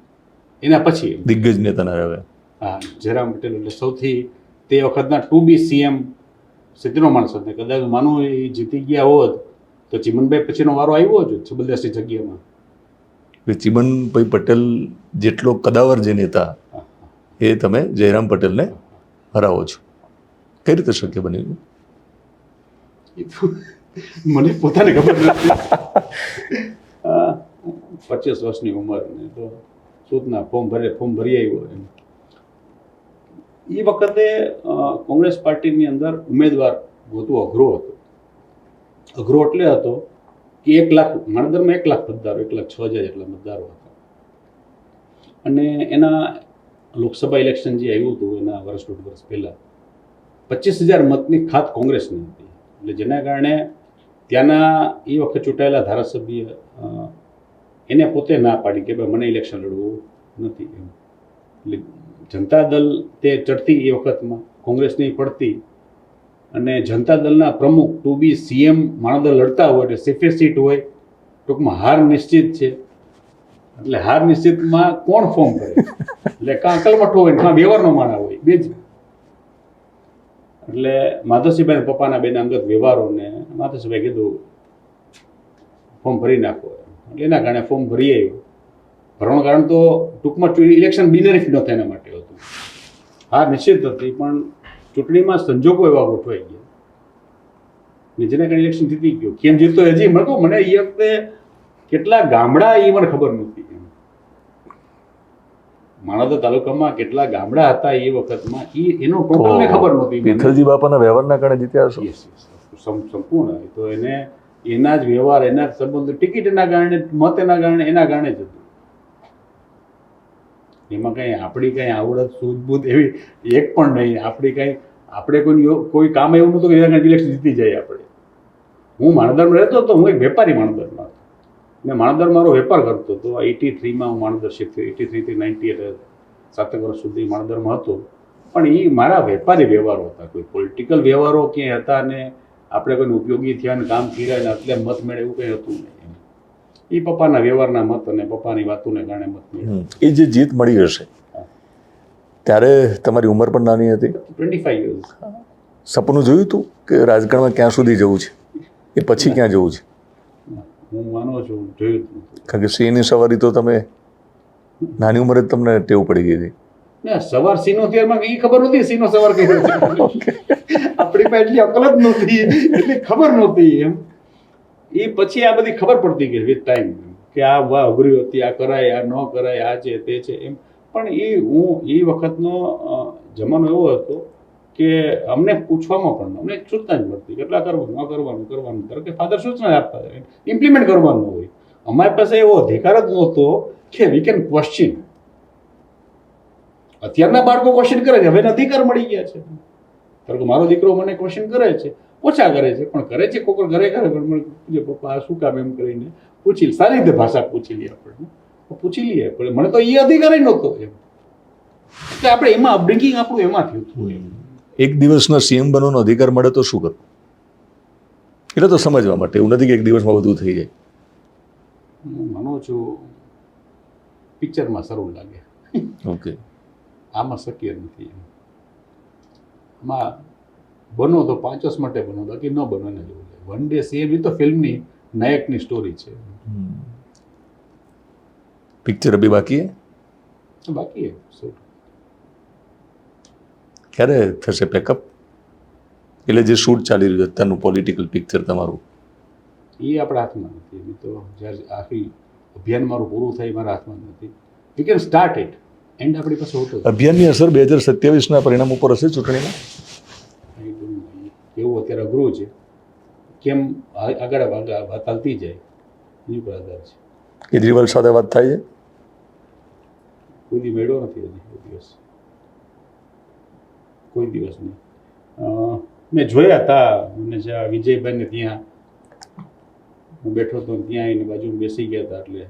એના પછી દિગ્ગજ નેતાના હવે. હા, જયરામ પટેલ એટલે સૌથી તે વખતના 2B CM સિદ્ધિનો માણસ હતો. કદાચ માનું એ જીતી ગયા હોત તો ચીમનભાઈ પછીનો વારો આવ્યો જ જબરદસ્તી જગ્યામાં. ચીમનભાઈ પટેલ જેટલો કદાવર જે નેતા એ તમે જયરામ પટેલને હરાવો છો. કઈ રીતે શક્ય બન્યું? મને પોતાને ખબર નથી. 25 વર્ષની ઉંમર ને તો સૂતના ફોર્મ ભરી આવ્યો એમ. એ વખતે કોંગ્રેસ પાર્ટીની અંદર ઉમેદવાર ગોતવો અઘરો હતો. અઘરો એટલે હતો કે 1 લાખ માણદરમાં 1 લાખ મતદારો, 1,06,000 જેટલા મતદારો હતા. અને એના લોકસભા ઇલેક્શન જે આવ્યું હતું એના વર્ષ 1.5 વર્ષ પહેલાં 25,000 મતની ખાત કોંગ્રેસની હતી. એટલે જેના કારણે ત્યાંના એ વખત ચૂંટાયેલા ધારાસભ્ય એને પોતે ના પાડી કે ભાઈ મને ઇલેક્શન લડવું નથી એમ. એટલે જનતા દળ તે ચડતી એ વખતમાં, કોંગ્રેસની પડતી, અને જનતા દળના પ્રમુખ 2B CM માણદર લડતા હોય એટલે સેફે સીટ હોય, ટૂંકમાં હાર નિશ્ચિત છે. એટલે હાર નિશ્ચિતમાં કોણ ફોર્મ કરે? એટલે કાં અકલમઠો હોય કાં વ્યવહારનો માણા હોય, બે જ. એટલે માધવસિંહભાઈ પપ્પાના બેના અંગત વ્યવહારોને માધવસિંહભાઈ કીધું ફોર્મ ભરી નાખો. એટલે એના કારણે ફોર્મ ભરી આવ્યું. ભરવાનું કારણ તો ટૂંકમાં ઇલેક્શન બિનહરીફ ન થાય એના માટે હતું. હા, નિશ્ચિત હતી, પણ ચૂંટણીમાં સંજોગો એવા ગોઠવાઈ ગયા ને જેના કારણે ઇલેક્શન જીતી ગયો. કેમ જીતો હજી મને એ વખતે કેટલા ગામડા એ મને ખબર નહોતી. માણાવદર તાલુકામાં કેટલા ગામડા હતા એ વખતમાં એનો ટોટલને ખબર નહોતી. વિઠ્ઠલજી બાપાના વ્યવહારના કારણે જીત્યા હશો. સંપૂર્ણ. તો એને એના જ વ્યવહાર, એના જ સંબંધો, ટિકિટ એના કારણે, મત એના કારણે જ હતું. એમાં કંઈ આપણી કંઈ આવડત સૂઝબૂઝ એવી એક પણ નહીં. આપણે કોઈ કામ એવું નહોતું કે એના કારણે ઇલેક્શન જીતી જાય આપણે. હું માણાવદરમાં રહેતો હતો, હું એક વેપારી માણાવદરમાં હતો. મેં માણાવદર મારો વેપાર કરતો હતો. 83માં હું માણાવદર શિફ્ટ થયો. 83 થી 90 એટલે 7 વર્ષ સુધી માણાવદરમાં હતો. પણ એ મારા વેપારી વ્યવહારો હતા, કોઈ પોલિટિકલ વ્યવહારો ક્યાંય હતા ને આપણે કોઈને ઉપયોગી થયા ને કામ કર્યા ને એટલે મત મળે એવું કંઈ હતું નહીં. એ પપ્પાના વ્યવહારના મત અને પપ્પાની વાતોને કારણે મત મળ્યા. એ જે જીત મળી હશે ત્યારે તમારી ઉંમર પણ નાની હતી. 25 years. સપનું જોયું હતું કે રાજકારણમાં ક્યાં સુધી જવું છે, એ પછી ક્યાં જવું છે? હું માનું છું જોયું હતું. કારણ કે સિંહની સવારી તો તમે નાની ઉંમરે જ તમને ટેવ પડી ગઈ હતી. ના, સવાર સિંહનો ત્યારમાં એ ખબર નહોતી સિંહનો સવાર કઈ રીતે. આપણી પાસે એટલી અકલ જ નહોતી, એટલી ખબર નહોતી એમ. એ પછી આ બધી ખબર પડતી ગઈ વિથ ટાઈમ કે આ વાહ અઘરી હતી, આ કરાય, આ ન કરાય, આ છે તે છે એમ. પણ એ વખતનો જમાનો એવો હતો કે અમને પૂછવામાં પણ અમને સૂચના જ મળતી કેટલા કરવાનું, આ કરવાનું ધારો કે ફાધર સૂચના આપતા ઇમ્પ્લિમેન્ટ કરવાનું હોય. અમારી પાસે એવો અધિકાર જ નહોતો કે વી કેન ક્વેશ્ચન. અત્યારના બાળકો ક્વેશ્ચન કરે છે, હવે અધિકાર મળી ગયા છે. ધારો કે મારો દીકરો મને ક્વેશ્ચન કરે છે, ઓછા કરે છે પણ કરે છે, કોઈક ઘરે કરે પણ મને પૂછે પપ્પા આ શું કામ એમ કરીને પૂછી સારી રીતે ભાષા પૂછી લઈએ આપણે, પૂછી લઈએ. પણ મને તો એ અધિકાર નહોતો એમ. એટલે આપણે એમાં અપબ્રિંગિંગ આપણું એમાં થયું હતું એમ. એક દિવસનો CM બનવાનો અધિકાર મળે તો શું કરવું? એટલે તો સમજવા માટે, એવું નથી કે એક દિવસમાં બધું થઈ જાય. હું માનું છું પિક્ચરમાં સારું લાગે. ઓકે, આમાં શક્ય નથી એમ. આમાં બનો તો 5 વર્ષ માટે બનો, બાકી ન બનો ને જેવું. વન ડે CM એ તો ફિલ્મની નાયકની સ્ટોરી છે. પિક્ચર અભી બાકી હે? બાકી ક્યારે થશે પેકઅપ? એટલે જે શૂટ ચાલી રહ્યું છે અત્યારનું પોલિટિકલ પિક્ચર તમારું, એ આપણા હાથમાં નથી. એ તો જ્યારે આખી અભિયાન મારું પૂરું થાય મારા હાથમાં નથી. You can start it, and આપણી પાસે હોતો જ અભિયાનની અસર 2027ના પરિણામ ઉપર હશે ચૂંટણીમાં? એવું અત્યારે અઘરું છે. કેમ આગળ વાત ચાલતી જાય એની પર આધાર છે. કેજરીવાલ સાથે વાત થાય છે? કોઈ દી મેળો નથી હજી કોઈ દિવસ નહીં. મેં જોયા હતા મને જ્યાં વિજયભાઈને ત્યાં હું બેઠો હતો ત્યાં આવીને બાજુમાં બેસી ગયા હતા એટલે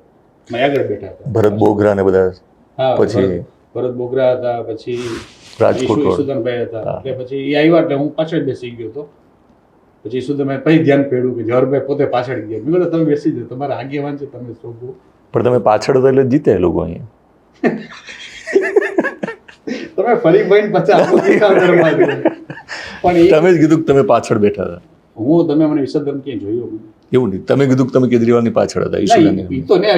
મેં આગળ બેઠા હતા. ભરત બોગરા ને બધા હા પછી ભરત બોગરા હતા, પછી રાજકોટ વાળા. ઈસુદાનભાઈ હતા. એટલે પછી એ આવ્યા એટલે હું પાછળ બેસી ગયો હતો. પછી ઈસુદાનભાઈ પછી ધ્યાન પડ્યું કે જવાહરભાઈ પોતે પાછળ ગયા. મેં કીધું તમે બેસી જાઓ, તમારા આગેવાન છે, તમે શોભો. પણ તમે પાછળ હતા એટલે જીતે એ લોકો અહીંયા. તમે ફરી ભાઈ પછી પણ તમે જ કીધું કે તમે પાછળ બેઠા હતા. તમે મને વિસર્જન ક્યાંય જોયું એવું નહીં, તમે કીધું કે તમે કેજરીવાલની પાછળ હતા. ઈશુદાની તો ને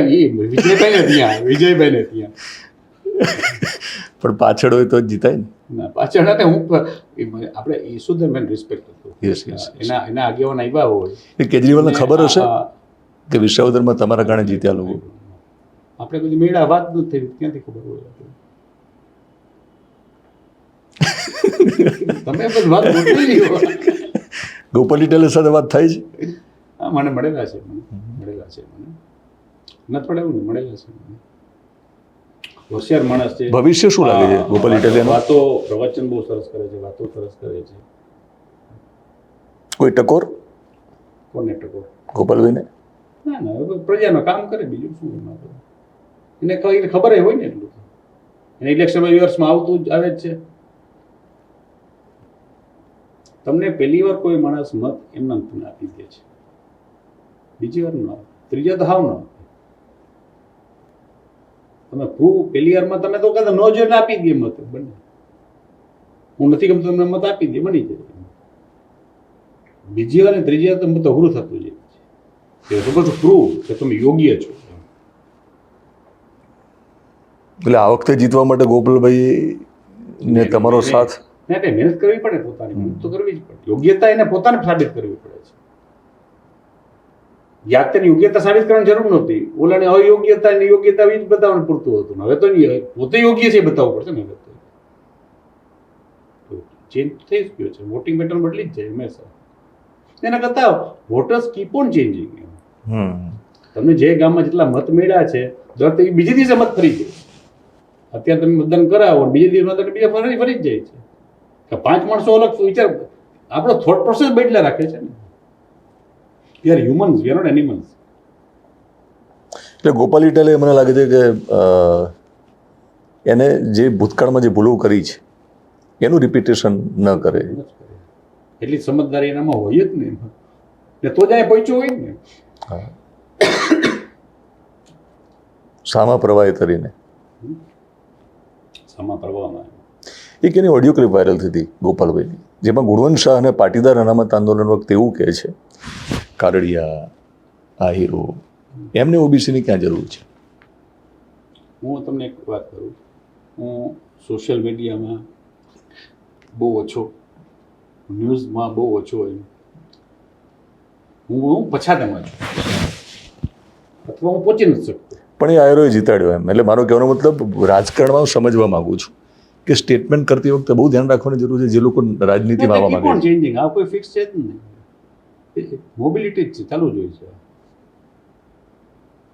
વિજયભાઈને ત્યાં પણ પાછળ હોય તો જ જીતાય ને. ના પાછળ હતા હું આપણે ઈસુદાનભાઈ રિસ્પેક્ટ હતો. Yes yes. એના આગેવાન આવ્યા હોય એ કેજરીવાલને ખબર હશે કે વિસાવદરમાં તમારા કારણે જીત્યા લોકો. આપણે કોઈ મેળા વાત નથી થઈ, ક્યાંથી ખબર હોય તમે બધી વાત ગોઠવી લ્યો. ગોપાલ ઇટાલિયા સાથે વાત થાય છે? હા મને મળેલા છે મને નથી પડે એવું ને મળેલા છે મને. હોશિયાર માણસ છે. ભવિષ્ય શું લાગે છે ગોપાલ ઇટાલિયાનું? વાતો પ્રવચન બહુ સરસ કરે છે, વાતો સરસ કરે છે. કોઈ ટકોર કોને ટકોર? ગોપાલભાઈને? ના ના પ્રજાનું કામ કરે, બીજું શું એમાં તો. એને ખબર હોય ને એટલું. એને ઇલેક્શન વર્ષમાં આવતું જ આવે જ છે. તમને પહેલી વાર કોઈ માણસ મત એમના તમને આપી દે છે, બીજી વાર ન આપે, ત્રીજા તો હાવ ન આપે. તમે પ્રૂવ પહેલી વારમાં તમે તો કદાચ ન જોઈને આપી દે મત બને. હું નથી ગમતો તમને મત આપી દે, બની જાય. બીજી વાર ને ત્રીજી વાર તો મત અઘરું થતું જાય છે. તો બધું પ્રૂવ કે તમે યોગ્ય છો. એટલે આ વખતે જીતવા માટે ગોપાલભાઈ ને તમારો સાથ? એટલે મહેનત કરવી પડે, પોતાની મહેનત તો કરવી જ પડે. યોગ્યતા એને પોતાને સાબિત કરવી પડે છે. યાદ તેની યોગ્યતા સાબિત કરવાની જરૂર નહોતી. ઓલાને અયોગ્યતા અને યોગ્યતા જ બતાવવાનું પૂરતું હતું. હવે તો પોતે યોગ્ય છે એ બતાવવું પડશે ને. હવે તો ચેન્જ થઈ જ ગયો છે. વોટિંગ પેટર્ન બદલી જ જાય હંમેશા. એના કરતા વોટર્સ કીપ ઓન ચેન્જિંગ. તમને જે ગામમાં જેટલા મત મળ્યા છે દર બીજે દિવસે મત ફરી જાય. અત્યારે તમે મતદાન કરાવો, બીજે દિવસ મતદાન બીજા ફરી જ જાય છે. 5 માણસો અલગ વિચાર, આપણો થોટ પ્રોસેસ બદલા રાખે છે ને. We are humans, we are not animals. એટલે ગોપાલ ઇટાલિયાએ મને લાગે છે કે એને જે ભૂતકાળમાં જે ભૂલો કરી છે એનું રિપીટેશન ન કરે. એટલી સમજદારી એનામાં હોય જ ને, તો જ અહીંયા પહોંચ્યો હોય ને. સામા પ્રવાહે તરીને સામા પ્રવાહમાં એક એની ઓડિયો ક્લિપ વાયરલ થઈ હતી ગોપાલભાઈની, જેમાં ગુણવંત શાહ અને પાટીદાર અનામત આંદોલન વખતે એવું કહે છે, કારડિયા, આહિરો, એમને ઓબીસીની ક્યાં જરૂર છે? હું તમને એક વાત કરું, હું સોશિયલ મીડિયામાં બહુ ઓછો, ન્યૂઝમાં બહુ ઓછો હોય. હું પછાતમાં છું અથવા હું પહોંચી નથી શકતો. પણ એ આયરોએ જીતાડ્યો એમ. એટલે મારો કહેવાનો મતલબ રાજકારણમાં હું સમજવા માંગુ છું કે સ્ટેટમેન્ટ કરતી વખતે બહુ ધ્યાન રાખવાની જરૂર છે જે લોકો રાજનીતિમાં આવવા માંગે છે. ચેન્જિંગ આ કોઈ ફિક્સ છે જ નહીં. મોબિલિટી જ છે, ચાલુ જ હોય છે.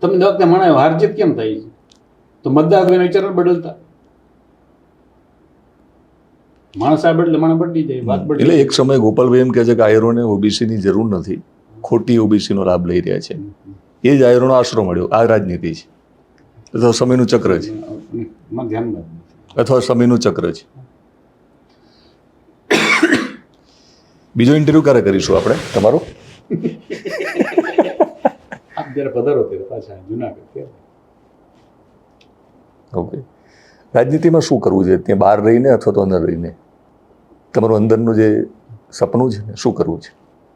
તમને દર વખતે માણસ હાર જીત કેમ થાય છે? તો મતદાર એના વિચાર બદલતા. માણસ આ બદલે માણસ બદલી જાય, વાત બદલી. એટલે એક સમયે ગોપાલભાઈ એમ કહે છે કે આયરોને ઓબીસીની જરૂર નથી, ખોટી ઓબીસીનો લાભ લઈ રહ્યા છે. એ જ આયરોનો આશરો મળ્યો. આ રાજનીતિ છે અથવા સમયનું ચક્ર છે, અથવા સમયનું ચક્ર છે. બીજો ઇન્ટરવ્યુ ક્યારે કરીશું આપણે તમારો? આપ જ્યારે પધારો ત્યારે પાછા જુનાગઢ. ઓકે. રાજનીતિમાં શું કરવું છે ત્યાં બહાર રહીને અથવા તો અંદર રહીને? તમારું અંદરનું જે સપનું છે ને શું કરવું છે?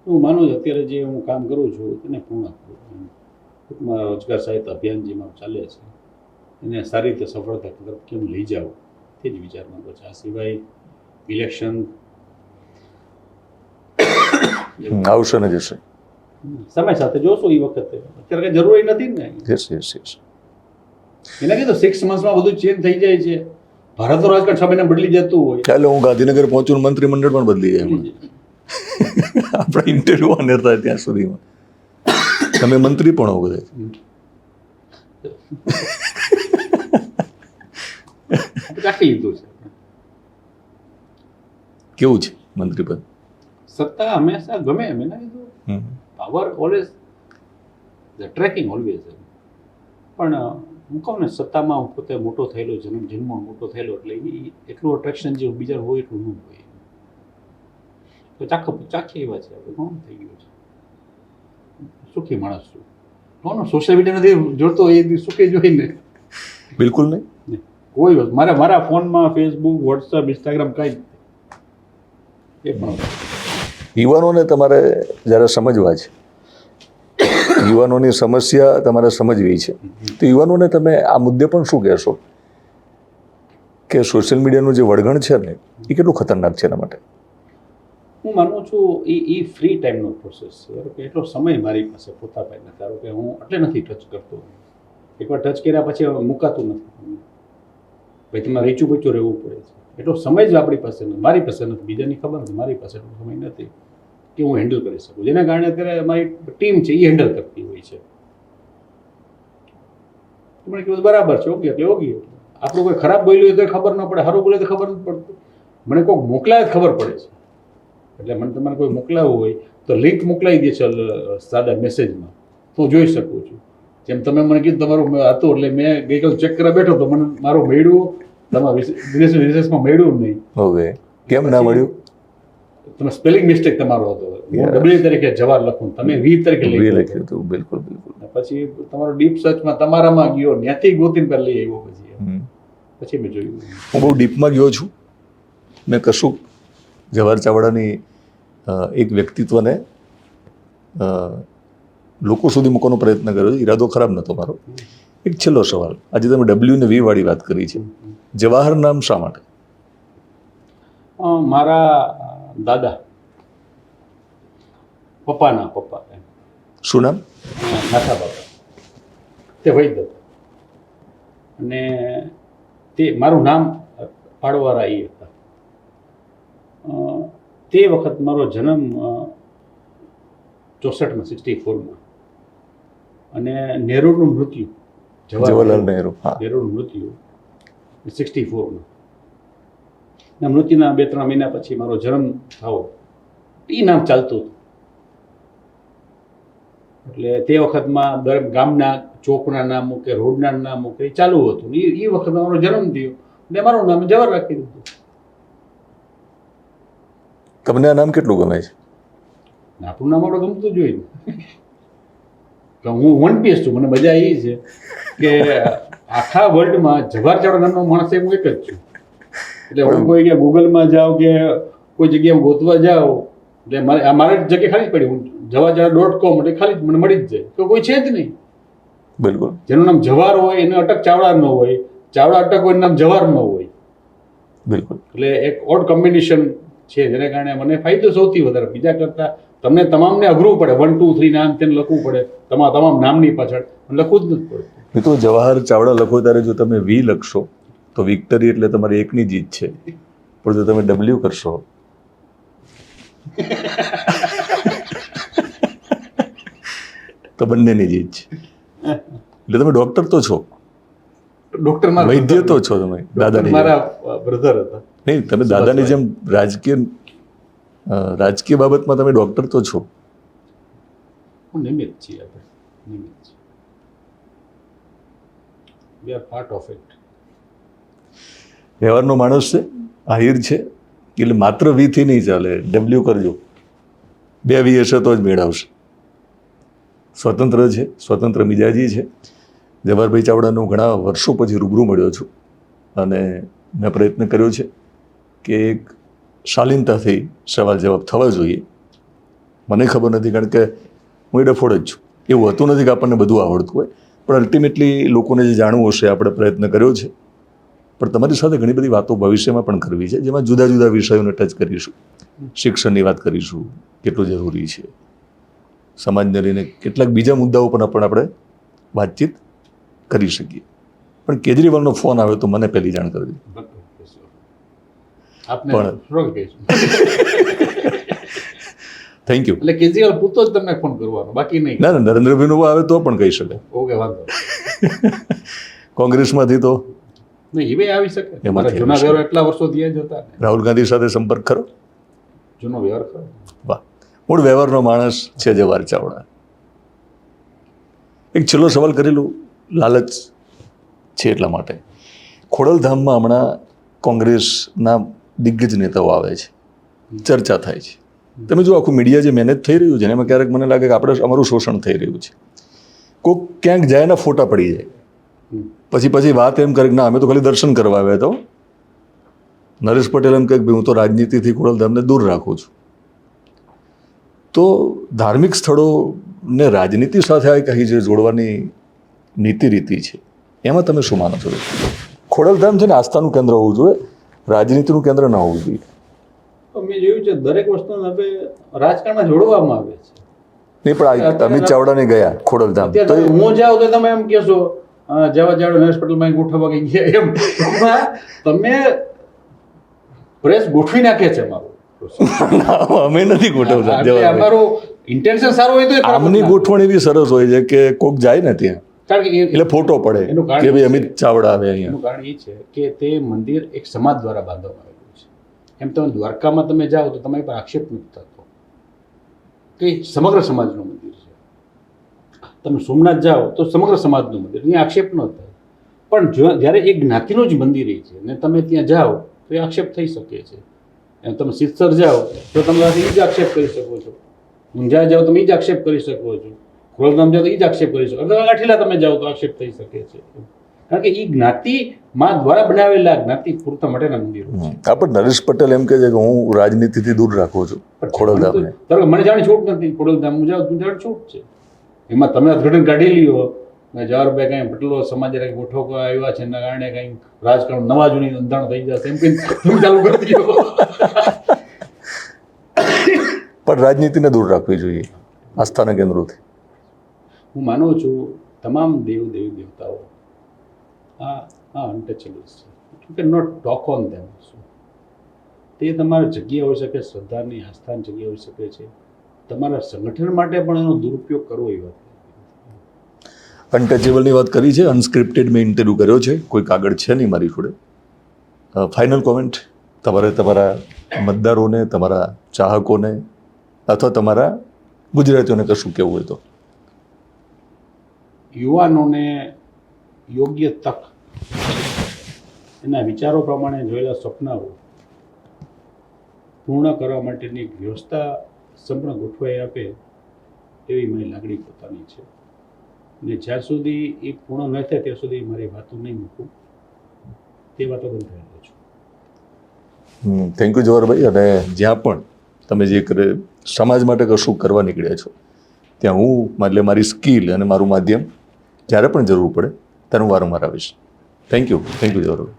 હું માનું છું અત્યારે જે હું કામ કરું છું તેને પૂર્ણ કરું. ટૂંકમાં રોજગાર સહાયતા અભિયાન જેમાં ચાલે છે એને સારી રીતે સફળતા તરફ કેમ લઈ જાવ તે જ વિચારમાં તો છે. આ સિવાય ઇલેક્શન આવશે ને જશે, સમય સાથે જોશું એ વખતે. અત્યારે કઈ જરૂરી નથી ને. Yes yes yes. એના કીધું 6 મંથમાં બધું ચેન્જ થઈ જાય છે. ભારતનું રાજકારણ 6 મહિના બદલી જતું હોય. ચાલો હું ગાંધીનગર પહોંચું ને મંત્રીમંડળ પણ બદલી જાય હમણાં. આપણે ઇન્ટરવ્યુ આને થાય ત્યાં સુધીમાં તમે મંત્રી પણ હો બધા. કાઢી લીધું છે. કેવું છે મંત્રી પદ? સત્તા હંમેશા ગમે એમ એના કીધું power always the tracking always. પણ હું કહું ને સત્તામાં હું પોતે મોટો થયેલો જન્મમાં મોટો થયેલો એટલે એટલું અટ્રેક્શન જે બીજા હોય એટલું ન હોય. તો ચાખી એવા છે આપણે કોણ થઈ ગયું છે સુખી માણસ છું. કોણ સોશિયલ મીડિયા નથી જોડતો એ સુખી જોઈને બિલકુલ નહીં. કોઈ વસ્તુ મારા ફોનમાં ફેસબુક વોટ્સઅપ ઇન્સ્ટાગ્રામ કાંઈ એ પણ યુવાનોને તમારે જ્યારે સમજવા છે, યુવાનોની સમસ્યા તમારે સમજવી છે, તો યુવાનોને તમે આ મુદ્દે પણ શું કહેશો કે સોશિયલ મીડિયાનું જે વળગણ છે ને એ કેટલું ખતરનાક છે એના માટે? હું માનું છું એ ફ્રી ટાઈમનો પ્રોસેસ છે. ધારો કે એટલો સમય મારી પાસે પોતા પાસે ધારો કે હું એટલે નથી ટચ કરતો. એકવાર ટચ કર્યા પછી મુકાતું નથી. ભાઈ તમારે રીચું બચું રહેવું પડે છે. એટલો સમય જ આપણી પાસે નથી, મારી પાસે નથી, બીજાની ખબર નથી, મારી પાસે એટલો સમય નથી કે હું હેન્ડલ કરી શકું. જેના કારણે અત્યારે અમારી ટીમ છે એ હેન્ડલ કરતી હોય છે. મને કીધું બરાબર છે, ઓકે એટલે ઓકે. આપણું કોઈ ખરાબ બોલ્યું તો ખબર ન પડે, સારું બોલે તો ખબર નથી પડતું. મને કોઈક મોકલાય જ ખબર પડે છે. એટલે મને તમારે કોઈ મોકલાવવું હોય તો લિંક મોકલાવી દે છે સાદા મેસેજમાં, તો હું જોઈ શકું છું. જેમ તમે મને કીધું તમારું હતું એટલે મેં ગઈકાલ ચેક કરવા બેઠો તો મને મારું મળ્યું, તમારું વિશેષમાં મળ્યું નહીં. હવે કેમ ના મળ્યું? તમે સ્પેલિંગ મિસ્ટેક તમારો હતો. ડબલ્યુ તરીકે જવાહર લખું, તમે વી તરીકે લખ્યું હતું. બિલકુલ બિલકુલ. પછી તમારો ડીપ સર્ચમાં તમારામાં ગયો, ત્યાંથી ગોતીને પર લઈ આવ્યો. પછી મેં જોયું. હું બહુ ડીપમાં ગયો છું. મેં કશું જવાહર ચાવડાની એક વ્યક્તિત્વને લોકો સુધી મૂકવાનો પ્રયત્ન કર્યો છે. ઈરાદો ખરાબ નહોતો મારો. એક છેલ્લો સવાલ, આજે તમે ડબલ્યુ ને વી વાળી વાત કરી છે, જવાહર નામ શા માટે? મારા દાદા પપ્પાના પપ્પા. શું નામ? નાથા બાપા. તે વૈદ હતા અને તે મારું નામ પાડવારા એ હતા. તે વખત મારો જન્મ 64માં 64માં અને નહેરુનું મૃત્યુ જવાહરલાલ નહેરુ નહેરુનું મૃત્યુ 64માં. ના મૃત્યુના 2-3 મહિના પછી મારો જન્મ થયો. એ નામ ચાલતું હતું. એટલે તે વખતમાં દરેક ગામના ચોકના નામો કે રોડના નામો કે ચાલુ હતું. એ વખત મારો જન્મ થયો એટલે મારું નામ જવાહર રાખી દીધું. તમને આ નામ કેટલું ગમે છે? આપણું નામ આપણે ગમતું જ હોય ને. હું વન પીસ છું. મને મજા એ છે કે આખા વર્લ્ડમાં જવાહર ચાવડા નામનો માણસ હું એક જ છું. એટલે હું કોઈ જગ્યાએ ગૂગલમાં જાઓ કે કોઈ જગ્યાએ ગોતવા જાઓ એટલે મારે જગ્યાએ ખાલી જ પડી. હું javaharchavda.com એટલે ખાલી જ મને મળી જ જાય. તો કોઈ છે જ નહીં. બિલકુલ. જેનું નામ જવાહર હોય એને અટક ચાવડા ન હોય, ચાવડા અટક હોય એનું નામ જવાહર ન હોય. બિલકુલ. એટલે એક ઓડ કોમ્બિનેશન છે જેને કારણે મને ફાયદો સૌથી વધારે. બીજા કરતાં તમને તમામને અઘરું પડે, 1 2 3 નામ તેને લખવું પડે. તમામ નામની પાછળ લખવું જ નથી પડતું. મિત્રો જવાહર ચાવડા લખો ત્યારે જો તમે વી લખશો તો વિક્ટરી એટલે તમારી એકની જીત છે, પણ જો તમે ડબલ્યુ કરશો તો બંનેની જીત છે. એટલે તમે ડોક્ટર તો છો, ડોક્ટર વૈદ્ય તો છો, તમે દાદાની મારા બ્રધર હતા. નહીં, તમે દાદાની જેમ રાજકીય બાબતમાં તમે ડોક્ટર તો છો. હું નિમિત્ત છીએ, આપણે નિમિત્ત છીએ. We are part of it. વ્યવહારનો માણસ છે, આહિર છે, એટલે માત્ર વીથી નહીં ચાલે, ડબલ્યુ કરજો. 2 વી હશે તો જ મેળ આવશે. સ્વતંત્ર છે, સ્વતંત્ર મિજાજી છે. જવાહરભાઈ ચાવડાનું ઘણા વર્ષો પછી રૂબરૂ મળ્યો છું અને મેં પ્રયત્ન કર્યો છે કે એક શાલીનતાથી સવાલ જવાબ થવા જોઈએ. મને ખબર નથી, કારણ કે હું ડફોડ જ છું. એવું હતું નથી કે આપણને બધું આવડતું હોય, પણ અલ્ટિમેટલી લોકોને જે જાણવું હશે આપણે પ્રયત્ન કર્યો છે. પણ તમારી સાથે ઘણી બધી વાતો ભવિષ્યમાં પણ કરવી છે, જેમાં જુદા જુદા વિષયોને ટચ કરીશું. શિક્ષણની વાત કરીશું, કેટલું જરૂરી છે, સમાજને લઈને કેટલાક બીજા મુદ્દાઓ પણ આપણે વાતચીત કરી શકીએ. પણ કેજરીવાલનો ફોન આવે તો મને પહેલી જાણ કરવી. આપને પણ- સ્ટ્રોંગ કહીશું. Thank you. એટલે કેજરીવાલ પૂરતો જ તમને ફોન કરવાનો, બાકી નહીં. ના નરેન્દ્રભાઈનું આવે તો પણ કહી શકે. ઓકે, વાંધો નહીં. કોંગ્રેસમાંથી તો નહીં, એવે આવી શકે. એમાંથી મારા જૂના આવી શકે. વ્યવહાર એટલા વર્ષો ત્યાં જ હતા ને. રાહુલ ગાંધી સાથે સંપર્ક ખરો? જૂનો વ્યવહાર ખરો. વાહ, મૂળ વ્યવહારનો માણસ છે જવાહર ચાવડા. એક છેલ્લો સવાલ કરેલું, લાલચ છે એટલા માટે. ખોડલધામમાં હમણાં કોંગ્રેસના દિગ્ગજ નેતાઓ આવે છે, ચર્ચા થાય છે. તમે જો આખું મીડિયા જે મેનેજ થઈ રહ્યું છે ને, એમાં ક્યારેક મને લાગે કે અમારું શોષણ થઈ રહ્યું છે. કોઈક ક્યાંક જાય ને ફોટા પડી જાય, પછી વાત એમ કરે કે ના અમે તો ખાલી દર્શન કરવા આવ્યા તો. નરેશ પટેલ એમ કહે કે ભાઈ હું તો રાજનીતિથી ખોડલધામને દૂર રાખું છું. તો ધાર્મિક સ્થળોને રાજનીતિ સાથે આ કહી જે જોડવાની નીતિ રીતિ છે, એમાં તમે શું માનો છો? ખોડલધામ છે ને આસ્થાનું કેન્દ્ર હોવું જોઈએ, રાજનીતિનું કેન્દ્ર ના હોવું જોઈએ. મેં જોયું છે દરેક વસ્તુને હવે રાજકારણમાં જોડવામાં આવે છે. નહીં પણ અમિત ચાવડાને ગયા ખોડલધામ તો અત્યારે હું જાઉં તો તમે એમ કહેશો જવા જાડો નરેશ પટેલમાં ગોઠવવા ગઈ ગયા એમ. તમે પ્રેસ ગોઠવી નાખે છે અમારું. અમે નથી ગોઠવતા. એટલે અમારું ઇન્ટેન્શન સારું હોય તો એ ખરાબ આમની ના. ગોઠવણ એવી સરસ હોય છે કે કોક જાય ને ત્યાં કારણ કે એટલે ફોટો પડે એનું કારણ કે ભાઈ અમિત ચાવડા આવે અહીંયા. એનું કારણ એ છે કે તે મંદિર એક સમાજ દ્વારા બાંધવામાં આવેલું છે. એમ તમે દ્વારકામાં તમે જાઓ તો તમારી પર આક્ષેપ નથી થતો કે સમગ્ર સમાજનું મંદિર છે. તમે સોમનાથ જાઓ તો સમગ્ર સમાજનું મંદિર, ત્યાં આક્ષેપ ન થાય. પણ જ્યારે એક જ્ઞાતિનું જ મંદિર છે ને તમે ત્યાં જાઓ તો એ આક્ષેપ થઈ શકે છે. એમ તમે સિત્સર જાઓ તો તમે એ જ આક્ષેપ કરી શકો છો. ઊંઝા જાઓ તમે એ જ આક્ષેપ કરી શકો છો. ખોડલધામ જાઓ તો એ જ આક્ષેપ કરી શકો. અથવા ગાંઠીલા તમે જાઓ તો આક્ષેપ થઈ શકે છે. કારણ કે એ જ્ઞાતિમાં દ્વારા બનાવેલા જ્ઞાતિ પૂરતા માટેના મંદિરો છે. આપણે નરેશ પટેલ એમ કહે છે કે હું રાજનીતિથી દૂર રાખું છું ખોડલધામને. ધારો કે મને જાણી છૂટ નથી, ખોડલધામ જાઓ તો જાણી છૂટ છે. એમાં તમે અર્થઘટન કાઢી લ્યો જવાહરભાઈ કંઈ પટેલો સમાજે કંઈ ગોઠવકો આવ્યા છે એના કારણે કંઈ રાજકારણ નવા જૂની અંધાણ થઈ જશે એમ કંઈ તમે ચાલુ કરી દો. પણ રાજનીતિને દૂર રાખવી જોઈએ આસ્થાના કેન્દ્રોથી. હું માનું છું તમામ દેવી દેવતાઓ આ અનટચેબલ્સ છે. You can not talk on them. તે તમારી જગ્યા હોઈ શકે, શ્રદ્ધાની આસ્થાની જગ્યા હોઈ શકે છે. તમારા સંગઠન માટે પણ એનો દુરુપયોગ કરવો એ વાત. અનટચેબલની વાત કરી છે, અનસ્ક્રિપ્ટેડ મેં ઇન્ટરવ્યૂ કર્યો છે, કોઈ કાગળ છે નહીં મારી જોડે. ફાઇનલ કોમેન્ટ તમારે તમારા મતદારોને, તમારા ચાહકોને અથવા તમારા ગુજરાતીઓને કશું કહેવું હોય તો? યુવાનોને યોગ્ય તક, એના વિચારો પ્રમાણે જોયેલા સપનાઓ પૂર્ણ કરવા માટેની એક વ્યવસ્થા સંપૂર્ણ ગોઠવાઈ આપે એવી મારી લાગણી પોતાની છે. અને જ્યાં સુધી એ પૂર્ણ ન થાય ત્યાં સુધી મારી વાતો નહીં મૂકું, તે વાતો બંધ થયેલો છું. Thank you Jawaharbhai. અને જ્યાં પણ તમે જે સમાજ માટે કશું કરવા નીકળ્યા છો ત્યાં હું એટલે મારી સ્કિલ અને મારું માધ્યમ જ્યારે પણ જરૂર પડે ત્યારે હું વારંવાર આવીશ. Thank you Jawaharbhai.